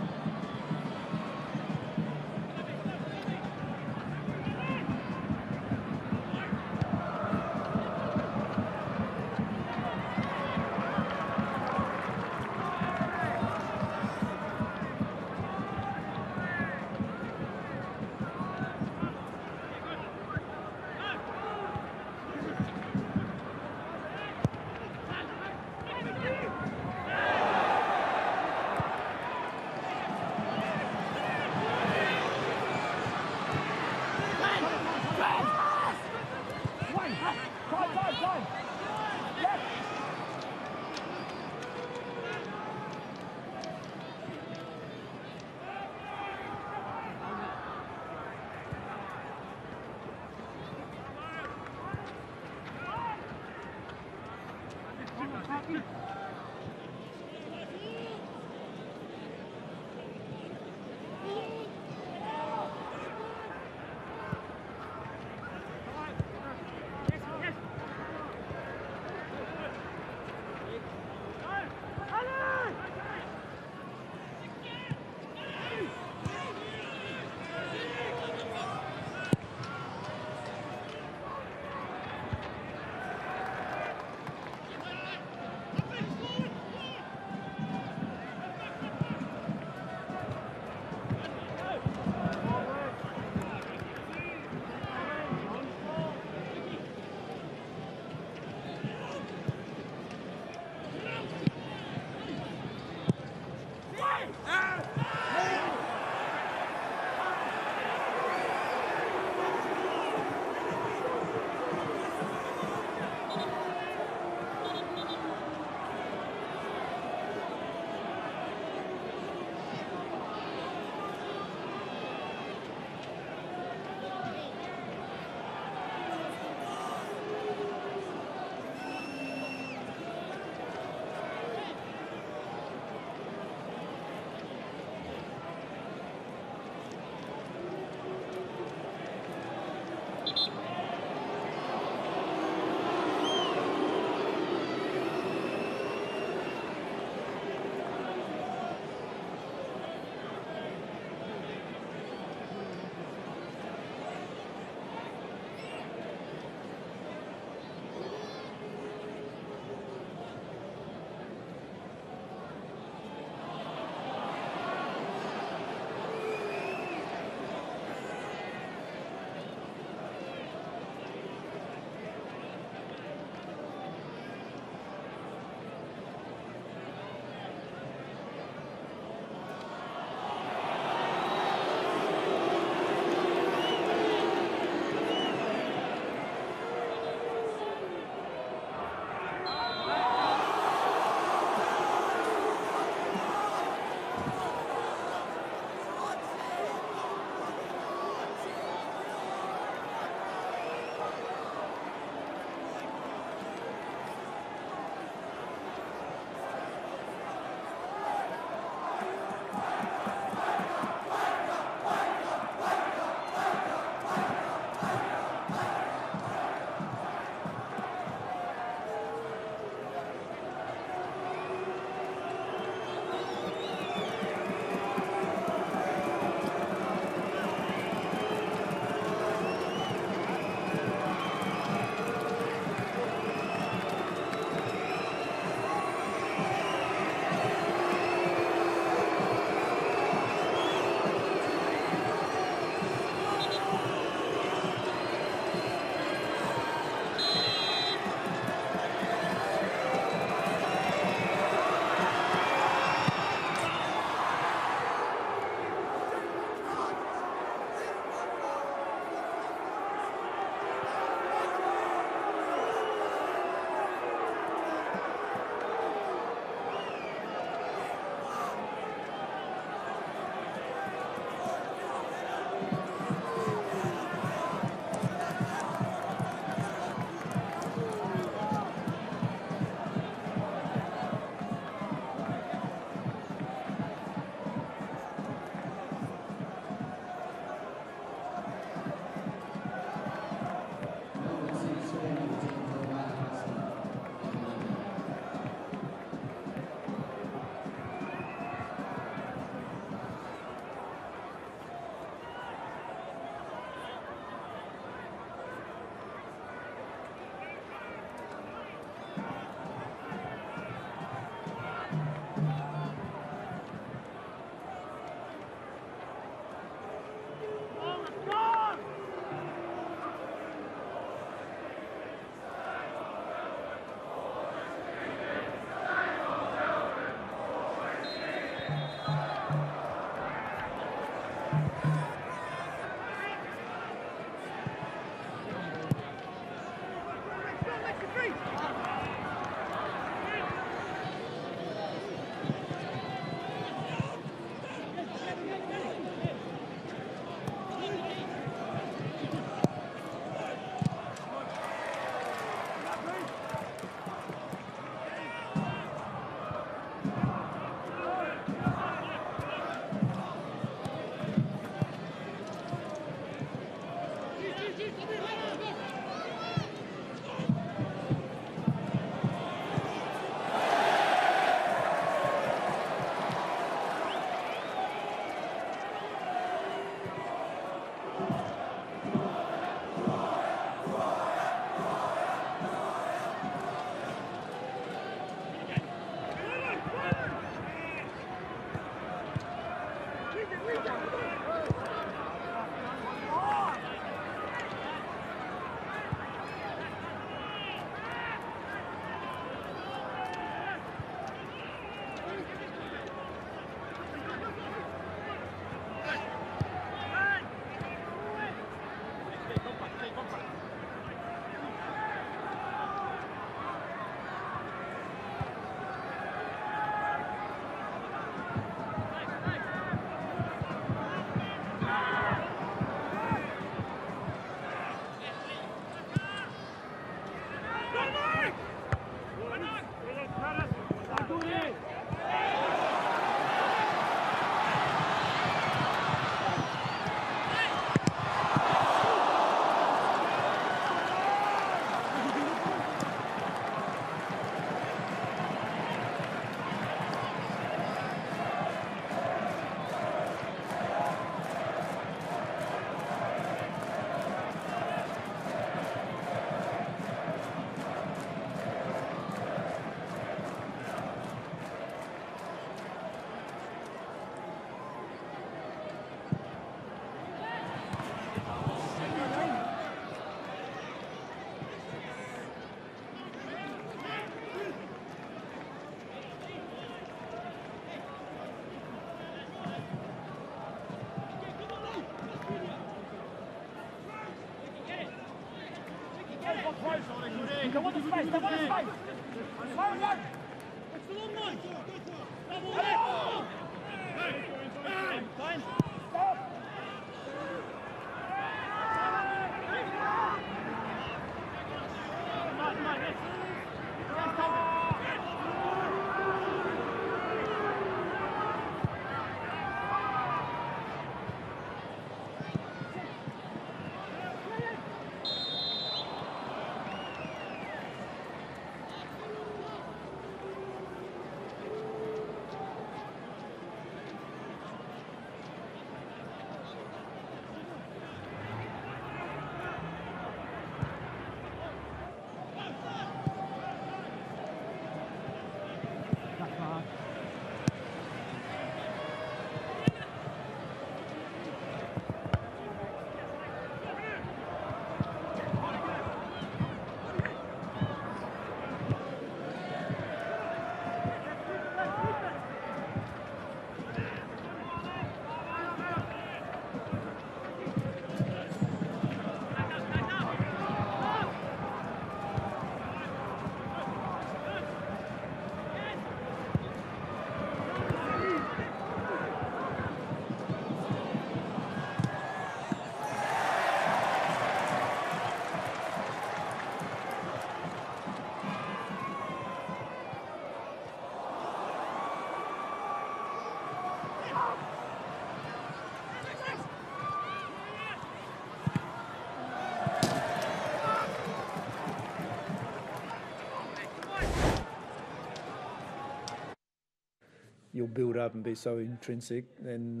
You'll build up and be so intrinsic, and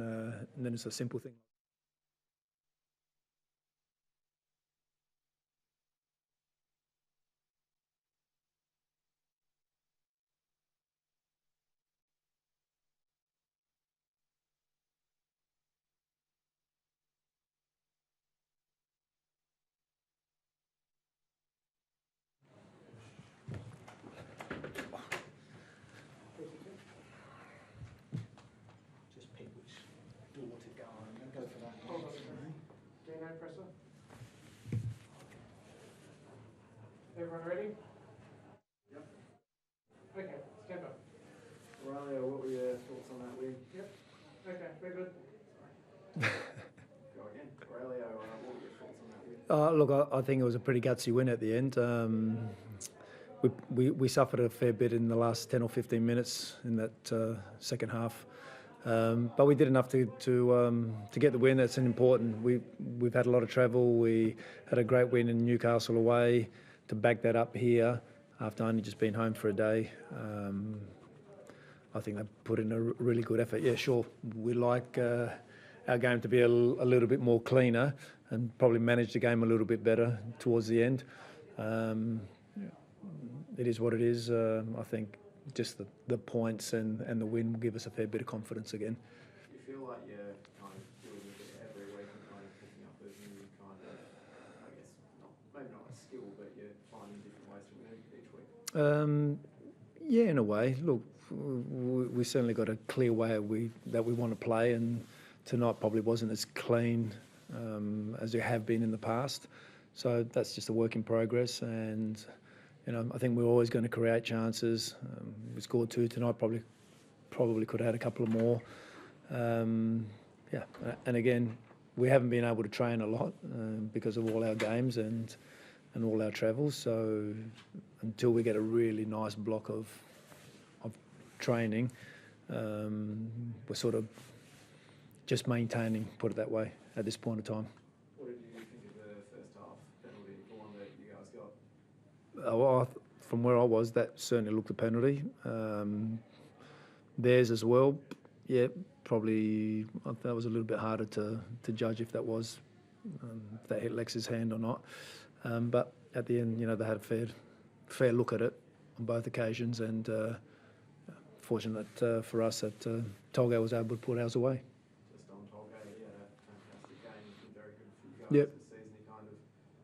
then it's a simple thing. Just pick which door to go on and go for that. Dino presser. Everyone ready? Yep. Okay, stand up. Aurelio, what were your thoughts on that win? Yep. Okay, we're good. Go again. Aurelio, what were your thoughts on that win? Look, I think it was a pretty gutsy win at the end. We suffered a fair bit in the last 10 or 15 minutes in that second half. But we did enough to get the win. That's important. We've had a lot of travel. We had a great win in Newcastle away. To back that up here after only just being home for a day, I think they put in a really good effort. Yeah, sure, we like our game to be a little bit more cleaner and probably manage the game a little bit better towards the end. It is what it is. I think just the points and the win will give us a fair bit of confidence again. Do you feel like you're kind of doing a bit every week and kind of picking up those new kind of, I guess, maybe not a skill, but you're finding different ways to win each week? Yeah, in a way. Look, we certainly got a clear way that we want to play, and tonight probably wasn't as clean as we have been in the past. So that's just a work in progress, and I think we're always going to create chances. We scored 2 tonight. Probably could have had a couple of more. Yeah, and again, we haven't been able to train a lot because of all our games and all our travels. So until we get a really nice block of training, we're sort of just maintaining, put it that way, at this point in time. What did you think of the first half penalty, the one that you guys got? Well, from where I was, that certainly looked a penalty. Theirs as well, yeah, probably that was a little bit harder to judge if that was if that hit Lex's hand or not. But at the end, they had a fair look at it on both occasions, and fortunate for us that Tolga was able to put ours away. Just on Tolga, he had a fantastic game. He's been very good for you guys Yep. this season. He kind of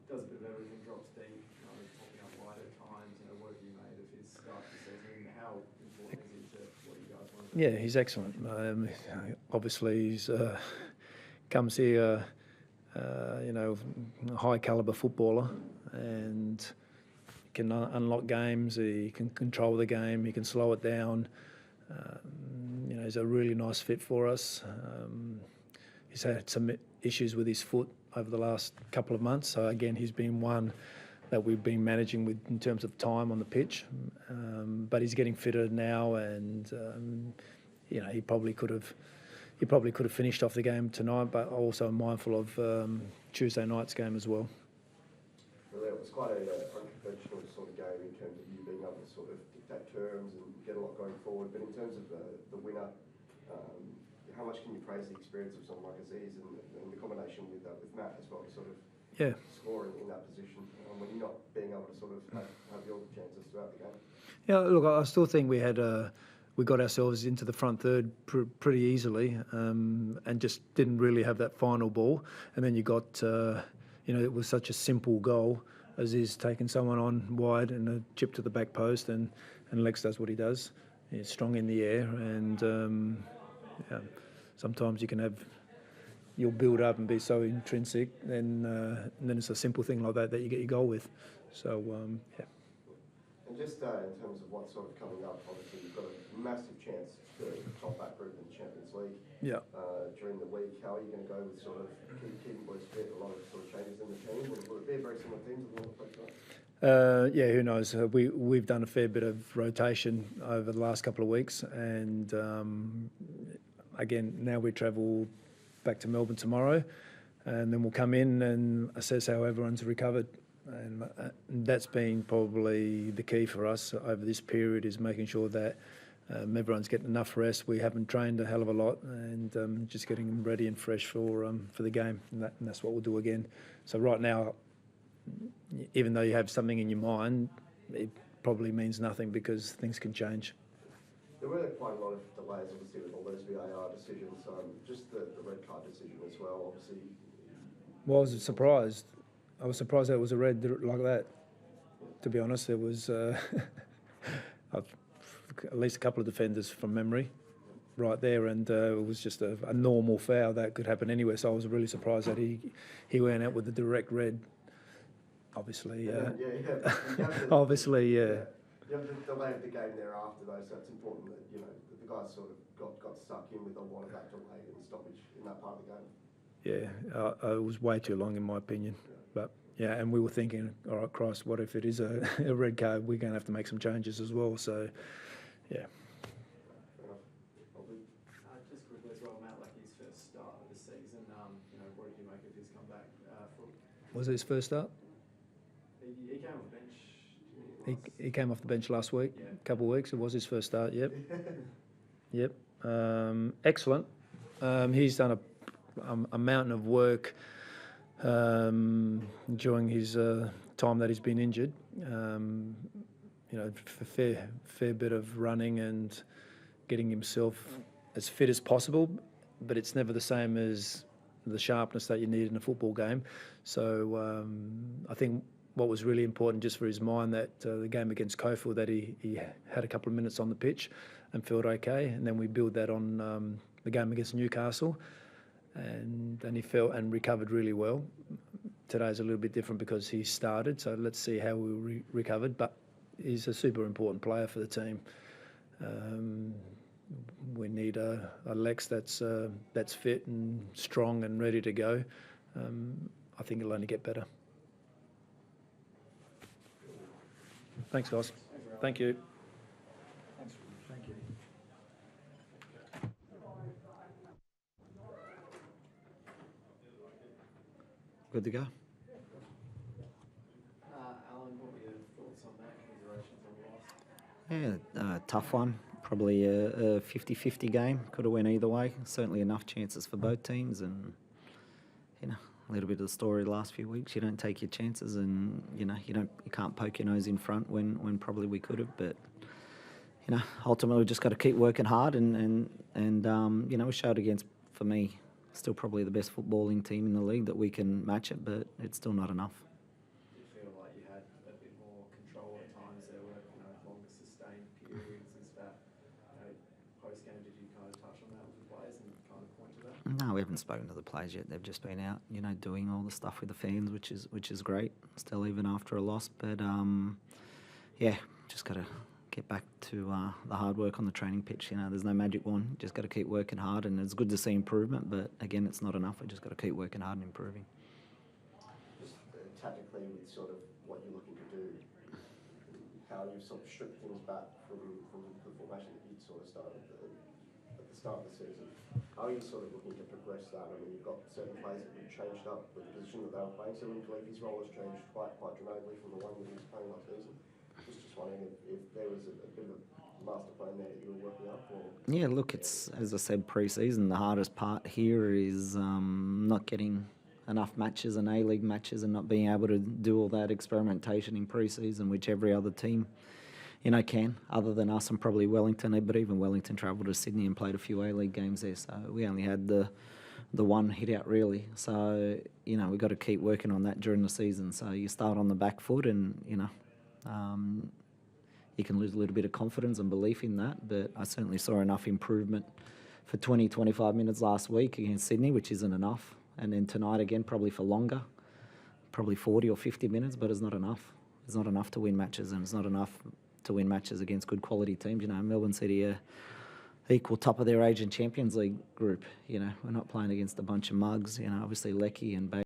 does a bit of everything, drops deep, kind of popping up wide at times. What have you made of his start to the season? How important is he to what you guys want to do? Yeah, he's excellent. Obviously, he's comes here, a high calibre footballer, and can unlock games. He can control the game. He can slow it down. He's a really nice fit for us. He's had some issues with his foot over the last couple of months. So again, he's been one that we've been managing with in terms of time on the pitch. But he's getting fitter now, and he probably could have finished off the game tonight. But also mindful of Tuesday night's game as well. Well, it was quite an unconventional sort of game in terms of you being able to sort of dictate terms and get a lot going forward. But in terms of the winner, how much can you praise the experience of someone like Aziz and the combination with Matt as well, sort of scoring in that position when you're not being able to sort of have your chances throughout the game? Yeah, look, I still think we got ourselves into the front third pretty easily, and just didn't really have that final ball. And then you got, it was such a simple goal, Aziz taking someone on wide and a chip to the back post, and Lex does what he does. He's strong in the air, and sometimes you'll build up and be so intrinsic, and then it's a simple thing like that you get your goal with. So, And just in terms of what's sort of coming up, obviously you've got a massive chance to top that group in the Champions League. Yeah. During the week, how are you going to go with sort of keeping boys fit? A lot of sort of changes in the team. Will it be a very similar team to the one that played tonight? Who knows? We've done a fair bit of rotation over the last couple of weeks, and again, now we travel back to Melbourne tomorrow, and then we'll come in and assess how everyone's recovered. And that's been probably the key for us over this period, is making sure that everyone's getting enough rest. We haven't trained a hell of a lot, and just getting them ready and fresh for the game, and that's what we'll do again. So right now, even though you have something in your mind, it probably means nothing, because things can change. There were quite a lot of delays, obviously, with all those VAR decisions. Just the red card decision as well, obviously. Well, I was surprised. I was surprised that it was a red like that. To be honest, there was at least a couple of defenders from memory right there, and it was just a normal foul that could happen anywhere. So I was really surprised that he went out with a direct red. Obviously, obviously, yeah. You have the delay of the game thereafter, though, so it's important that the guys sort of got stuck in with a lot of that delay and stoppage in that part of the game. Yeah, it was way too long in my opinion. But yeah, and we were thinking, all right, Christ, what if it is a red card? We're going to have to make some changes as well. So, yeah. Just quickly as well, Matt, like his first start of the season, what did you make of his comeback? Was it his first start? He came off the bench. He came off the bench last week, a couple of weeks. It was his first start, yep. Yep. Excellent. He's done a mountain of work during his time that he's been injured. Fair bit of running and getting himself as fit as possible, but it's never the same as the sharpness that you need in a football game. So I think what was really important just for his mind, that the game against Cofield, that he had a couple of minutes on the pitch and felt okay, and then we build that on the game against Newcastle, and he felt and recovered really well. Today's a little bit different because he started, so let's see how we recovered, but he's a super important player for the team. We need a Lex that's fit and strong and ready to go. I think it'll only get better. Thanks, guys. Thank you. Thank you. Good to go. Alan, what were your thoughts on that, considerations on the loss? Yeah, tough one. Probably a 50-50 game. Could have went either way. Certainly enough chances for both teams, and a little bit of the story the last few weeks. You don't take your chances, and you can't poke your nose in front when probably we could have. But ultimately we just got to keep working hard, and we showed against, for me, still probably the best footballing team in the league, that we can match it, but it's still not enough. Did you feel like you had a bit more control at times? There were longer sustained periods. Is that post game? Did you kind of touch on that with the players and kind of point to that? No, we haven't spoken to the players yet. They've just been out, doing all the stuff with the fans, which is great. Still, even after a loss, but yeah, just got to get back to the hard work on the training pitch. You know, there's no magic wand. Just got to keep working hard, and it's good to see improvement. But again, it's not enough. We just got to keep working hard and improving. Just tactically, with sort of what you're looking to do, how you've sort of stripped things back from the formation that you sort of started at the start of the season. How are you sort of looking to progress that? I mean, you've got certain players that have changed up with the position that they were playing. So his role has changed quite dramatically from the one that he was playing last season. Just wondering if there was a bit of a master plan there that you were working up? Or? Yeah, look, it's, as I said, pre-season. The hardest part here is not getting enough matches and A-League matches and not being able to do all that experimentation in pre-season, which every other team, you know, can, other than us and probably Wellington. But even Wellington travelled to Sydney and played a few A-League games there, so we only had the one hit out really. So, you know, we've got to keep working on that during the season. So you start on the back foot and, you know, you can lose a little bit of confidence and belief in that, but I certainly saw enough improvement for 20, 25 minutes last week against Sydney, which isn't enough. And then tonight again, probably for longer, probably 40 or 50 minutes, but it's not enough. It's not enough to win matches, and it's not enough to win matches against good quality teams. You know, Melbourne City are equal top of their Asian Champions League group. You know, we're not playing against a bunch of mugs. You know, obviously Lecky and